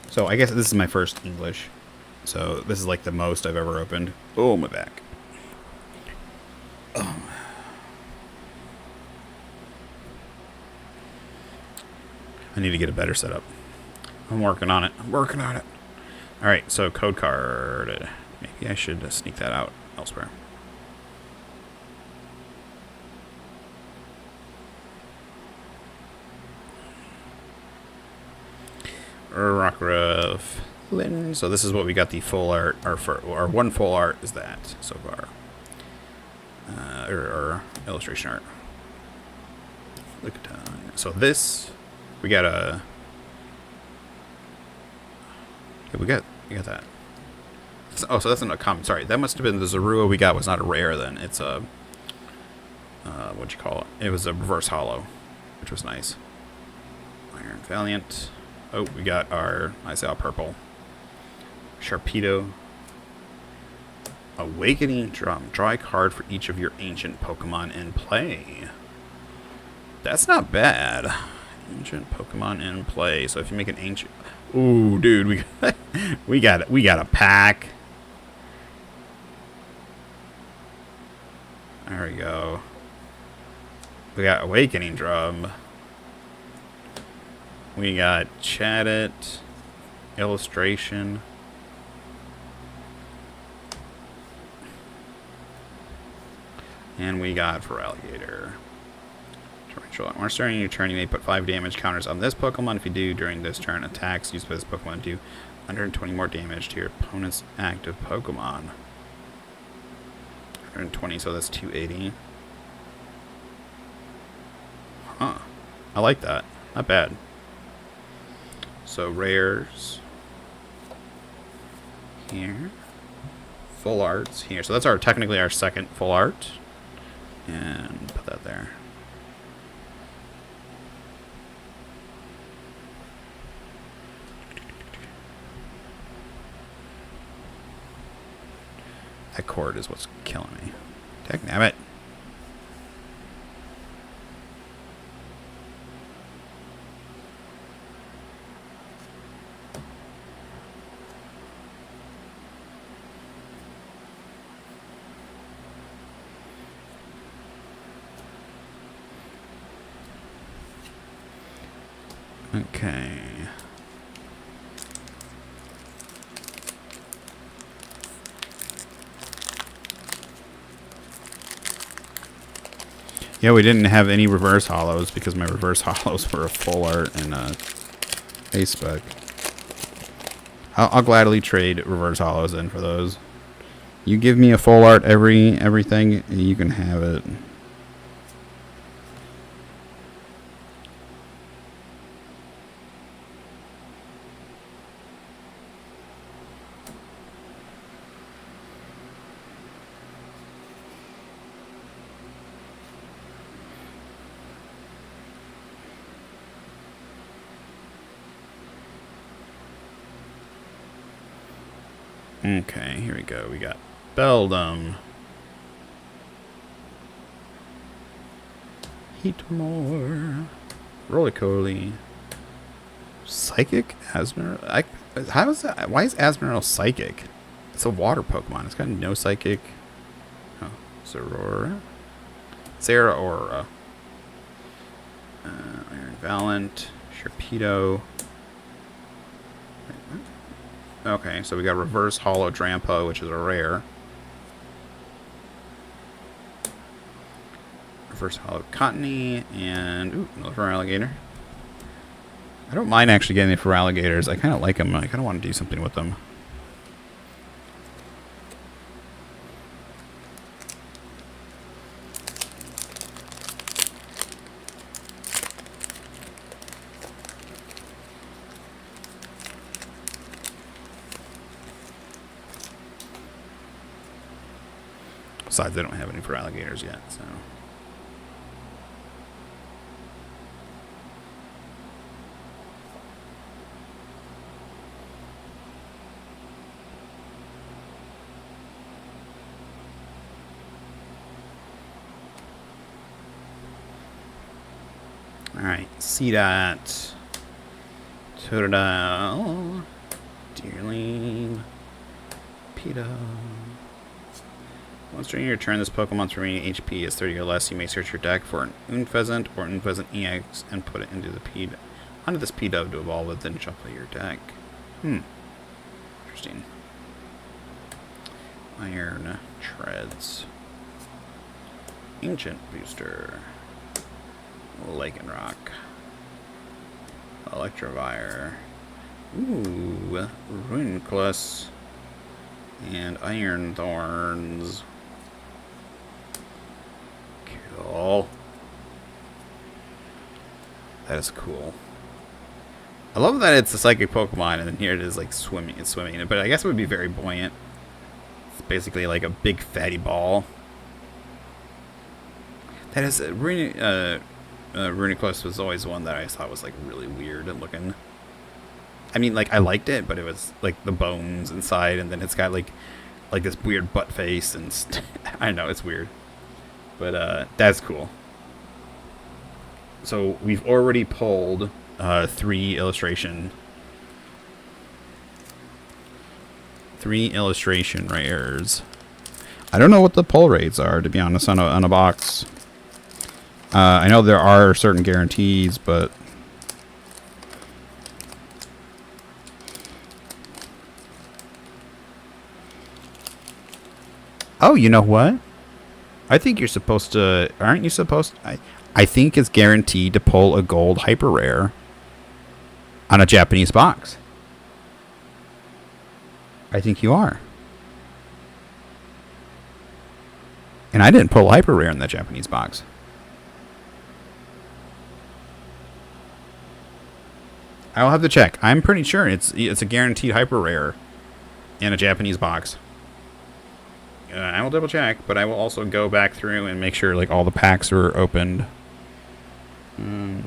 So I guess this is my first English. So this is like the most I've ever opened. Oh, my back. Oh. I need to get a better setup. I'm working on it. Alright, so code card. Maybe I should sneak that out elsewhere. Rockruff. So this is what we got the full art, or one full art is that so far. Or illustration art. Look at so this, we got a. Yeah, we got that. Oh, so that's not a common. Sorry, that must have been the Zorua we got was not a rare then. It's a what'd you call it? It was a reverse holo, which was nice. Iron Valiant. Oh, we got our, I saw purple. Sharpedo. Awakening Drum. Draw a card for each of your ancient Pokemon in play. That's not bad. Ancient Pokemon in play. So if you make an ancient... Ooh, dude, we got a pack. There we go. We got Awakening Drum. We got Chattet. Illustration. And we got Feraligatr. When starting your turn, you may put 5 damage counters on this Pokemon. If you do, during this turn, attacks used by this Pokemon do 120 more damage to your opponent's active Pokemon. 120, so that's 280. Huh. I like that. Not bad. So, rares. Here. Full arts here. So that's technically our second full art. And put that there. That cord is what's killing me. Dagnabbit. Okay. Yeah, we didn't have any reverse hollows because my reverse hollows were a full art in Facebook. I'll gladly trade reverse hollows in for those. You give me a full art everything, you can have it. Okay, here we go. We got Beldum. Heatmore. Roly-Coly. Psychic? Asmar... how is that? Why is Asmar psychic? It's a water Pokemon. It's got no psychic. Oh, Zeraora. Zeraora. Iron Valiant. Sharpedo. Okay, so we got Reverse Hollow Drampa, which is a rare. Reverse Hollow Cottony, and ooh, another Feraligatr. I don't mind actually getting the Feraligatrs. I kind of like them. I kind of want to do something with them. Besides, they don't have any Feraligatrs yet, so. Alright, Seedot, Totodile, Deerling, Pedo. Once during your turn, this Pokemon's remaining HP is 30 or less. You may search your deck for an Unpheasant or Unpheasant EX and put it into the onto this P-Dove to evolve it, then shuffle your deck. Interesting. Iron Treads. Ancient Booster. Lycanroc. Electivire. Ooh, Runeclus. And Iron Thorns. Cool. That is cool. I love that it's a psychic Pokemon, and then here it is like swimming. It's swimming, but I guess it would be very buoyant. It's basically like a big fatty ball. That is really Runiclus was always one that I thought was like really weird and looking. I mean, like I liked it, but it was like the bones inside, and then it's got like this weird butt face, and I know it's weird, but that's cool. So we've already pulled 3 illustration rares. I don't know what the pull rates are, to be honest, on a box. I know there are certain guarantees, but oh, you know what? I think you're supposed to. Aren't you supposed to? I think it's guaranteed to pull a gold hyper rare on a Japanese box. I think you are. And I didn't pull hyper rare in that Japanese box. I'll have to check. I'm pretty sure it's a guaranteed hyper rare in a Japanese box. I will double check, but I will also go back through and make sure like all the packs are opened. The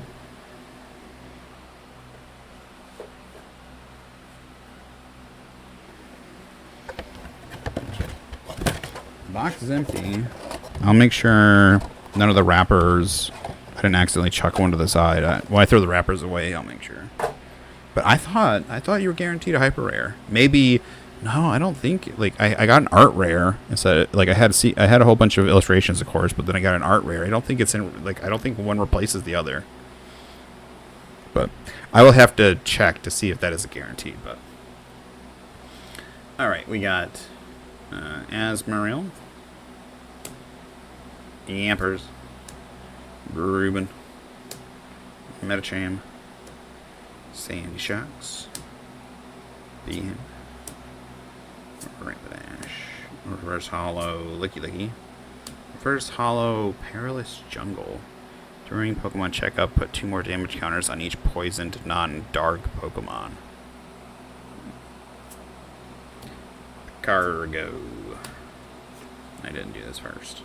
box is empty. I'll make sure none of the wrappers. I didn't accidentally chuck one to the side. When I throw the wrappers away, I'll make sure. But I thought you were guaranteed a hyper rare. Maybe. No, I don't think. Like I got an art rare instead. Like I had a whole bunch of illustrations, of course, but then I got an art rare. I don't think it's in. Like I don't think one replaces the other. But I will have to check to see if that is a guarantee. But all right, we got Asmarill, Yampers, Ruben, Metacham, Sandy Shocks, Behan, Rapidash, Reverse Hollow, Licky, Reverse Hollow, Perilous Jungle. During Pokemon checkup, put 2 more damage counters on each poisoned non-dark Pokemon. Cargo. I didn't do this first.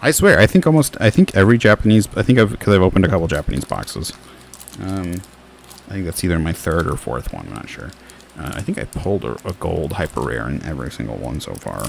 I swear, I think every Japanese, because I've opened a couple Japanese boxes. I think that's either my 3rd or 4th one, I'm not sure. I think I pulled a gold hyper rare in every single one so far.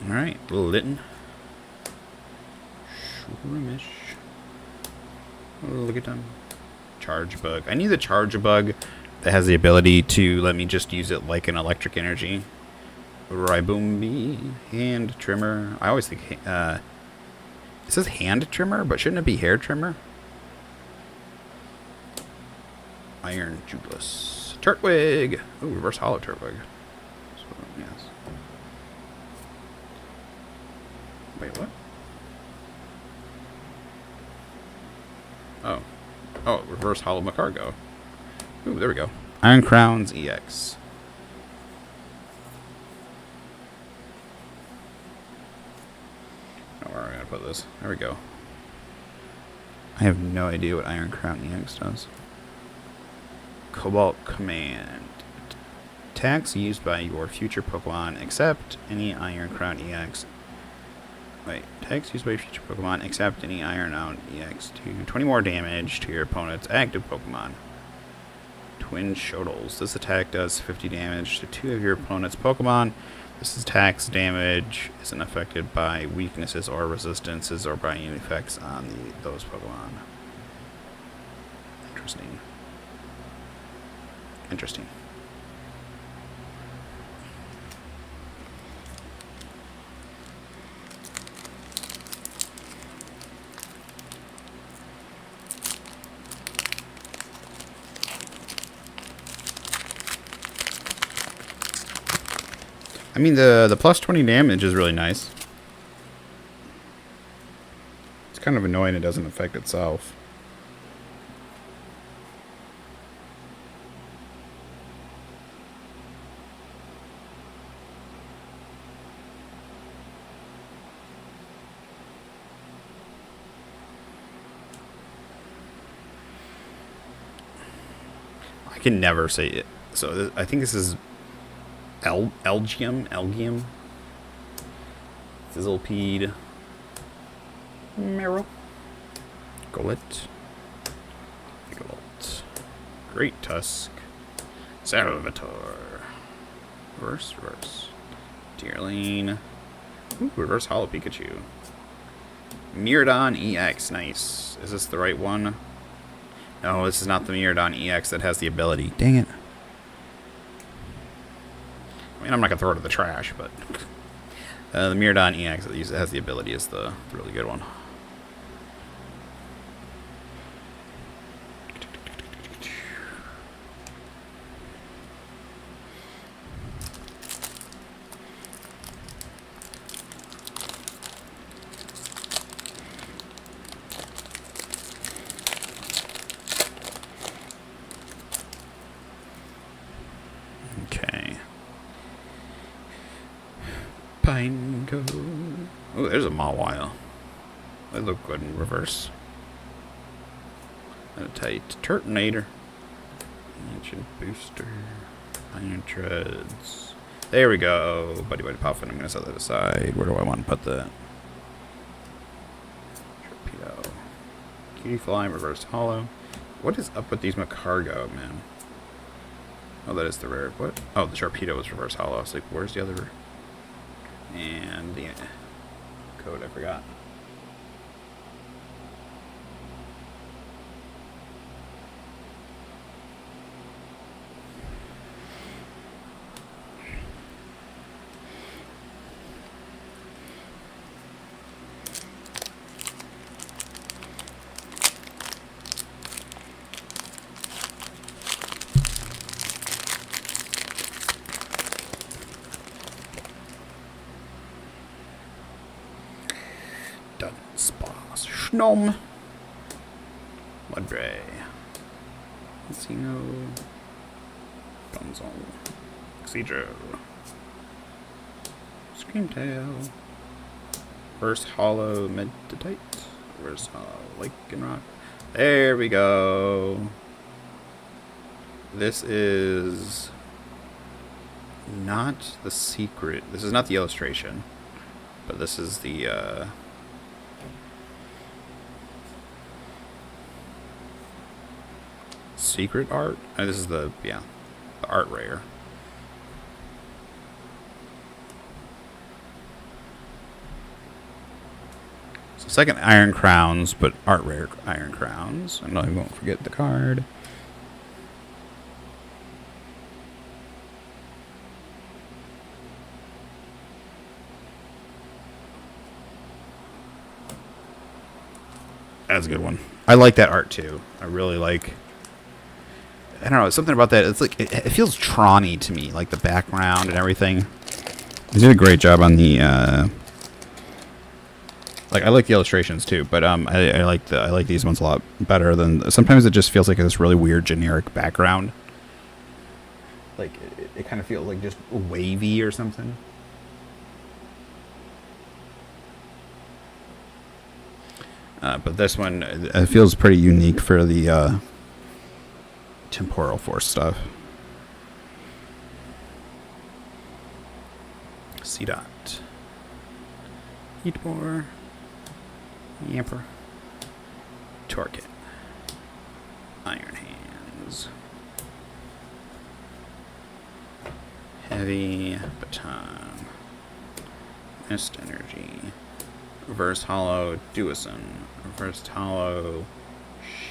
Alright, Litten. Shroomish. Look at them. Charge Bug. I need the Charge Bug that has the ability to let me just use it like an electric energy. Riboombi. Hand Trimmer. I always think it says Hand Trimmer, but shouldn't it be Hair Trimmer? Iron Judeless. Turtwig. Ooh, Reverse Hollow Turtwig. So, yes. Wait, what? Oh, Reverse Hollow Macargo. Ooh, there we go. Iron Crowns EX. Oh, where am I gonna put this? There we go. I have no idea what Iron Crown EX does. Cobalt Command. Attacks used by your future Pokemon except any Iron Crown EX. Wait, attacks used by your future Pokemon except any Iron Crown EX do 20 more damage to your opponent's active Pokemon. Twin Shodels. This attack does 50 damage to 2 of your opponent's Pokemon. This attack's damage isn't affected by weaknesses or resistances or by any effects on those Pokemon. Interesting. I mean, the plus 20 damage is really nice. It's kind of annoying it doesn't affect itself. I can never say it. So I think this is Elgium. Fizzlepede. Meryl. Gullet. Great Tusk. Salvatore. Reverse. Deerling. Ooh, reverse Hollow Pikachu. Miradon EX. Nice. Is this the right one? No, this is not the Miradon EX that has the ability. Dang it. I mean, I'm not going to throw it to the trash, but... the Miradon EX that has the ability is the really good one. Okay. Pineco. Oh, there's a Mawile. They look good in reverse. And a tight Turtonator. Ancient Booster. Iron Treads. There we go. Buddy Puffin. I'm going to set that aside. Where do I want to put that? Torpedo. Cutie Fly, reverse hollow. What is up with these Macargo, man? Oh, that is the rare. What? Oh, the Sharpedo was reverse hollow. I was like, where's the other? And the code I forgot. Snom. Mudbray. Encino. Gonzol. Xedro. Screamtail. Reverse Hollow Meditite. Reverse Hollow Lycanroc. There we go. This is not the secret. This is not the illustration. But this is the, secret art. Oh, this is the art rare. So second Iron Crowns, but art rare Iron Crowns. I know I won't forget the card. That's a good one. I like that art too. I really like. I don't know, something about that. It's like it feels Tron-y to me, like the background and everything. They did a great job on the. Like I like the illustrations too, but I like these ones a lot better than. Sometimes it just feels like this really weird generic background. Like it kind of feels like just wavy or something. But this one it feels pretty unique for the. Temporal Force stuff. C-Dot. Heatmore. Yamper. Torque. Iron Hands. Heavy Baton. Mist Energy. Reverse Hollow Duison. Reverse Hollow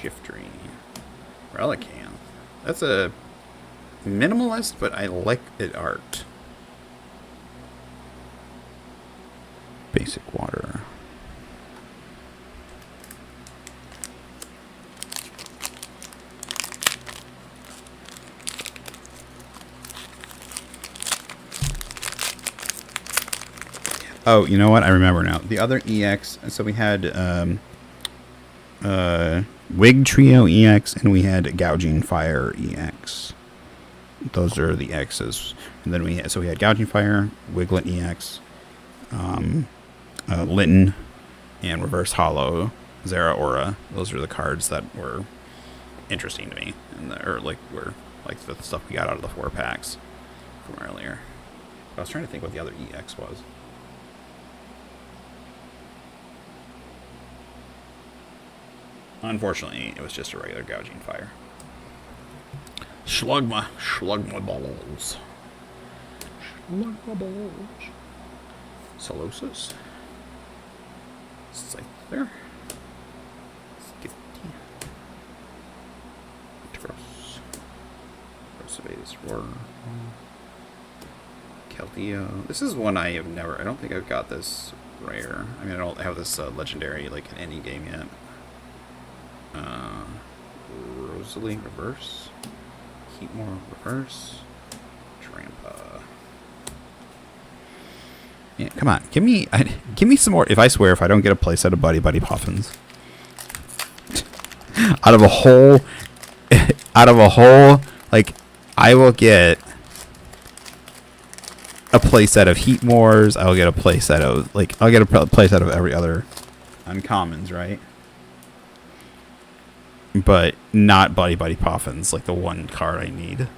Shiftry. Relicanth. That's a minimalist, but I like it art. Basic water. Oh, you know what? I remember now. The other EX. So we had Wig Trio EX and we had Gouging Fire EX. Those are the X's. And then we had Gouging Fire, Wiglet EX, Litten, and Reverse Hollow Zera Aura. Those are the cards that were interesting to me, and were like the stuff we got out of the 4 packs from earlier. I was trying to think what the other EX was. Unfortunately, it was just a regular Gouging Fire. Slug my balls. Slug my balls. Solosis. Scyther. Skitty. Tros. Persevatus Roar. Keldeo. This is one I don't think I've got this rare. I mean, I don't have this legendary like in any game yet. Rosalie Reverse. Heatmore Reverse. Trampa. Yeah, come on. Give me some more. If I don't get a playset of Buddy Puffins. out of a whole, like, I will get a playset of Heatmores. I'll get a playset of every other uncommons, right? But not Buddy Puffins, like the one card I need.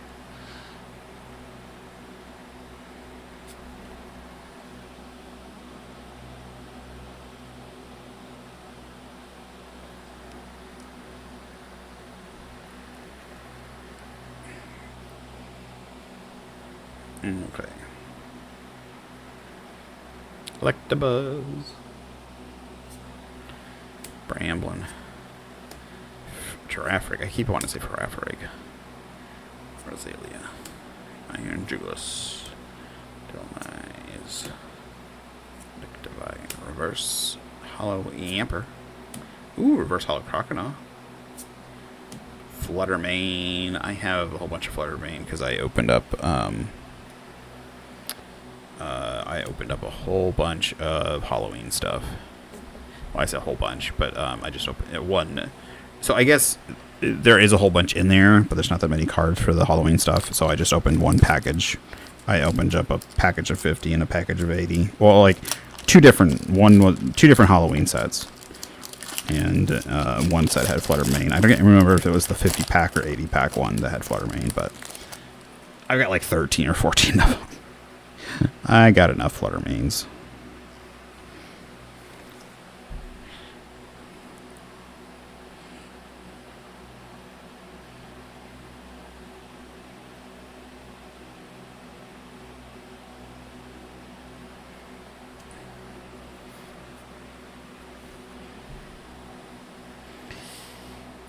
Okay. Collectables. Bramblin. Giraffrig. I keep wanting to say Giraffrig. Rosalia. Iron Julius. Delmise. Divine. Reverse Hollow Yamper. Ooh, Reverse Hollow Crocodile. Fluttermane. I have a whole bunch of Fluttermane because I opened up a whole bunch of Halloween stuff. Well, I said a whole bunch, but I just opened one. So I guess there is a whole bunch in there, but there's not that many cards for the Halloween stuff. So I just opened one package. I opened up a package of 50 and a package of 80. Well, like two different Halloween sets, and one set had Fluttermane. I don't remember if it was the 50 pack or 80 pack one that had Fluttermane, but I've got like 13 or 14 of them. I got enough Fluttermanes.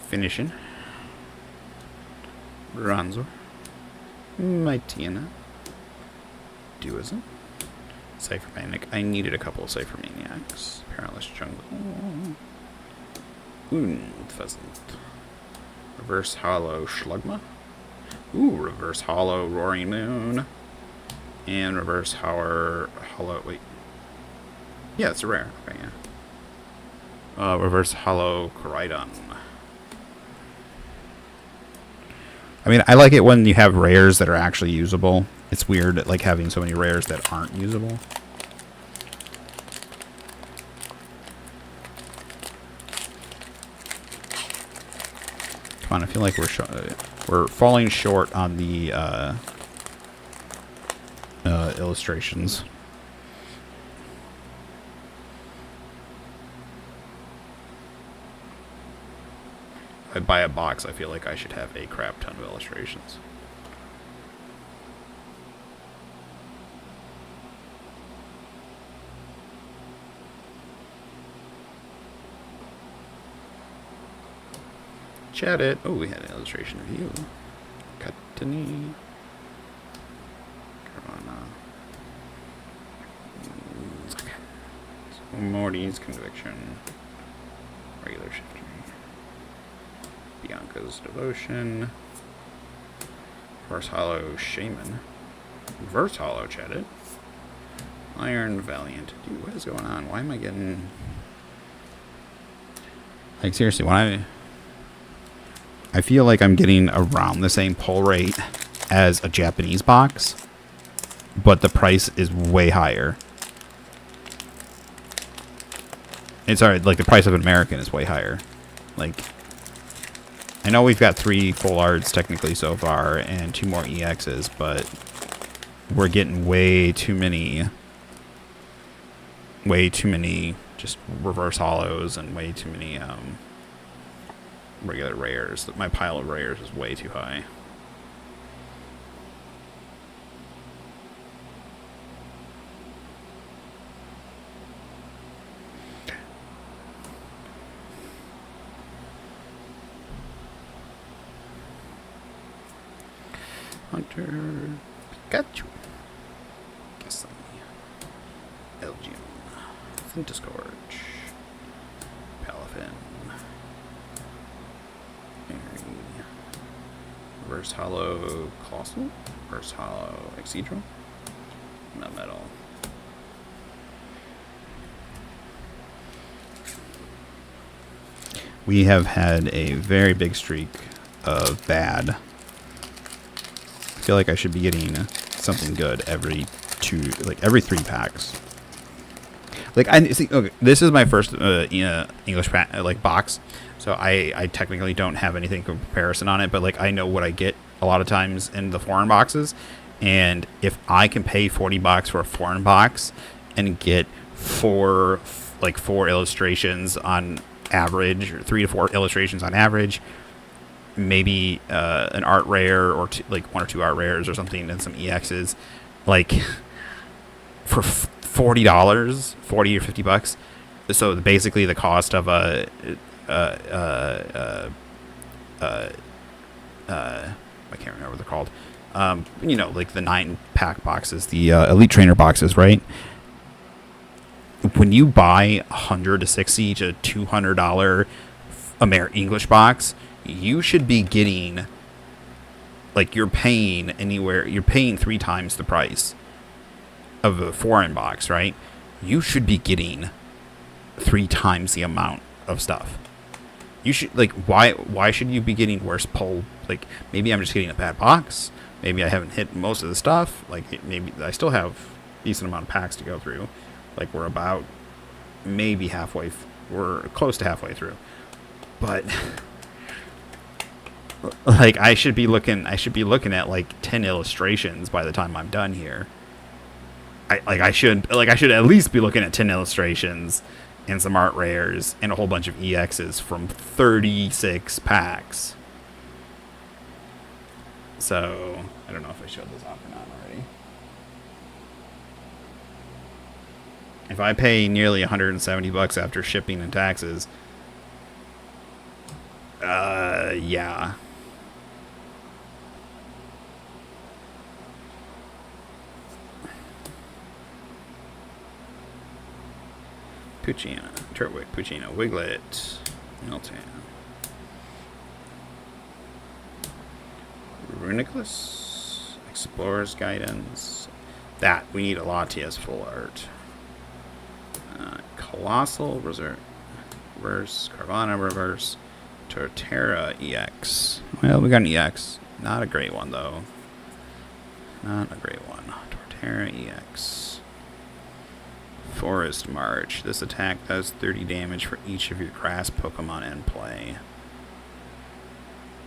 Finishing. Bronzor. Mightyena. Duism. Cypher Maniac. I needed a couple of Cypher Maniacs. Perilous Jungle. Pheasant. Reverse Hollow Schlugma. Ooh, Reverse Hollow Roaring Moon. And Reverse Hollow. Wait. Yeah, it's a rare. Okay, yeah. Reverse Hollow Koraidon. I mean, I like it when you have rares that are actually usable. It's weird, like, having so many rares that aren't usable. Come on, I feel like we're falling short on the illustrations. If I buy a box, I feel like I should have a crap ton of illustrations. Chat it. Oh, we had an illustration of you. Katani. Morty's Conviction. Regular Shifter. Bianca's Devotion. Reverse Hollow Shaman. Reverse Hollow chatted. Iron Valiant. Dude, what is going on? Why am I getting... Like, seriously, when I feel like I'm getting around the same pull rate as a Japanese box, but the price is way higher. And sorry, like, the price of an American is way higher. Like, I know we've got 3 full arts technically so far and 2 more EXs, but we're getting way too many just reverse hollows and way too many regular rares. My pile of rares is way too high. Hunter Pikachu. Guess Elgium. Discourage. Palafin. Reverse Hollow Colossal. Reverse Hollow Excedral. Not metal. We have had a very big streak of bad. I feel like I should be getting something good every 3 packs. Like, I see. Okay, this is my first English box, so I technically don't have anything in comparison on it. But like, I know what I get a lot of times in the foreign boxes, and if I can pay $40 for a foreign box and get 4 illustrations on average, or 3 to 4 illustrations on average, maybe an art rare or 1 or 2 art rares or something, and some EXs, like for $40, $40 or $50. So basically, the cost of I can't remember what they're called. You know, like the 9-pack boxes, the Elite Trainer boxes, right? When you buy $160 to $200 English box, you should be getting, like, you're paying 3 times the price of a foreign box, right? You should be getting 3 times the amount of stuff. You should, like, why should you be getting worse pull? Like, maybe I'm just getting a bad box. Maybe I haven't hit most of the stuff. Like, maybe I still have a decent amount of packs to go through. Like, we're about maybe halfway. We're close to halfway through. But like, I should be looking at like 10 illustrations by the time I'm done here. I should at least be looking at 10 illustrations and some art rares and a whole bunch of EXs from 36 packs. So, I don't know if I showed this off or not already. If I pay nearly $170 after shipping and taxes, yeah. Puccina, Turtwig, Puccina, Wiglet, Miltan, Runiclus, Explorer's Guidance. That, we need a Latias full art. Colossal, Reverse, Carvana, Reverse, Torterra EX. Well, we got an EX. Not a great one, though. Not a great one. Torterra EX. Forest March. This attack does 30 damage for each of your grass Pokemon in play.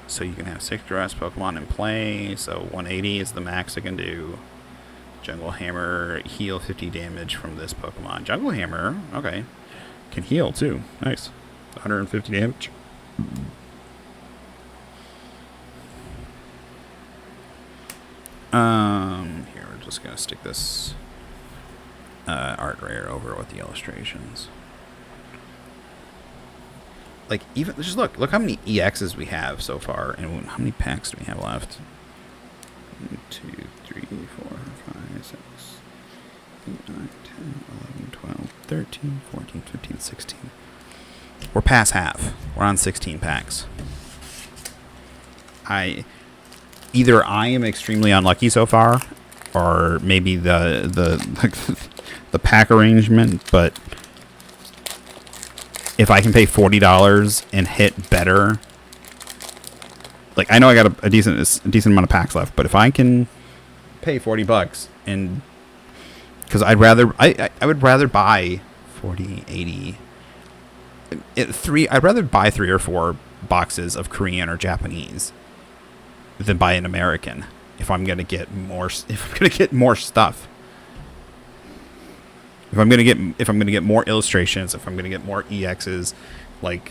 So you can have 6 grass Pokemon in play. So 180 is the max it can do. Jungle Hammer, heal 50 damage from this Pokemon. Jungle Hammer, okay. Can heal too. Nice. 150 damage. Here, we're just gonna stick this art rare over with the illustrations. Like, even just look how many EXs we have so far, and how many packs do we have left? 1, 2, 3, 4, 5, 6, 8, 9, 10, 11, 12, 13, 14, 15, 16. We're past half. We're on 16 packs. Either I am extremely unlucky so far, or maybe the the pack arrangement, but if I can pay $40 and hit better, like I know I got a decent amount of packs left, but if I can pay $40 and because I would rather buy 40, 80, I'd rather buy 3 or 4 boxes of Korean or Japanese than buy an American if I'm gonna get more stuff. If I'm gonna get more illustrations, if I'm gonna get more EXs, like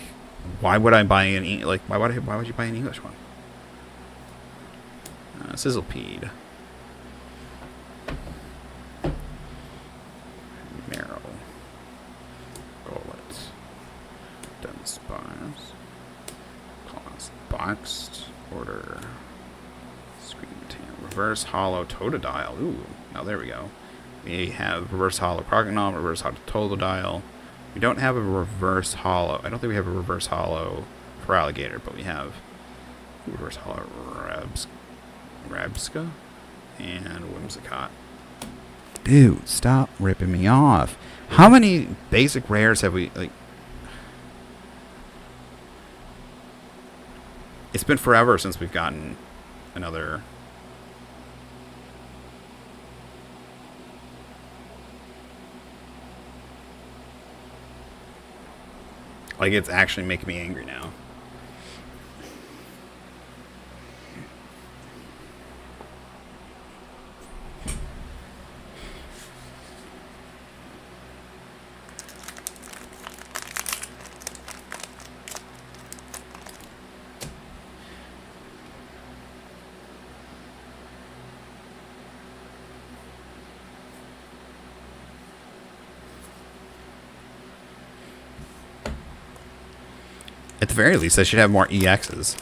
why would I buy why would you buy an English one? Sizzlepede. Marrow. Gollet. Dense bars. Claws. Boxed. Order. Screen tan. Reverse hollow Totodile. Ooh, now there we go. We have reverse hollow Crocodile, reverse hollow Totodile. We don't have a reverse hollow. I don't think we have a reverse hollow for Alligator, but we have reverse hollow Rabska and Whimsicott. Dude, stop ripping me off. How many basic rares have we, like... It's been forever since we've gotten another... Like, it's actually making me angry now. At the very least, I should have more EXs.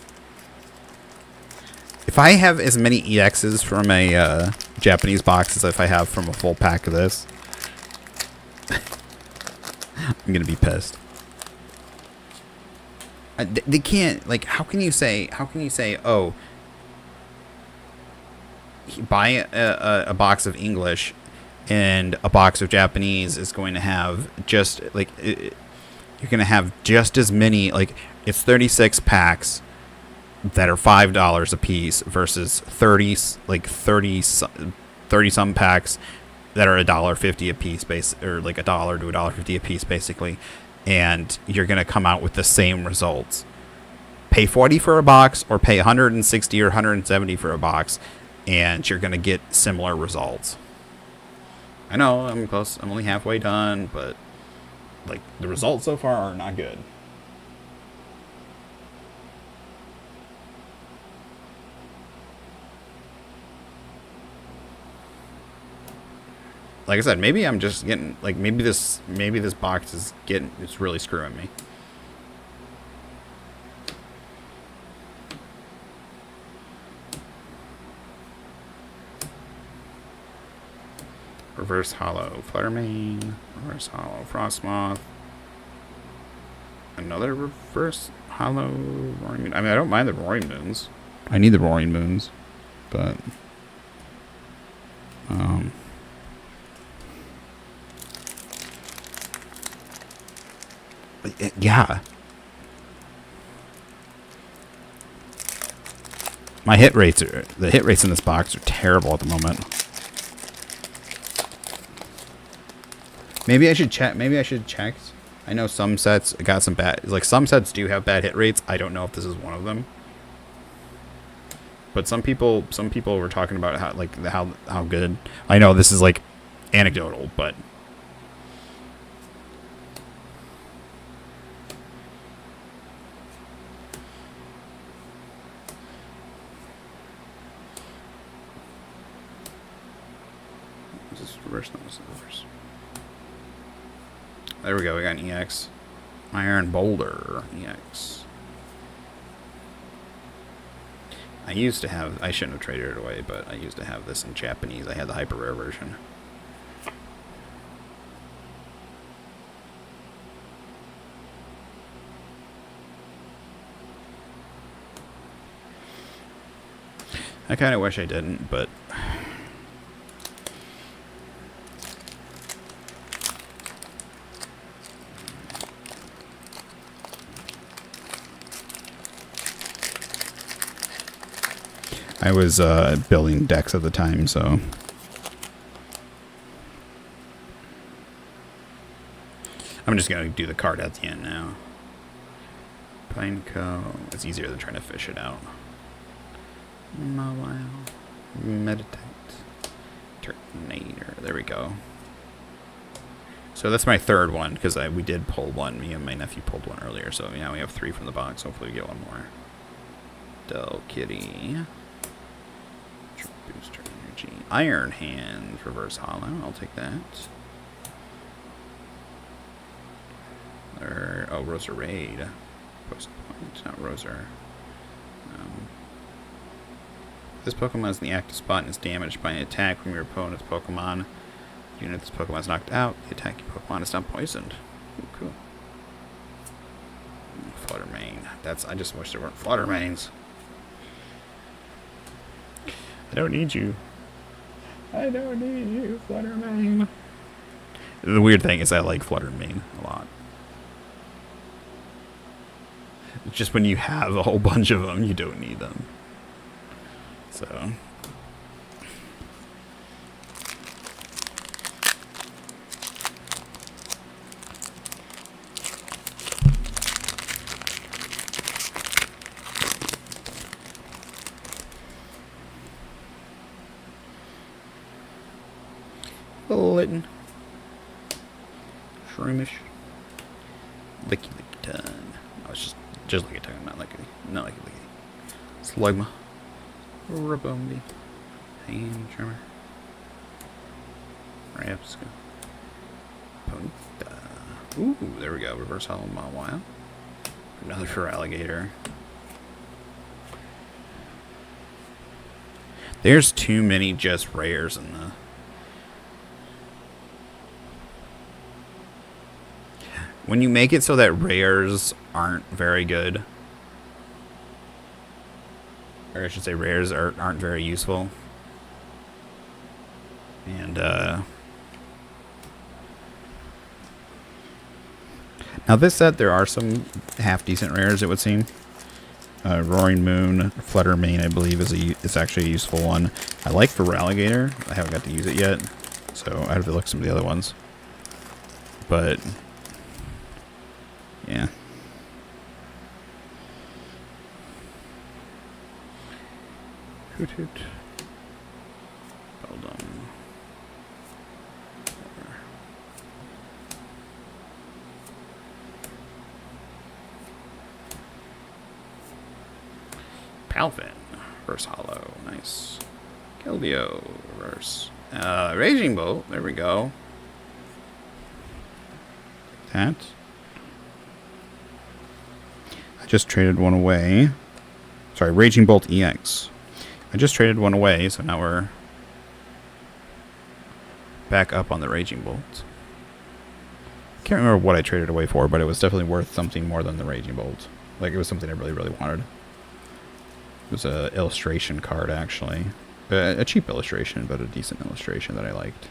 If I have as many EXs from a Japanese box as if I have from a full pack of this, I'm gonna be pissed. They can't, like, how can you say, oh, buy a box of English and a box of Japanese is going to have just, like, you're going to have just as many, like, it's 36 packs that are $5 a piece versus 30 some packs that are $1.50 a piece, or like $1 to $1.50 a piece, basically. And you're going to come out with the same results. Pay $40 for a box or pay $160 or $170 for a box, and you're going to get similar results. I know, I'm close. I'm only halfway done, but like, the results so far are not good. Like I said, maybe I'm just getting, like, maybe this box is it's really screwing me. Reverse hollow Fluttermane, reverse hollow Frostmoth, another reverse hollow Roaring Moon. I mean, I don't mind the Roaring Moons. I need the Roaring Moons, but yeah. The hit rates in this box are terrible at the moment. Maybe I should check. I know some sets got some bad, like, some sets do have bad hit rates. I don't know if this is one of them. But some people were talking about how good. I know this is like anecdotal, but just reverse. There we go. We got an EX. Iron Boulder EX. I shouldn't have traded it away, but I used to have this in Japanese. I had the hyper rare version. I kind of wish I didn't, but I was building decks at the time, so... I'm just going to do the card at the end now. Pineco. It's easier than trying to fish it out. Mobile. Meditate. Turtonator. There we go. So that's my third one, because we did pull one. Me and my nephew pulled one earlier, so now we have 3 from the box. Hopefully we get one more. Dull Kitty. Booster Energy. Iron Hand. Reverse Hollow. I'll take that. Oh, Rosa Raid. Post point, not Rosa. This Pokemon is in the active spot and is damaged by an attack from your opponent's Pokemon. Even if this Pokemon is knocked out, the attacking Pokemon is not poisoned. Ooh, cool. Fluttermane. I just wish there weren't Fluttermanes. I don't need you. I don't need you, Fluttermane. The weird thing is I like Fluttermane a lot. Just when you have a whole bunch of them, you don't need them. So... Litten. Shroomish. Licky tongue. Oh, it's just licky tongue, not licky. Not licky licky. Slugma. Rabombi. Hand trimmer. Rapska. Ponita. Ooh, there we go. Reverse Hollow Mawile. Another for Alligator. There's too many just rares in the... When you make it so that rares aren't very good, or I should say rares aren't very useful, and now this set there are some half-decent rares, it would seem. Roaring Moon, Fluttermane, I believe, is actually a useful one. I like for Alligator. I haven't got to use it yet, so I have to look at some of the other ones. But... yeah. Hoot hoot. Hold on. Palfin. Reverse Hollow. Nice. Keldeo. Reverse. Raging Bolt. There we go. That. Just traded one away. Sorry, Raging Bolt EX. I just traded one away, so now we're back up on the Raging Bolt. Can't remember what I traded away for, but it was definitely worth something more than the Raging Bolt. Like, it was something I really, really wanted. It was an illustration card, actually. A cheap illustration, but a decent illustration that I liked.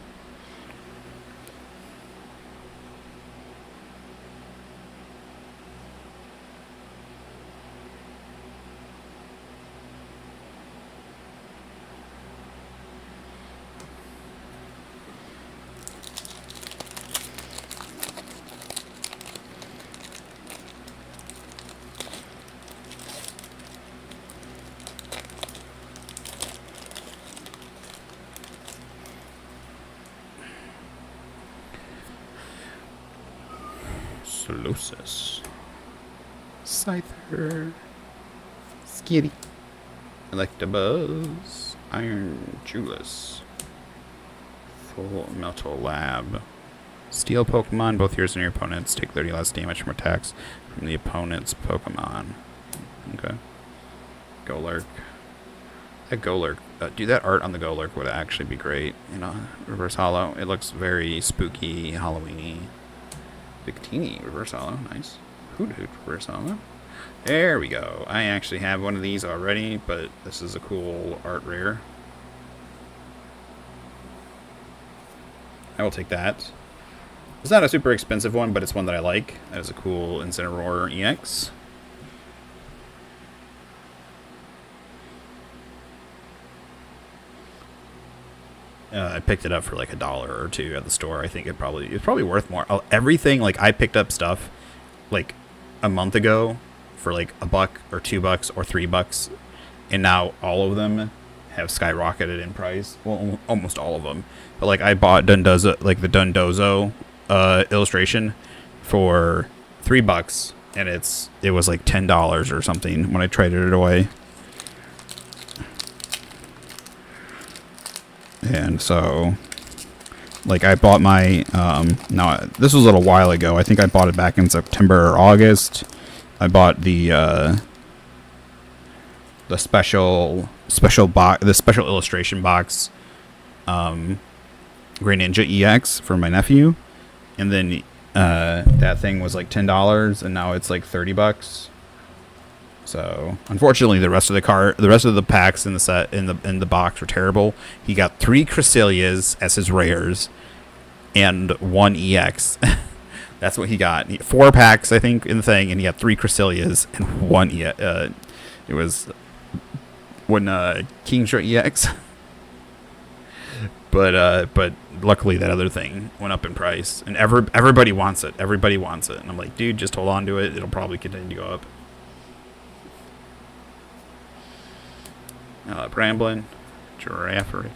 Solosis. Scyther. Skitty. Electabuzz. Iron Julius. Full Metal Lab. Steel Pokemon. Both yours and your opponents take 30 less damage from attacks from the opponent's Pokemon. Okay. Golurk. That Golurk. Dude, that art on the Golurk would actually be great. You know, Reverse Hollow. It looks very spooky, Halloween-y. Victini, Reverse Hollow, nice. Hoot Hoot, Reverse Hollow. There we go. I actually have one of these already, but this is a cool art rare. I will take that. It's not a super expensive one, but it's one that I like. That is a cool Incineroar EX. I picked it up for like $1 or $2 at the store. I think it's probably worth more. Everything, like, I picked up stuff like a month ago for like $1 or $2 or $3, and now all of them have skyrocketed in price. Well, almost all of them. But like, I bought Dundozo, like the Dundozo illustration for $3, and it was like $10 or something when I traded it away. And so, like, I bought my, now, this was a little while ago. I think I bought it back in September or August. I bought the special illustration box, Green Ninja EX for my nephew. And then, that thing was like $10, and now it's like $30. So, unfortunately, the rest of the packs in the set in the box were terrible. He got 3 Cressilias as his rares, and 1 EX. That's what he got. 4 packs, I think, in the thing, and he got 3 Cressilias and 1 EX. It was 1 Kingshra EX. But luckily that other thing went up in price, and everybody wants it. Everybody wants it, and I'm like, dude, just hold on to it. It'll probably continue to go up. Bramblin, Giraffe.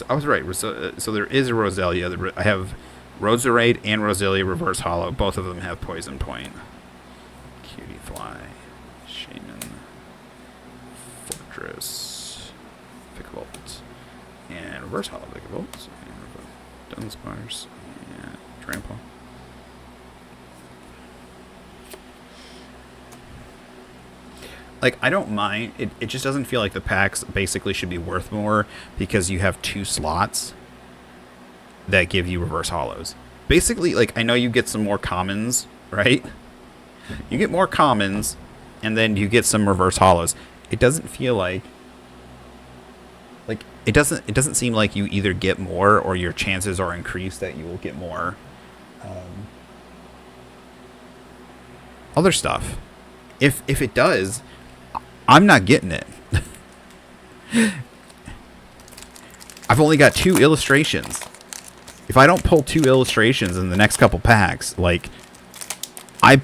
I was right. So there is a Roselia. I have Roserade and Roselia Reverse Hollow. Both of them have Poison Point. Cutie Fly, Shaman, Fortress, Vikavolt, and Reverse Hollow Vikavolt, and Dunsparce, and Trample. Like, I don't mind. It just doesn't feel like the packs basically should be worth more because you have 2 slots that give you reverse hollows. Basically, like, I know you get some more commons, right? You get more commons, and then you get some reverse hollows. It doesn't feel like it doesn't seem like you either get more or your chances are increased that you will get more other stuff. If it does, I'm not getting it. I've only got 2 illustrations. If I don't pull 2 illustrations in the next couple packs, like, I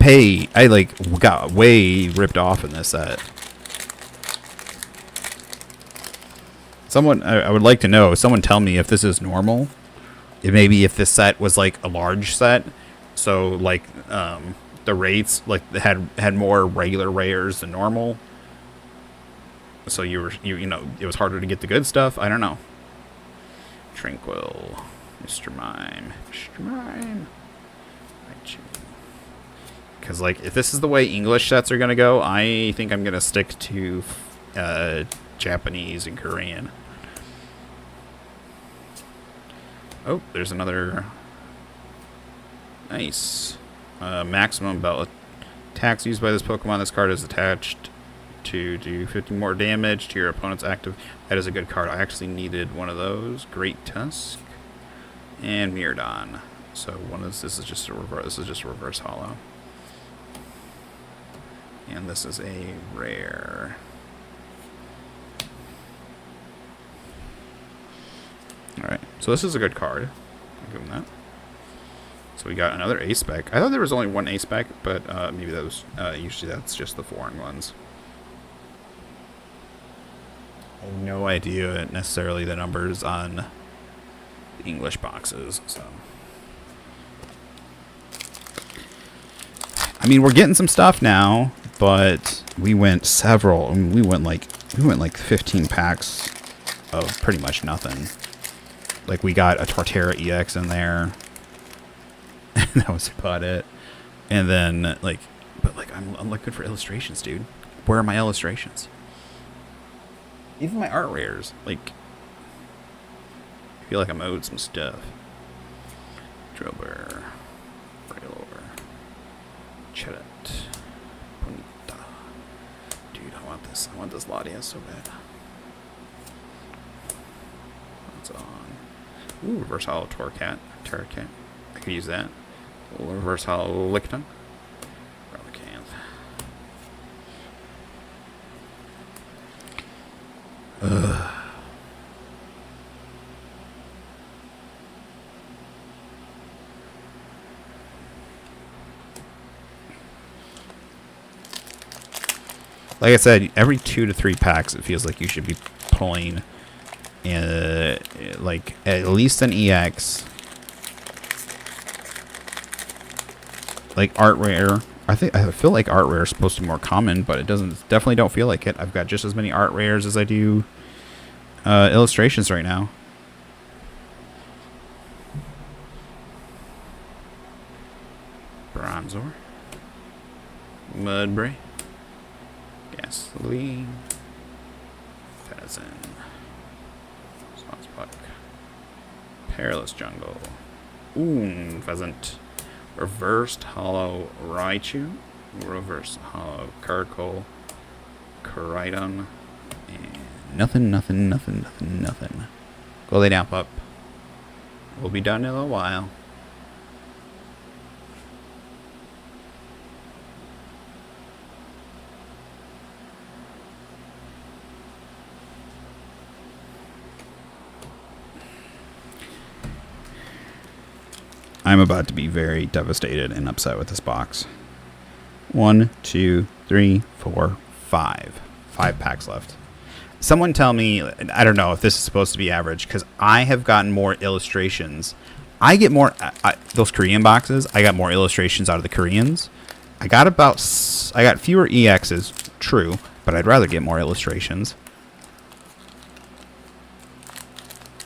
got way ripped off in this set. I would like to know, someone tell me if this is normal. If this set was like a large set, so like the rates like had more regular rares than normal. So you know, it was harder to get the good stuff. I don't know. Tranquil, Mr. Mime. Because, like, if this is the way English sets are gonna go, I think I'm gonna stick to Japanese and Korean. Oh, there's another. Nice. Maximum belt attacks used by this Pokemon. This card is attached to do 50 more damage to your opponent's active. That is a good card. I actually needed one of those. Great Tusk and Miradon. So this is just a reverse hollow. And this is a rare. Alright, so this is a good card. I'll give him that. So we got another A-Spec. I thought there was only one A-Spec, but maybe that was, usually that's just the foreign ones. I have no idea necessarily the numbers on the English boxes, so. I mean, we're getting some stuff now, but we went like 15 packs of pretty much nothing. Like, we got a Torterra EX in there. And that was about it. And then, like, I'm looking for illustrations, dude. Where are my illustrations? Even my art rares. Like, I feel like I'm owed some stuff. Drillbur. Raylor. Cheddit. Bonita. Dude, I want this. I want this Ladia so bad. What's on? Ooh, reverse hollow Torcat. Terracat. I could use that. Reverse hollow Licton. Relicanth. like I said, every 2 to 3 packs, it feels like you should be pulling, like at least an EX, like art rare. I feel like art rare is supposed to be more common, but it doesn't. Definitely don't feel like it. I've got just as many art rares as I do illustrations right now. Bronzor, Mudbray, Gasoline, Pheasant, Saucepuck, Perilous Jungle, Pheasant, Reversed Hollow Raichu, Reverse Hollow Carkol, Koraidon, and nothing. Go lay down, pup. We'll be done in a little while. I'm about to be very devastated and upset with this box. 1, 2, 3, 4, 5. 5 packs left. Someone tell me, I don't know if this is supposed to be average, because I have gotten more illustrations. I get more, those Korean boxes, I got more illustrations out of the Koreans. I got fewer EXs, true, but I'd rather get more illustrations.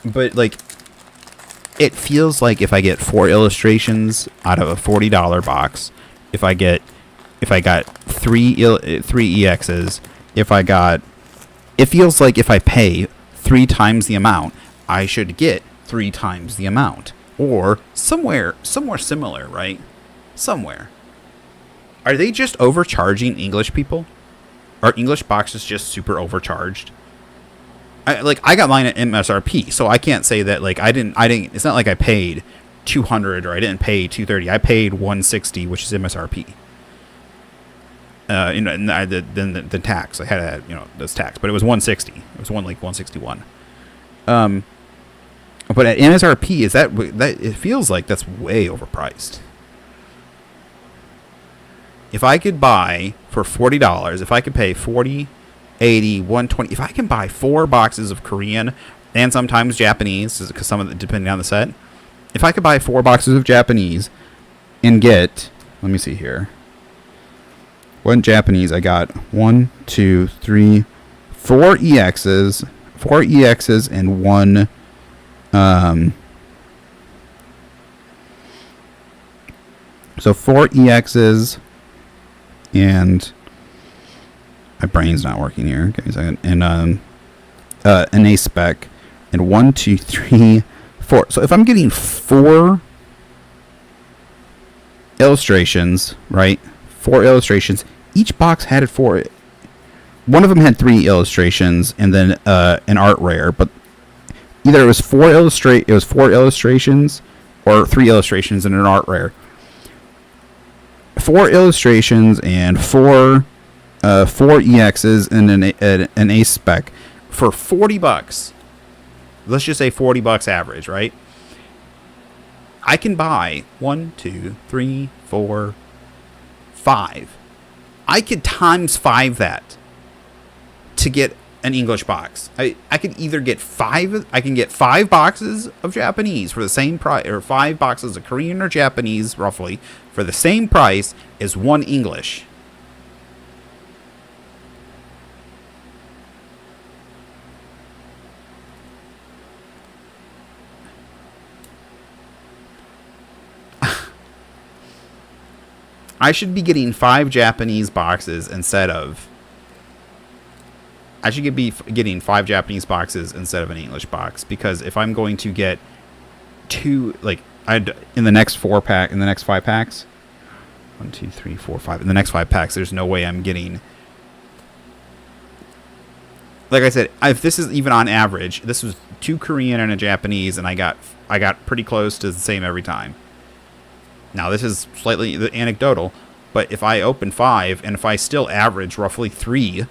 But, like, it feels like if I get 4 illustrations out of a $40 box, if I got 3 EXs, it feels like if I pay 3 times the amount, I should get 3 times the amount, or somewhere similar, right? Somewhere. Are they just overcharging English people? Are English boxes just super overcharged? I got mine at MSRP, so I can't say that, like, I didn't. It's not like I paid $200 or I didn't pay $230. I paid $160, which is MSRP. Then the tax. I had this tax, but it was $160. It was $161. But at MSRP, is that it feels like that's way overpriced. If I could buy for $40, if I could pay $40, $80, $120, if I can buy 4 boxes of Korean and sometimes Japanese, because some of it depending on the set, if I could buy 4 boxes of Japanese and get, let me see here, one Japanese, I got 1, 2, 3, 4 EXs, and 1 so 4 EXs and my brain's not working here. Give me a second. And an A spec. And 1, 2, 3, 4. So if I'm getting 4 illustrations, right? 4 illustrations. Each box had 4. One of them had 3 illustrations and then an art rare. But either it was 4 illustrations or 3 illustrations and an art rare. 4 illustrations and 4 EXs and an A spec for $40. Let's just say $40 average, right? I can buy 1, 2, 3, 4, 5. I could times 5 that to get an English box. I could either get 5. I can get 5 boxes of Japanese for the same price, or 5 boxes of Korean or Japanese, roughly, for the same price as 1 English. I should be getting 5 Japanese boxes instead of... I should be getting 5 Japanese boxes instead of an English box, because if I'm going to get 2, like, in the next 5 packs, 1, 2, 3, 4, 5, in the next 5 packs, there's no way I'm getting... Like I said, if this is even on average, this was 2 Korean and a Japanese, and I got pretty close to the same every time. Now, this is slightly anecdotal, but if I open 5, and if I still average roughly 3,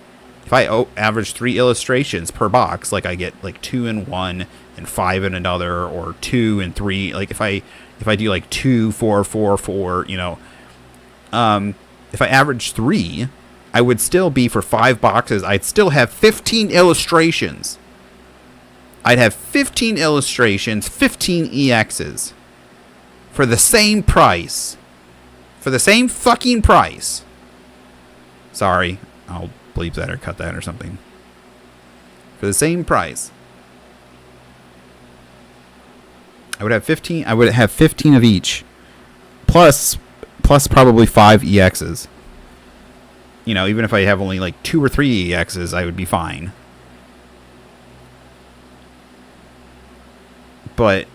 if I average 3 illustrations per box, like I get like 2 in one and 5 in another, or 2 and 3, like if I do like 2, 4, 4, 4, if I average 3, I would still be, for 5 boxes, I'd still have 15 illustrations. I'd have 15 illustrations, 15 EXs. For the same price. For the same fucking price. Sorry. I'll bleep that or cut that or something. For the same price. I would have 15. I would have 15 of each. Plus probably 5 EXs. You know, even if I have only like 2 or 3 EXs, I would be fine. But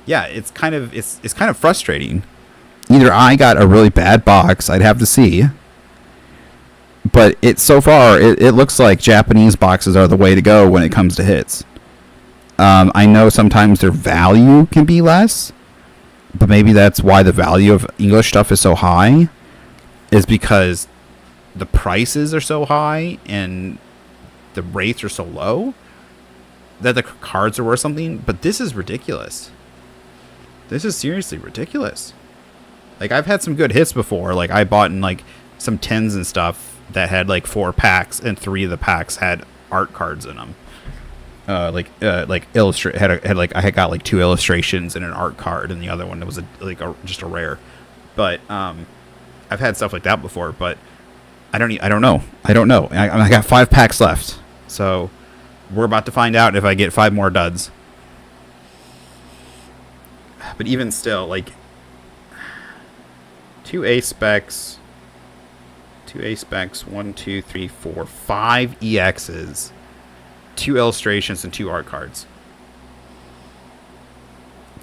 yeah, it's kind of frustrating. Either I got a really bad box, I'd have to see. But so far it looks like Japanese boxes are the way to go when it comes to hits. I know sometimes their value can be less, but maybe that's why the value of English stuff is so high, is because the prices are so high and the rates are so low that the cards are worth something. But this is ridiculous. This is seriously ridiculous. Like, I've had some good hits before. Like, I bought in like some 10s and stuff that had like 4 packs, and 3 of the packs had art cards in them. I had got like 2 illustrations and an art card, and the other one was just a rare. But I've had stuff like that before, but I don't know. I got 5 packs left, so we're about to find out if I get 5 more duds. But even still, like, 2 A specs, 1, 2, 3, 4, 5 EXs, 2 illustrations, and 2 art cards.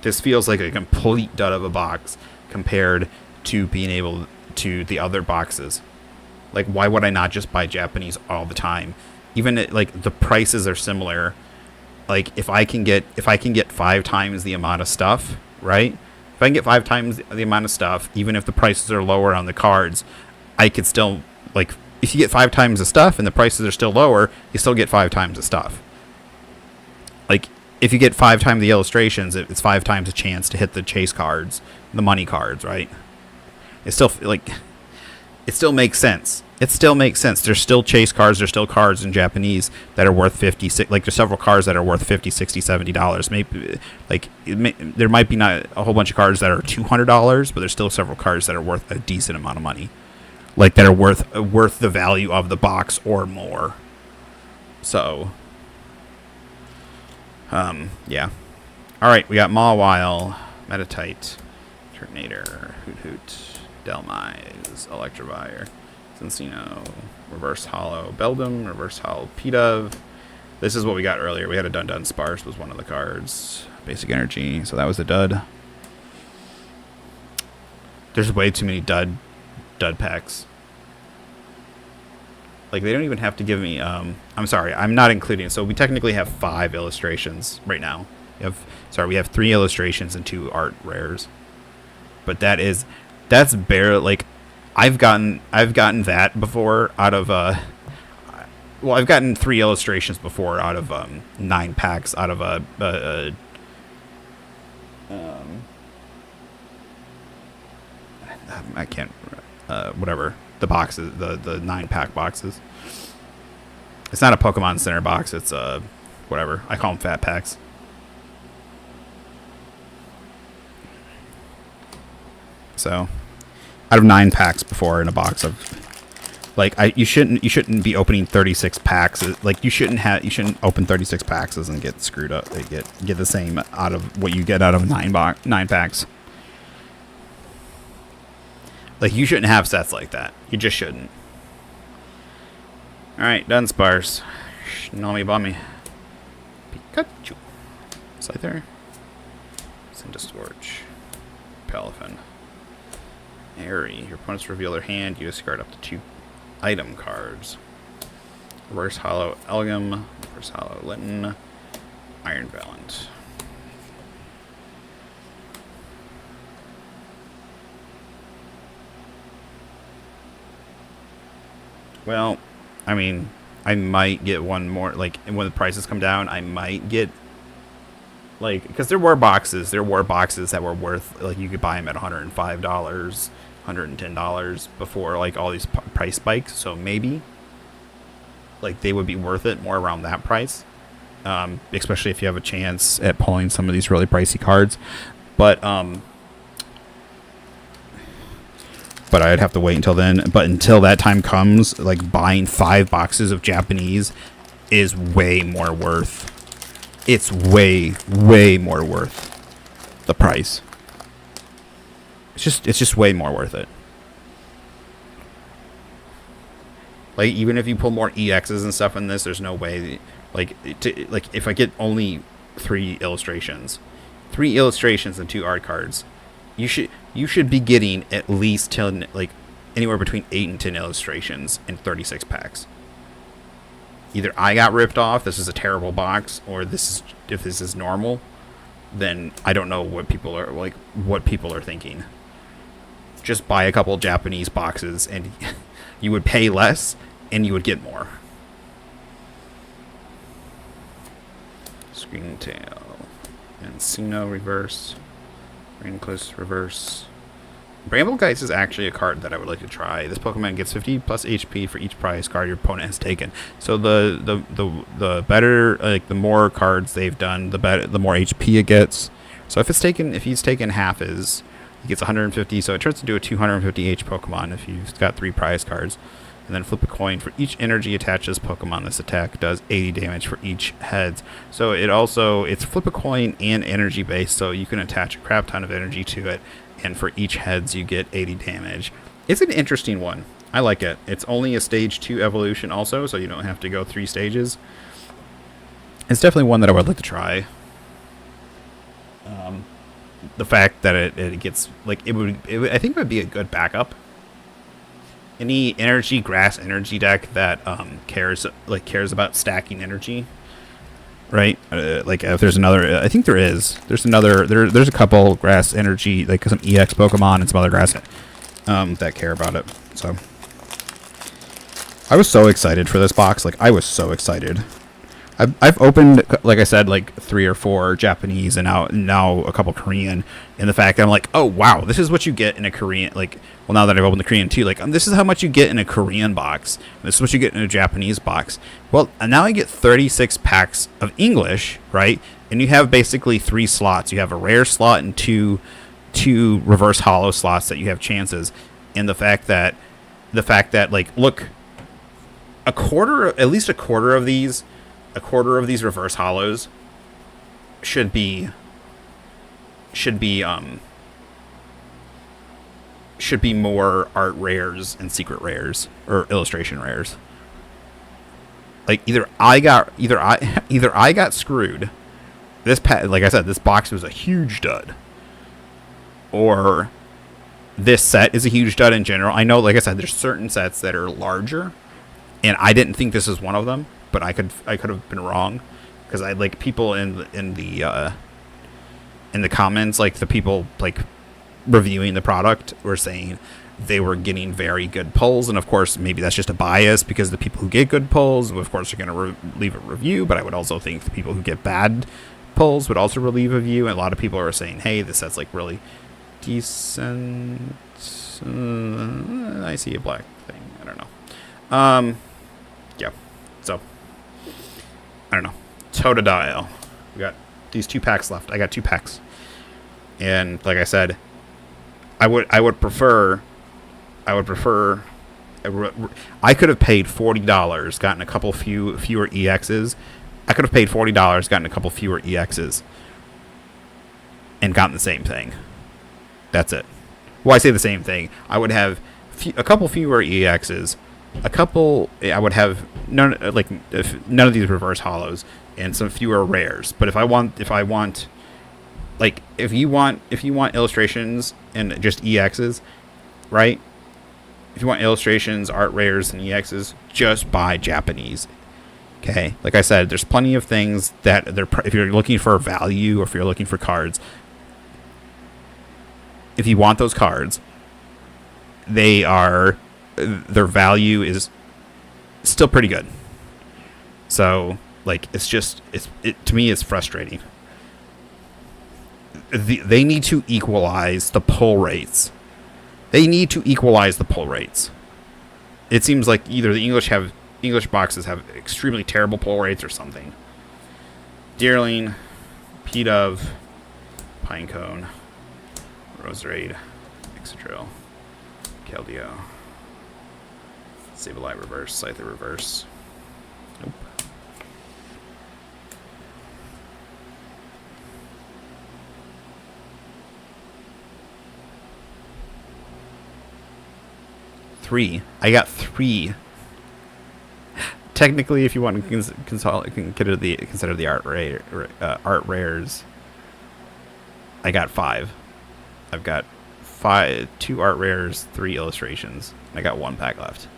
This feels like a complete dud of a box compared to being able to the other boxes. Like, why would I not just buy Japanese all the time? Even like the prices are similar. Like, if I can get 5 times the amount of stuff, right? If I can get 5 times the amount of stuff, even if the prices are lower on the cards, I could still, like, if you get 5 times the stuff and the prices are still lower, you still get 5 times the stuff. Like, if you get 5 times the illustrations, it's 5 times a chance to hit the chase cards, the money cards, right? It's still, like, it still makes sense. It still makes sense. There's still chase cards. There's still cards in Japanese that are worth $50. Like, there's several cards that are worth $50, $60, $70. Maybe, like, there might be not a whole bunch of cards that are $200, but there's still several cards that are worth a decent amount of money. Like, that are worth the value of the box or more. So, yeah. All right, we got Mawile, Metatite, Turtonator, Hoot Hoot, Delmise, Electivire, Cincino, Reverse Hollow Beldum, Reverse Hollow P-Dove. This is what we got earlier. We had a Dun Sparse was one of the cards. Basic Energy, so that was a dud. There's way too many dud packs. Like, they don't even have to give me, I'm sorry, I'm not including, so we technically have 5 illustrations right now. We have 3 illustrations and 2 art rares. But that's bare, like, I've gotten that before out of, I've gotten 3 illustrations before out of 9 packs out of I can't, whatever, the boxes, the 9-pack boxes. It's not a Pokemon Center box, it's whatever, I call them fat packs. So, out of 9 packs before in a box of, like, you shouldn't be opening 36 packs. Like, you shouldn't open 36 packs and get screwed up. They get the same out of what you get out of 9 packs. Like, you shouldn't have sets like that. You just shouldn't. Alright, Dunsparce. Shinami Bummy. Pikachu. Scyther. Cindistorch. Palafin. Airy. Your opponents reveal their hand. You discard up to 2 item cards. Reverse Hollow Elgum. Reverse Hollow Linton. Iron Valent. Well, I mean, I might get one more, like, and when the prices come down, I might get, like, because there were boxes that were worth, like, you could buy them at $105, $110 before like all these price spikes. So maybe like they would be worth it more around that price, especially if you have a chance at pulling some of these really pricey cards. But I'd have to wait until then. But until that time comes, like buying 5 boxes of Japanese is way more worth. It's way more worth the price. It's just way more worth it. Like even if you pull more EXs and stuff in this, there's no way. Like if I get only 3 illustrations and 2 art cards, you should be getting at least 10, like anywhere between 8 and 10 illustrations in 36 packs. Either I got ripped off, this is a terrible box, or if this is normal, then I don't know what people are thinking. Just buy a couple Japanese boxes and you would pay less and you would get more. Screen tail. Encino reverse. Raincliffe reverse. Bramblegeist is actually a card that I would like to try. This Pokemon gets 50 plus HP for each prize card your opponent has taken. So the better, like the more cards they've done, the better, the more HP it gets. So if he's taken half his, he gets 150. So it turns into a 250 H Pokemon if you've got 3 prize cards. And then flip a coin. For each energy attached to this Pokemon, this attack does 80 damage for each heads. So it's flip a coin and energy based, so you can attach a crap ton of energy to it, and for each heads you get 80 damage. It's an interesting one. I like it. It's only a stage 2 evolution also, so you don't have to go 3 stages. It's definitely one that I would like to try. The fact that it gets like I think it would be a good backup. Any grass energy deck that cares about stacking energy, right? Like if there's another, I think there's a couple grass energy, like some EX Pokemon and some other grass that care about it. So I was so excited for this box. Like I was so excited. I've opened, like I said, like 3 or 4 Japanese and now a couple Korean, and the fact that I'm like, oh wow, this is what you get in a Korean, like, well, now that I've opened the Korean too, like this is how much you get in a Korean box, this is what you get in a Japanese box. Well, and now I get 36 packs of English, right? And you have basically 3 slots. You have a rare slot and two reverse hollow slots that you have chances. And the fact that like, look, at least a quarter of these reverse hollows should be more art rares and secret rares or illustration rares. Like either I got screwed. Like I said, this box was a huge dud, or this set is a huge dud in general. I know, like I said, there's certain sets that are larger, and I didn't think this is one of them. But I could have been wrong, because I like people in the comments, like the people like reviewing the product were saying they were getting very good pulls, and of course maybe that's just a bias because the people who get good pulls, of course, are going to leave a review. But I would also think the people who get bad pulls would also leave a review, and a lot of people are saying, hey, this set's like really decent. I see a black thing. I don't know. Yeah. So. I don't know. Totodile. We got these 2 packs left. I got 2 packs. And like I said, I would prefer I could have paid $40, gotten a couple fewer EXs. I could have paid $40, gotten a couple fewer EXs, and gotten the same thing. That's it. Well, I say the same thing. I would have a couple fewer EXs. I would have none of these reverse hollows and some fewer rares. But if you want illustrations and just EXs, right? If you want illustrations, art rares, and EXs, just buy Japanese. Okay, like I said, there's plenty of things that if you're looking for value or if you're looking for cards, if you want those cards, their value is still pretty good. So like to me it's frustrating. They need to equalize the pull rates. They need to equalize the pull rates. It seems like either the English boxes have extremely terrible pull rates or something. Deerling, P-Dove, Pinecone, Roserade, Excadrill, Keldeo, Sableye reverse, Scyther reverse. Nope. Three. I got 3. Technically, if you want to consider the art rares, I got 5. I've got 2 art rares, 3 illustrations. I got 1 pack left.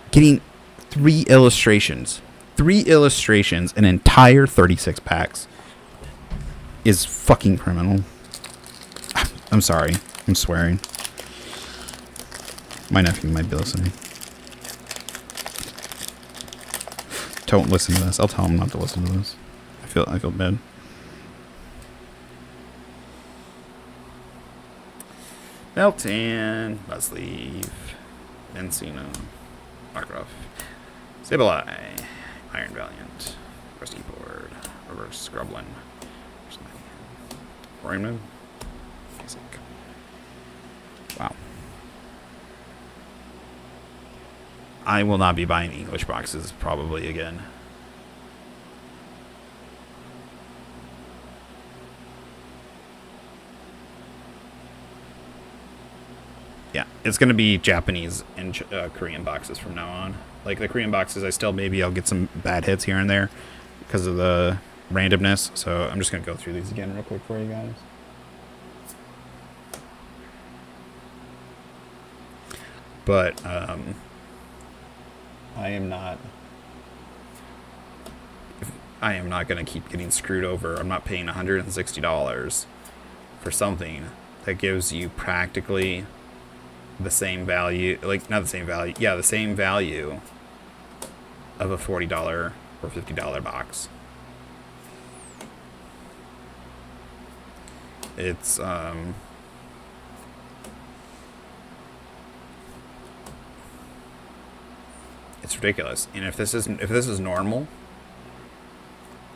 Getting 3 illustrations. 3 illustrations, an entire 36 packs is fucking criminal. I'm sorry. I'm swearing. My nephew might be listening. Don't listen to this. I'll tell him not to listen to this. I feel bad. Meltan, Buzzleaf, Encino, Rockruff, Sableye, Iron Valiant, Rusty Board, Reverse Scrublin, Royman. Wow. I will not be buying English boxes probably again. Yeah, it's going to be Japanese and Korean boxes from now on. Like the Korean boxes, I'll get some bad hits here and there because of the randomness. So I'm just going to go through these again real quick for you guys. But I am not going to keep getting screwed over. I'm not paying $160 for something that gives you practically the same value, like not the same value, yeah, the same value of a $40 or $50 box. It's it's ridiculous. And if this is normal,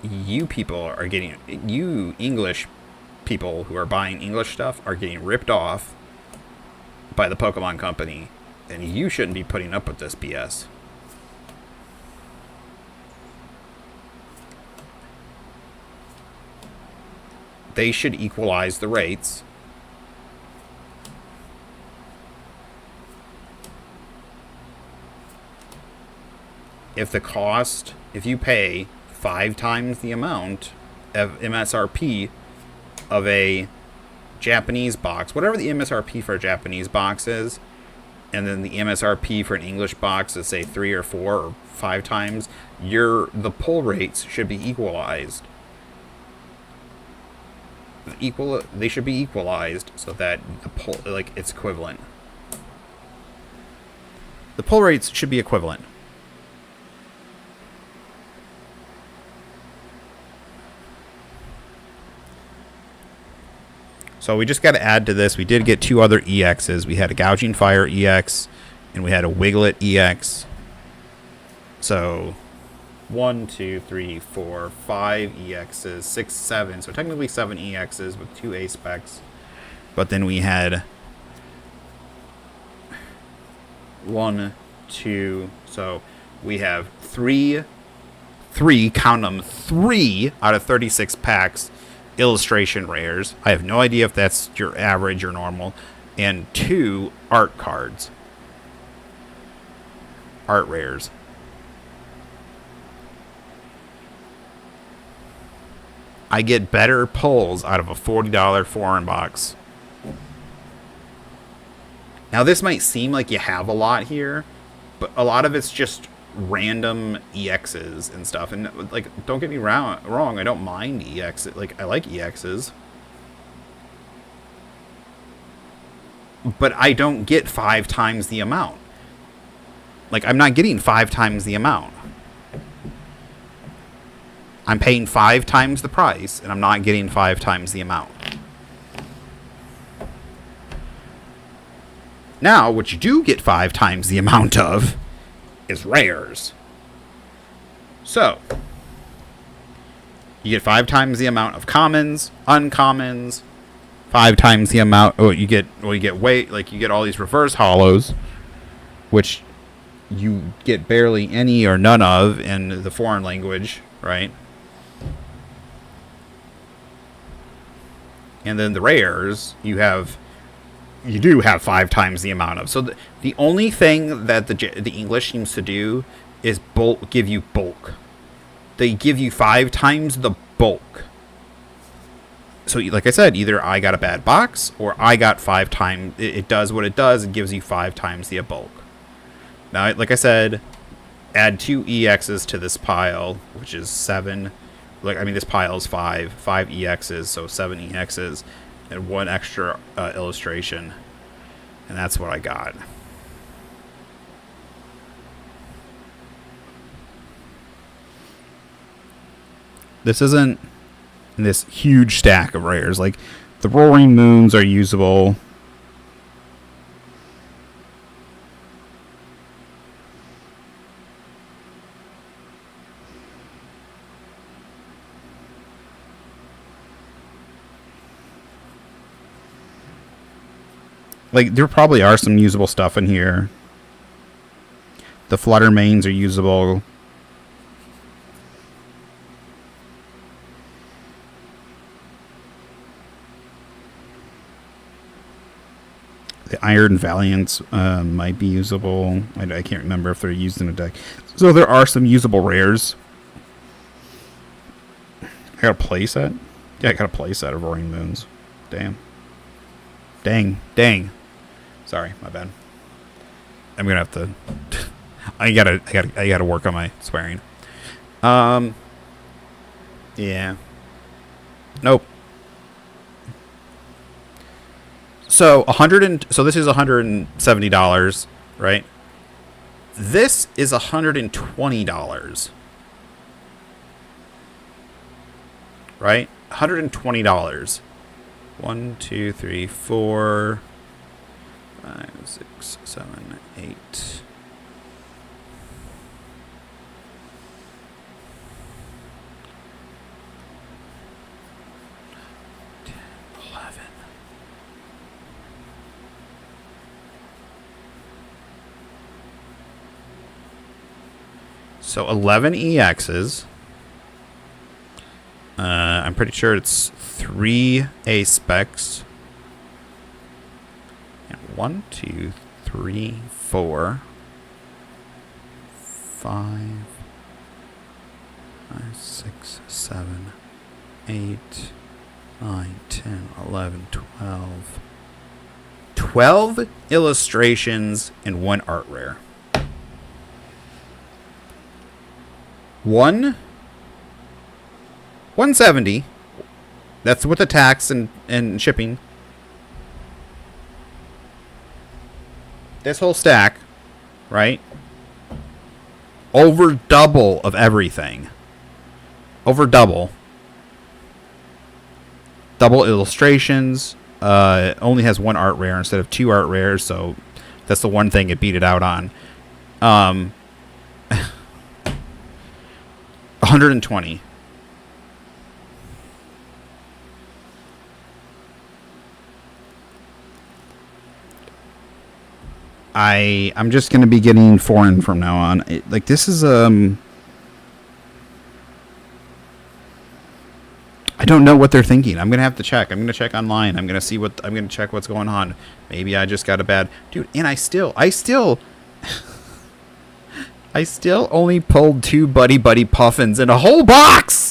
you English people who are buying English stuff are getting ripped off by the Pokemon Company, and you shouldn't be putting up with this BS. They should equalize the rates. If you pay 5 times the amount of MSRP of a Japanese box, whatever the MSRP for a Japanese box is, and then the MSRP for an English box is say 3 or 4 or 5 times, the pull rates should be equalized. They should be equalized so that it's equivalent. The pull rates should be equivalent. So we just got to add to this. We did get 2 other EXs. We had a Gouging Fire EX, and we had a Wiglet EX. So 1, 2, 3, 4, 5 EXs, 6, 7. So technically 7 EXs with 2 A specs. But then we had 1, 2. So we have 3, count them, 3 out of 36 packs. Illustration rares. I have no idea if that's your average or normal. And 2 art cards. Art rares. I get better pulls out of a $40 foreign box. Now this might seem like you have a lot here, but a lot of it's just random EXs and stuff, and like, don't get me wrong, I don't mind EXs. Like, I like EXs, but I don't get 5 times the amount. Like, I'm not getting 5 times the amount. I'm paying 5 times the price, and I'm not getting 5 times the amount. Now, what you do get 5 times the amount of is rares. So, you get 5 times the amount of commons, uncommons, 5 times the amount. Oh, you get weight, like you get all these reverse hollows, which you get barely any or none of in the foreign language, right? And then the rares, you do have 5 times the amount of. So the only thing that the English seems to do is give you bulk. They give you 5 times the bulk. So like I said, either I got a bad box or I got 5 times. It does what it does. It gives you 5 times the bulk. Now, like I said, add 2 EXs to this pile, which is 7. This pile is 5 EXs, so 7 EXs, and 1 extra illustration. And that's what I got. This isn't this huge stack of rares. Like, the Roaring Moons are usable. Like, there probably are some usable stuff in here. The Flutter Mains are usable. The Iron Valiants might be usable. I can't remember if they're used in a deck. So there are some usable rares. I got a playset? Yeah, I got a playset of Roaring Moons. Damn. Dang. Sorry, my bad. I'm gonna have to. I gotta work on my swearing. Yeah. Nope. So so this is $170, right? This is $120. Right? $120. 1, 2, 3, 4, 5, 6, 7, 8. So 11 EXs. I'm pretty sure it's 3 A specs. 1, 2, 3, 4, 5, 6, 7, 8, 9, 10, 11, 12. 12 illustrations and 1 art rare. 170. That's with the tax and shipping. This whole stack, right? Over double of everything. Over double. Double illustrations. Only has 1 art rare instead of 2 art rares, so that's the one thing it beat it out on. 120. I'm just gonna be getting foreign from now on. This is I don't know what they're thinking. I'm gonna have to check. I'm gonna check online. I'm gonna check what's going on. Maybe I just got a bad dude. And I still only pulled 2 Buddy Puffins in a whole box.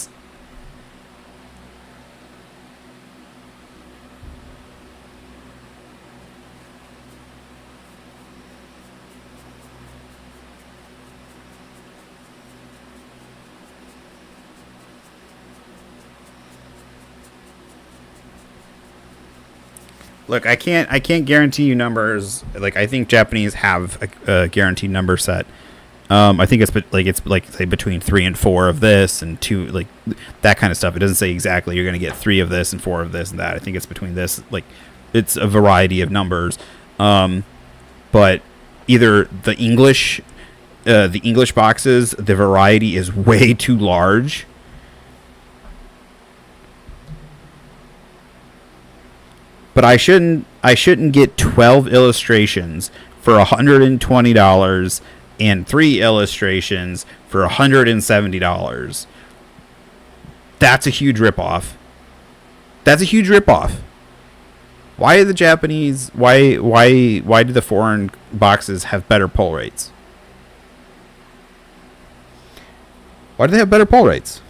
Look, I can't guarantee you numbers. Like, I think Japanese have a guaranteed number set. I think it's like say between 3 and 4 of this and 2, like that kind of stuff. It doesn't say exactly you're going to get 3 of this and 4 of this and that. I think it's between this, like it's a variety of numbers. But either the English boxes, the variety is way too large. But I shouldn't get 12 illustrations for $120 and 3 illustrations for $170. That's a huge ripoff. That's a huge ripoff. Why are the Japanese? Why do the foreign boxes have better pull rates? Why do they have better pull rates?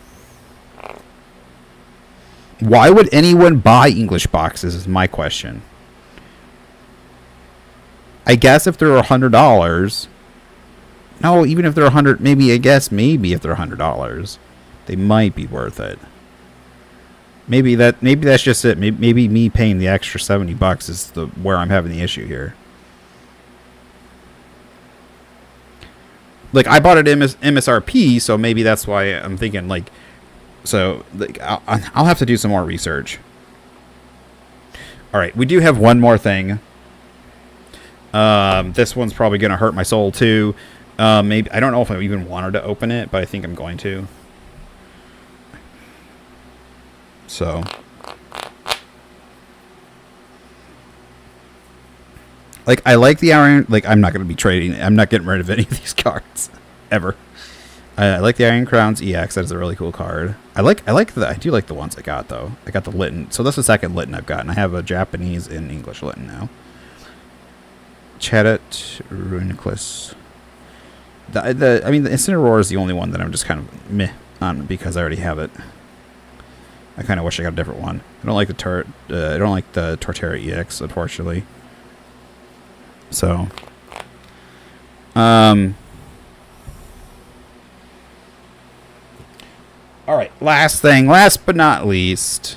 Why would anyone buy English boxes is my question. I guess if they're $100, no, even if they're 100, maybe if they're $100, they might be worth it. Maybe that's just it. Maybe me paying the extra $70 is where I'm having the issue here. Like I bought it MSRP, so maybe that's why I'm thinking like. So like, I'll have to do some more research. All right, we do have one more thing. This one's probably gonna hurt my soul too. Maybe I don't know if I even wanted to open it, but I think I'm going to. So, like, I like the Iron. Like, I'm not going to be trading. I'm not getting rid of any of these cards ever. I like the Iron Crowns EX. That is a really cool card. I do like the ones I got though. I got the Litten. So that's the second Litten I've gotten. I have a Japanese and English Litten now. Chadet Runiclus. The Incineroar is the only one that I'm just kind of meh on because I already have it. I kind of wish I got a different one. I don't like the Torterra EX, unfortunately. So, all right. Last but not least,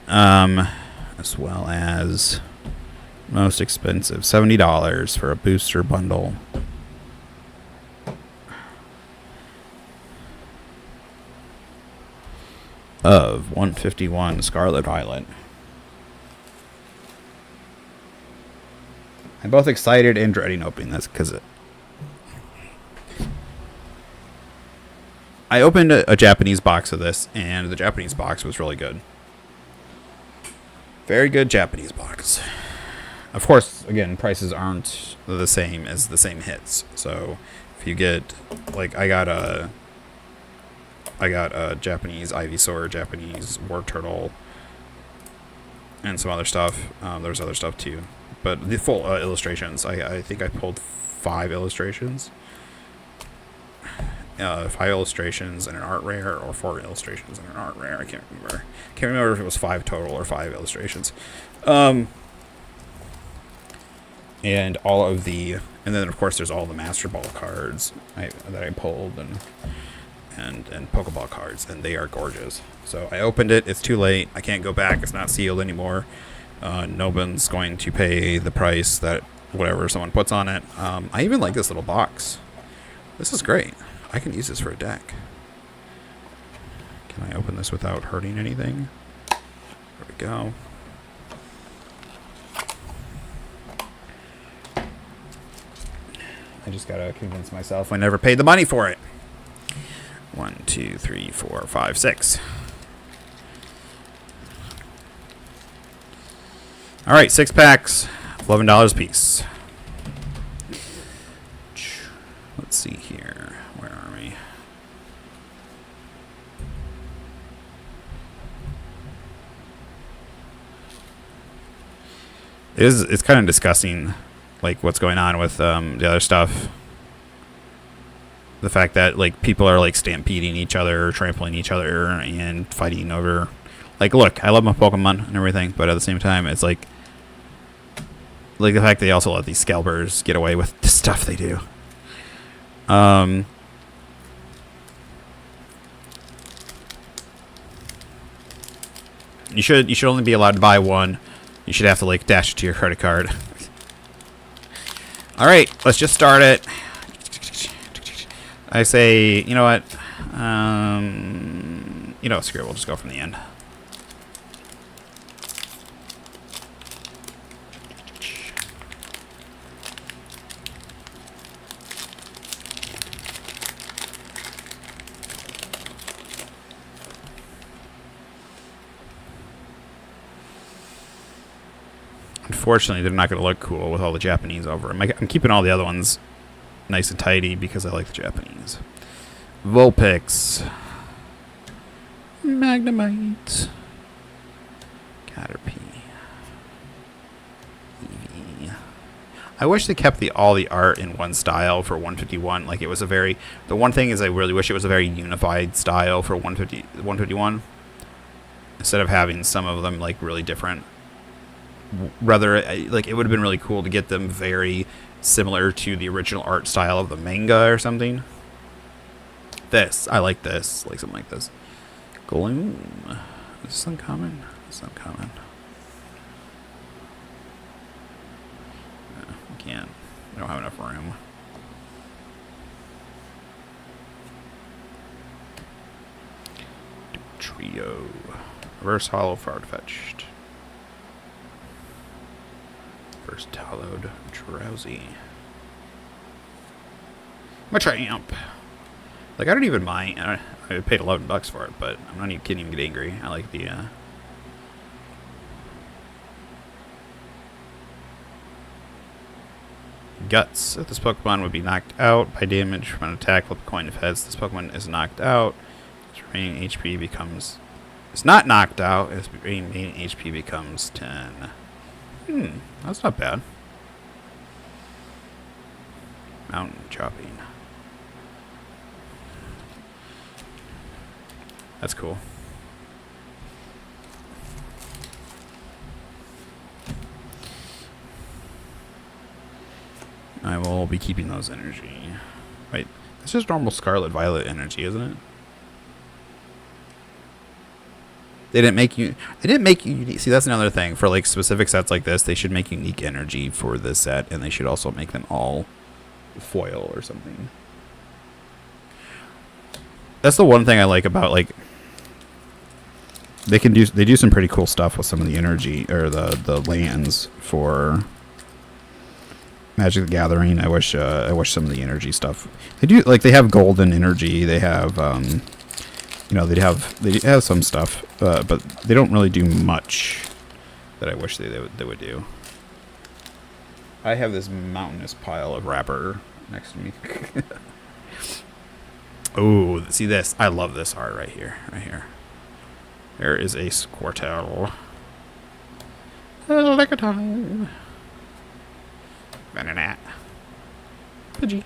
as well as most expensive, $70 for a booster bundle. Of 151 Scarlet Violet. I'm both excited and dreading opening this because I opened a Japanese box of this, and the Japanese box was really good. Very good Japanese box. Of course, again, prices aren't the same as the same hits. So if you get, like, I got a Japanese Ivysaur, Japanese War Turtle, and some other stuff. There's other stuff too. But the full illustrations, I think I pulled 5 illustrations. 5 illustrations and an art rare, or 4 illustrations and an art rare. I can't remember. Can't remember if it was 5 total or 5 illustrations. And all of the, and then of course there's all the Master Ball cards that I pulled and Pokeball cards, and they are gorgeous. So I opened it. It's too late. I can't go back. It's not sealed anymore. No one's going to pay the price that whatever someone puts on it. I even like this little box. This is great. I can use this for a deck. Can I open this without hurting anything? There we go. I just gotta convince myself I never paid the money for it. 1, 2, 3, 4, 5, 6. All right, 6 packs, $11 a piece. Let's see here. Where are we? It's kind of disgusting, like what's going on with the other stuff. The fact that like people are like stampeding each other, trampling each other, and fighting over. Like, look, I love my Pokemon and everything, but at the same time, it's like the fact that they also let these scalpers get away with the stuff they do. You should only be allowed to buy one. You should have to like dash it to your credit card. All right, let's just start it. I say, you know what? You know, screw it. We'll just go from the end. Unfortunately, they're not going to look cool with all the Japanese over them. I'm keeping all the other ones nice and tidy because I like the Japanese. Vulpix. Magnemite. Caterpie. Eevee. I wish they kept all the art in one style for 151. Like, it was a very... The one thing is I really wish it was a very unified style for 151. Instead of having some of them, like, really different. Rather, like, it would have been really cool to get them very similar to the original art style of the manga or something. I like this. Like something like this. Gloom. Is this uncommon? It's uncommon. I can't. I don't have enough room. Trio. Reverse Hollow Farfetch'd. First Hallowed Drowsy. Machamp. Like, I don't even mind. I paid $11 for it, but I'm not even kidding. Even get angry. I like the. Guts. If this Pokemon would be knocked out by damage from an attack, flip a coin of heads. This Pokemon is knocked out. Its remaining HP becomes. It's not knocked out. Its remaining HP becomes 10. That's not bad. Mountain chopping. That's cool. I will be keeping those energy. Wait, it's just normal Scarlet Violet energy, isn't it? They didn't make you. They didn't make you unique. See, that's another thing for like specific sets like this. They should make unique energy for this set, and they should also make them all foil or something. That's the one thing I like about like. They do some pretty cool stuff with some of the energy or the lands for Magic the Gathering. I wish some of the energy stuff. They do like they have golden energy. They have you know, they have some stuff, but they don't really do much that I wish they would do. I have this mountainous pile of wrapper next to me. Oh, see this? I love this art right here. Right here. There is a Squirtle. Like a time. Venonat. Pidgey.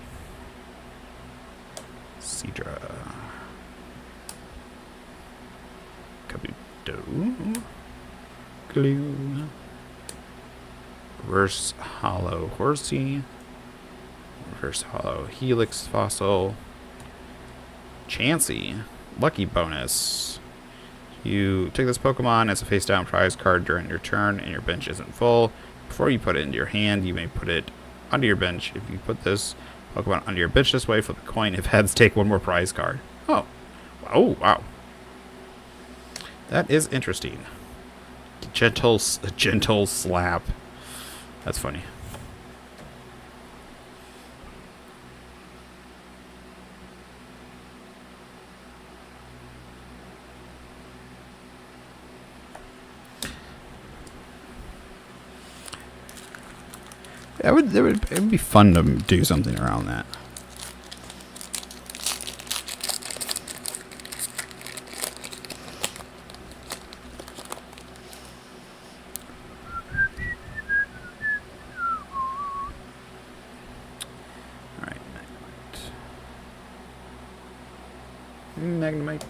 Seadra. Kabuto. Glue. Reverse Hollow Horsey. Reverse Hollow Helix Fossil. Chansey. Lucky bonus. You take this Pokemon as a face-down prize card during your turn and your bench isn't full. Before you put it into your hand, you may put it onto your bench. If you put this Pokemon onto your bench this way, flip a coin. If heads, take one more prize card. Oh. Oh, wow. That is interesting. Gentle slap. That's funny. It would be fun to do something around that. Alright, Magnemite.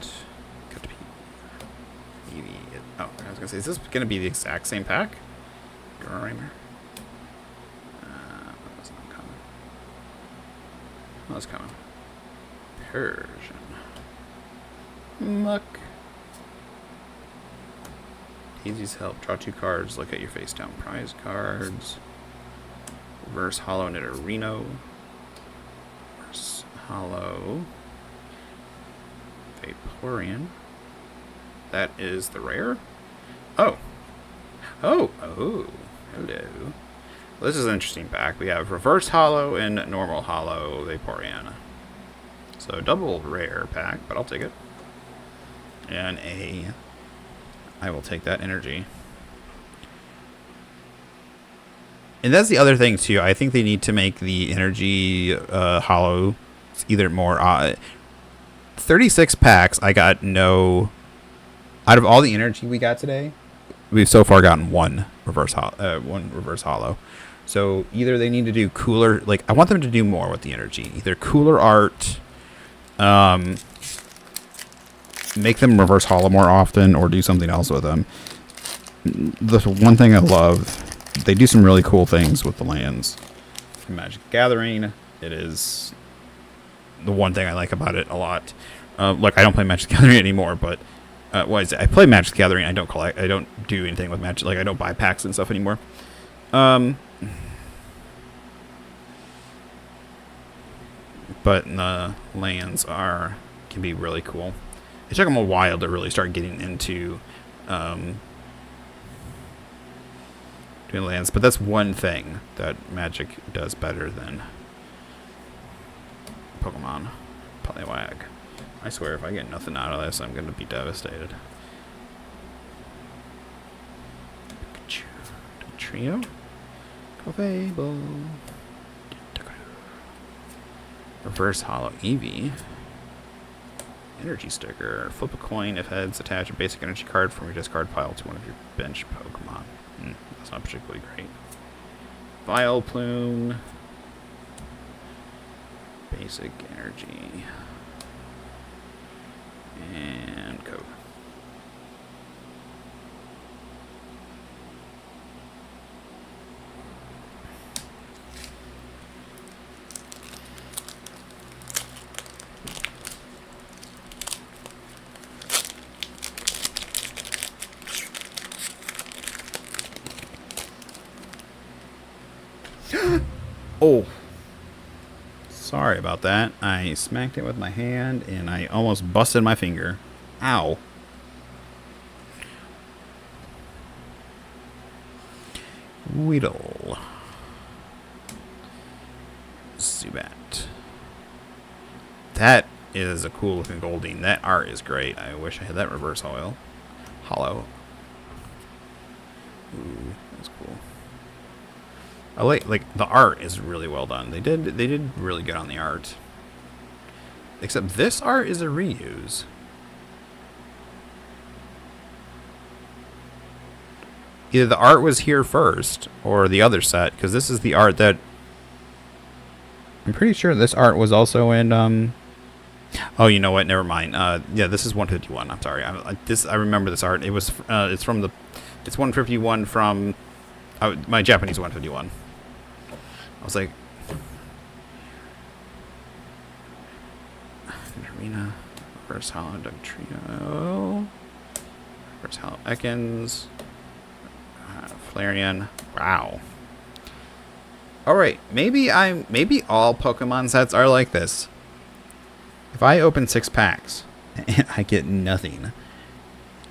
Eevee. Oh, I was gonna say, is this gonna be the exact same pack? Grimer. That's coming. Persian. Muck. Easy's help. Draw 2 cards. Look at your face down prize cards. Reverse Hollow Nidorino. Reverse Hollow Vaporeon. That is the rare? Oh. Oh. Oh. Hello. Well, this is an interesting pack. We have Reverse Hollow and Normal Hollow Vaporeon. So double rare pack, but I'll take it. And I will take that energy. And that's the other thing too. I think they need to make the energy hollow either more 36 packs. I got no out of all the energy we got today. We've so far gotten one reverse hollow. So either they need to do cooler, like I want them to do more with the energy. Either cooler art, make them reverse hollow more often, or do something else with them. The one thing I love, they do some really cool things with the lands. From Magic the Gathering, it is the one thing I like about it a lot. Look, I don't play Magic the Gathering anymore, but I play Magic the Gathering. I don't collect. I don't do anything with Magic. Like I don't buy packs and stuff anymore. But the lands can be really cool. It took them a while to really start getting into doing lands, but that's one thing that Magic does better than Pokemon. Poliwag. I swear, if I get nothing out of this, I'm going to be devastated. Trio? Fable. Reverse Hollow Eevee. Energy sticker. Flip a coin. If heads, attach a basic energy card from your discard pile to one of your bench Pokemon. That's not particularly great. Vileplume. Basic energy. And code. Oh. Sorry about that. I smacked it with my hand and I almost busted my finger. Ow. Weedle. Zubat. That is a cool looking Goldeen. That art is great. I wish I had that reverse hollow. Ooh, that's cool. I like the art is really well done. They did really good on the art. Except this art is a reuse. Either the art was here first or the other set, because this is the art that I'm pretty sure this art was also in oh, you know what? Never mind. Yeah, this is 151. I'm sorry. I remember this art. It was it's 151 from my Japanese 151. I was like, Arena, Reverse Hollow Dugtrio, Reverse Hollow Ekans, Flareon. Wow. All right, maybe all Pokemon sets are like this. If I open 6 packs and I get nothing,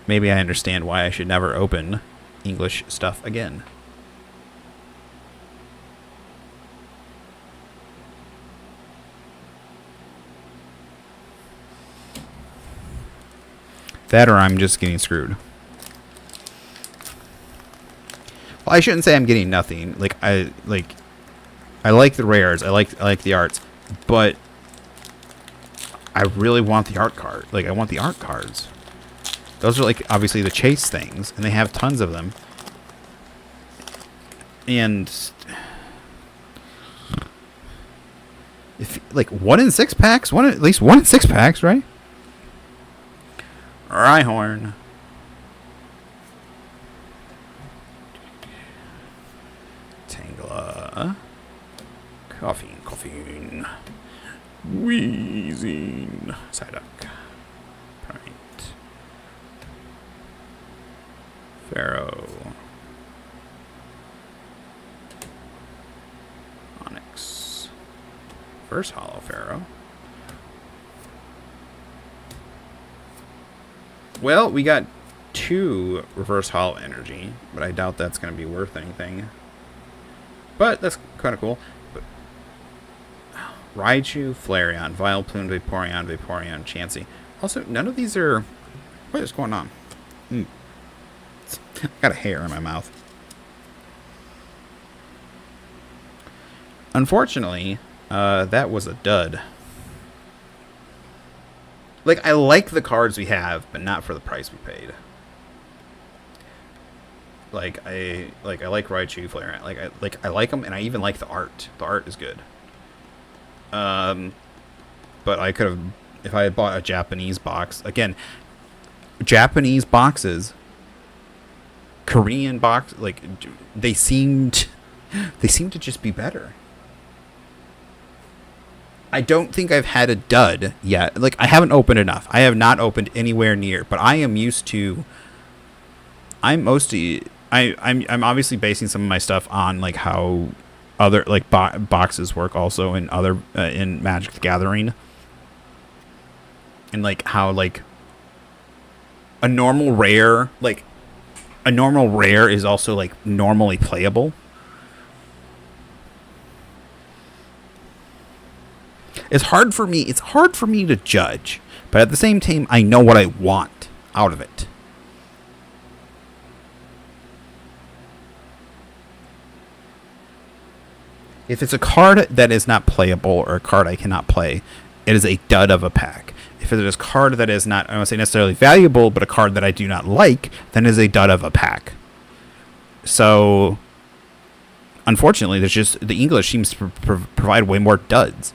maybe I understand why I should never open English stuff again. That or I'm just getting screwed. Well, I shouldn't say I'm getting nothing. I like the rares. I like the arts, but I really want the art card. I want the art cards. Those are obviously the chase things, and they have tons of them. And if 1 in 6 packs, at least 1 in 6 packs, right? Rhyhorn. Tangela. Coughing. Wheezing. Psyduck. Right. Pharaoh. reverse hollow Pharaoh. Well, we got 2 reverse hollow energy, but I doubt that's going to be worth anything. But that's kind of cool. But Raichu, Flareon, Vileplume, Vaporeon, Chansey. Also, none of these are... What is going on? I got a hair in my mouth. Unfortunately, that was a dud. Like, I like the cards we have, but not for the price we paid. I like Raichu, Flareon. I like them, and I even like the art. The art is good. But I could have, if I had bought a Japanese box again. Japanese boxes, Korean box, like they seem to just be better. I don't think I've had a dud yet. Like, I haven't opened enough. I have not opened anywhere near, but I am used to. I'm obviously basing some of my stuff on like how other like boxes work also in other in Magic the Gathering, and like how like a normal rare is also like normally playable. It's hard for me to judge, but at the same time I know what I want out of it. If it's a card that is not playable or a card I cannot play, it is a dud of a pack. If it is a card that is not, I don't want to say necessarily valuable, but a card that I do not like, then it is a dud of a pack. So, unfortunately, there's just the English seems to provide way more duds.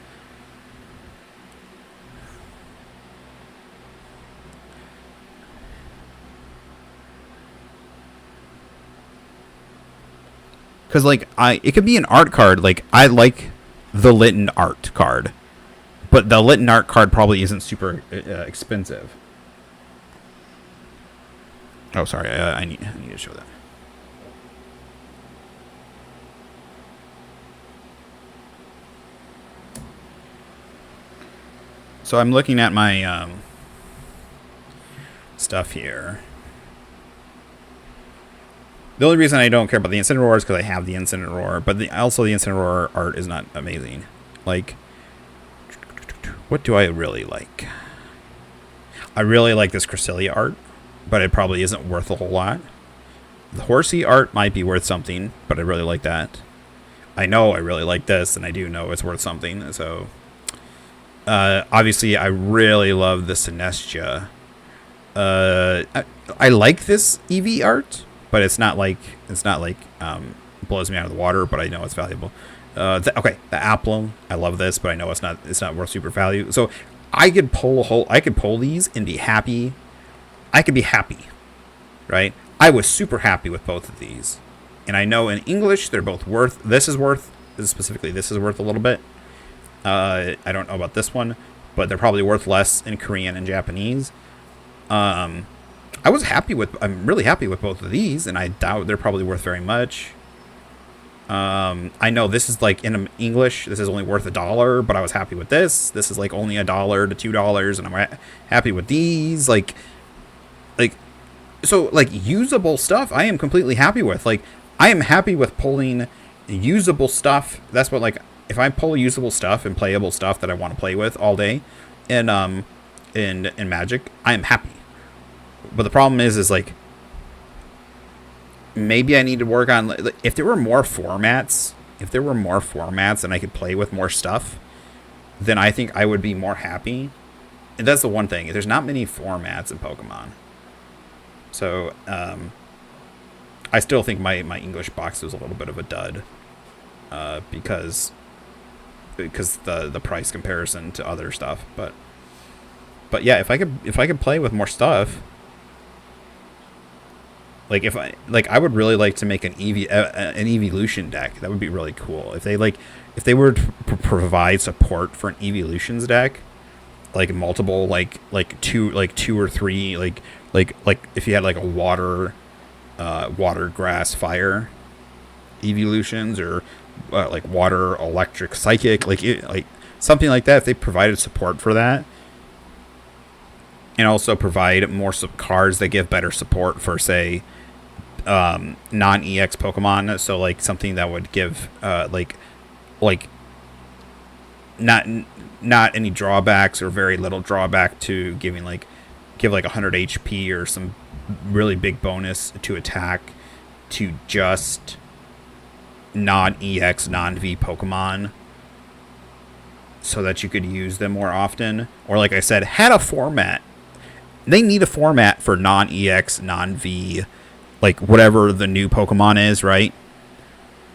Because, like, it could be an art card. Like, I like the Litten art card. But the Litten art card probably isn't super expensive. Oh, sorry. I need to show that. So I'm looking at my stuff here. The only reason I don't care about the Incineroar is because I have the Incineroar, but also the Incineroar art is not amazing. Like, what do I really like? I really like this Cresselia art, but it probably isn't worth a whole lot. The Horsey art might be worth something, but I really like that. I know I really like this, and I do know it's worth something. So, obviously, I really love the Sinestia. I like this EV art. But it's not like blows me out of the water. But I know it's valuable. The Applum, I love this, but I know it's not worth super value. So I could pull these and be happy. I could be happy, right? I was super happy with both of these, and I know in English they're both worth. This is worth a little bit. I don't know about this one, but they're probably worth less in Korean and Japanese. I'm really happy with both of these, and I doubt they're probably worth very much. I know this is like in English, this is only worth $1, but I was happy with this. This is like only $1 to $2, and I'm happy with these. So usable stuff, I am completely happy with. Like, I am happy with pulling usable stuff. That's what, like, if I pull usable stuff and playable stuff that I want to play with all day, in Magic, I am happy. But the problem is like, maybe I need to work on, if there were more formats and I could play with more stuff, then I think I would be more happy. And that's the one thing. There's not many formats in Pokemon. So, I still think my English box was a little bit of a dud. Because the price comparison to other stuff. But yeah, if I could play with more stuff, I would really like to make an evolution deck. That would be really cool. If they were to provide support for an evolutions deck, like multiple, like two or three, like if you had like a water, grass, fire evolutions, or like water, electric, psychic, something like that, if they provided support for that, and also provide more cards that give better support for, say, non-EX Pokemon. So like something that would give like not any drawbacks or very little drawback to give like 100 HP or some really big bonus to attack to just non-EX, non-V Pokemon, so that you could use them more often. Or like I said, had a format. They need a format for non-EX, non-V, like whatever the new Pokemon is, right?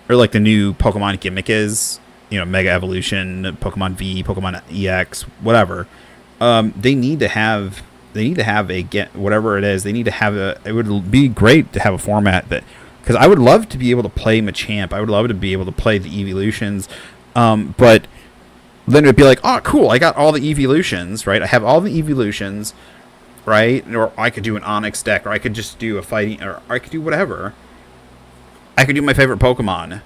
Or like the new Pokemon gimmick is, you know, Mega Evolution, Pokemon V, Pokemon EX, whatever. They need to have whatever it is. They need to have it would be great to have a format that, because I would love to be able to play Machamp. I would love to be able to play the Evolutions, but then it'd be like, oh, cool, I got all the Evolutions, right? I have all the Evolutions, right? Or I could do an Onyx deck, or I could just do a fighting, or I could do whatever. I could do my favorite Pokemon,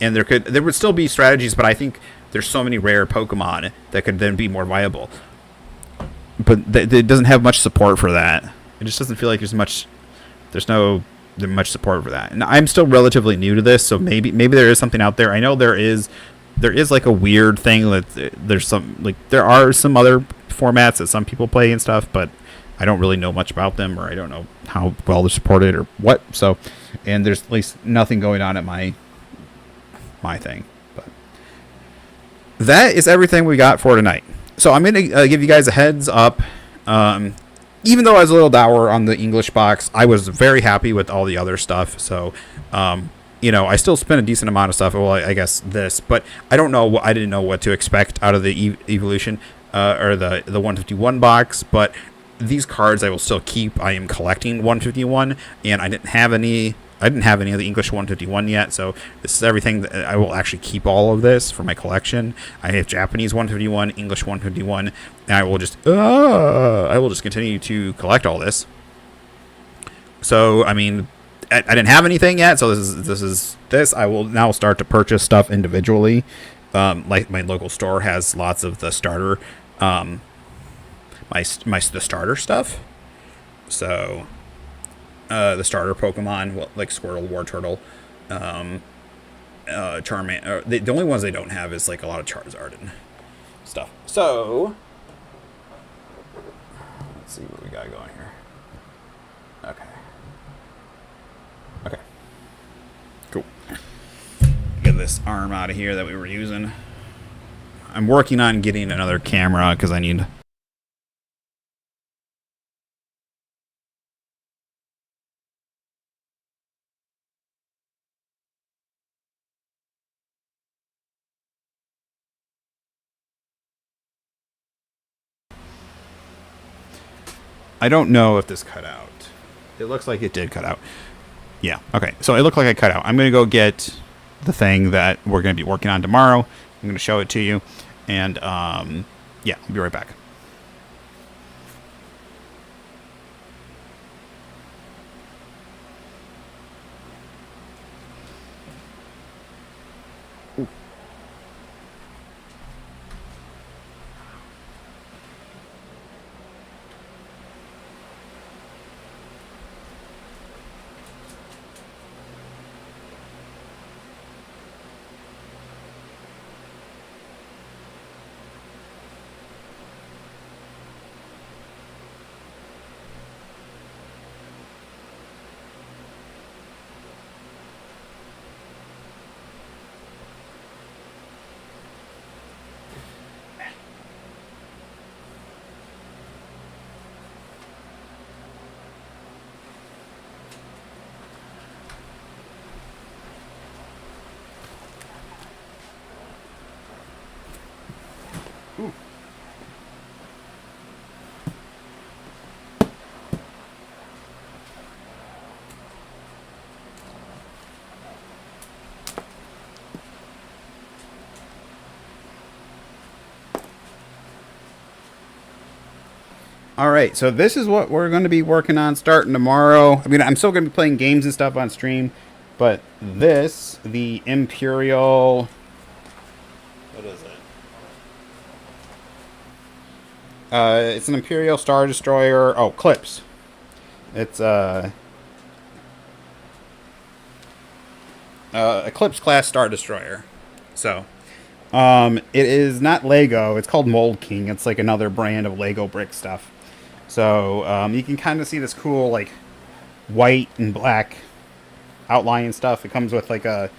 and there would still be strategies, but I think there's so many rare Pokemon that could then be more viable. But it doesn't have much support for that. It just doesn't feel like there's much support for that. And I'm still relatively new to this, so maybe there is something out there. I know there is like a weird thing that there are some other formats that some people play and stuff, but I don't really know much about them, or I don't know how well they're supported or what. So, and there's at least nothing going on at my thing. But that is everything we got for tonight. So I'm going to give you guys a heads up. Even though I was a little dour on the English box, I was very happy with all the other stuff. So, you know, I still spent a decent amount of stuff. Well, I guess this, but I don't know. I didn't know what to expect out of the Evolution or the 151 box. But these cards I will still keep. I am collecting 151, and I didn't have any of the English 151 yet, so this is everything that I will actually keep all of this for my collection. I have Japanese 151, English 151, and I will just continue to collect all this. So I mean, I didn't have anything yet, so this. I will now start to purchase stuff individually. Like my local store has lots of the starter, the starter stuff. So. The starter Pokemon, like Squirtle, Wartortle, Charmander. The only ones they don't have is like a lot of Charizard and stuff. So, let's see what we got going here. Okay. Cool. Get this arm out of here that we were using. I'm working on getting another camera because I need... I don't know if this cut out. It looks like it did cut out. Yeah, okay. So it looked like I cut out. I'm going to go get the thing that we're going to be working on tomorrow. I'm going to show it to you. And, yeah, I'll be right back. All right, so this is what we're going to be working on starting tomorrow. I mean, I'm still going to be playing games and stuff on stream, but the Imperial... What is it? It's an Imperial Star Destroyer. Oh, Clips. It's Eclipse class Star Destroyer. So, it is not Lego. It's called Mold King. It's like another brand of Lego brick stuff. So, you can kind of see this cool, like, white and black outline and stuff. It comes with, like, a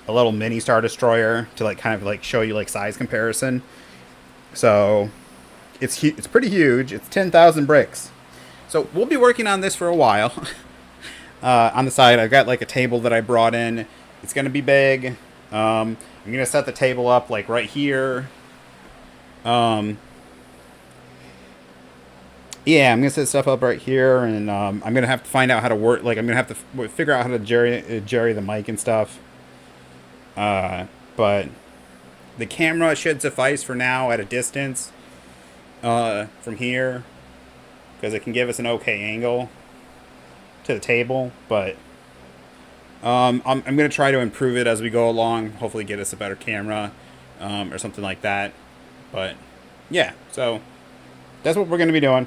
little mini Star Destroyer to, like, kind of, like, show you, like, size comparison. So, it's pretty huge. It's 10,000 bricks. So, we'll be working on this for a while. On the side, I've got, like, a table that I brought in. It's going to be big. I'm going to set the table up, like, right here. Yeah, I'm going to set stuff up right here, and I'm going to have to find out how to work, like, I'm going to have to figure out how to jerry the mic and stuff. But the camera should suffice for now at a distance from here, because it can give us an okay angle to the table, but I'm going to try to improve it as we go along, hopefully get us a better camera or something like that. But yeah, so that's what we're going to be doing.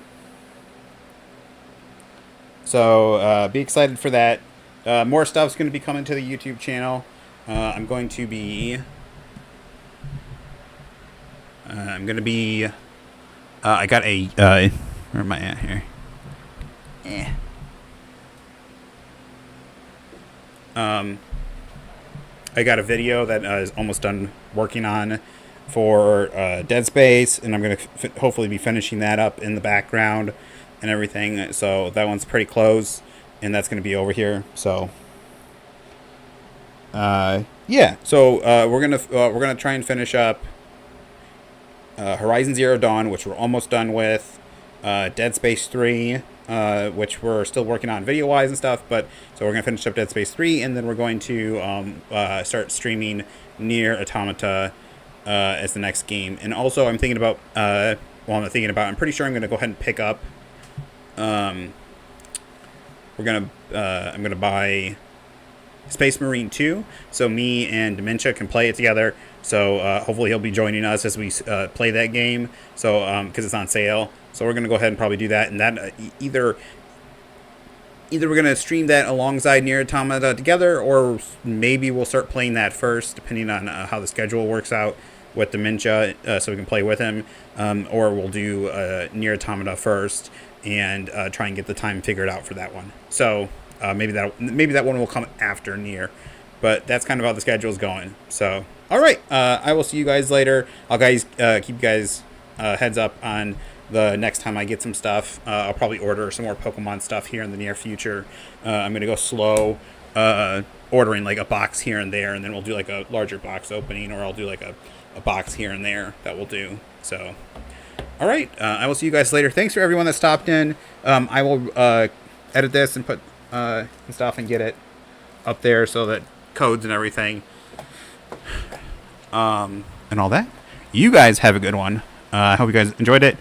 So be excited for that. More stuff's going to be coming to the YouTube channel. I'm going to be I got a where am I at here? I got a video that is almost done working on for Dead Space, and I'm going to hopefully be finishing that up in the background and everything. So that one's pretty close, and that's going to be over here. So yeah, so we're gonna try and finish up Horizon Zero Dawn, which we're almost done with, Dead Space 3, which we're still working on video-wise and stuff, but so we're going to finish up Dead Space 3, and then we're going to start streaming Nier Automata as the next game. And also, I'm thinking about, I'm pretty sure I'm going to go ahead and pick up, I'm going to buy Space Marine 2, so me and Dementia can play it together. So hopefully he'll be joining us as we play that game. So because it's on sale, so we're gonna go ahead and probably do that. And that either we're gonna stream that alongside Nier Automata together, or maybe we'll start playing that first, depending on how the schedule works out with Dementia, so we can play with him. Or we'll do Nier Automata first and try and get the time figured out for that one. So maybe that one will come after Nier. But that's kind of how the schedule is going. So, all right. I will see you guys later. I'll keep you guys heads up on the next time I get some stuff. I'll probably order some more Pokemon stuff here in the near future. I'm going to go slow ordering like a box here and there, and then we'll do like a larger box opening, or I'll do like a box here and there that we'll do. So, all right. I will see you guys later. Thanks for everyone that stopped in. I will edit this and put and stuff and get it up there so that codes and everything and all that. You guys have a good one. I hope you guys enjoyed it.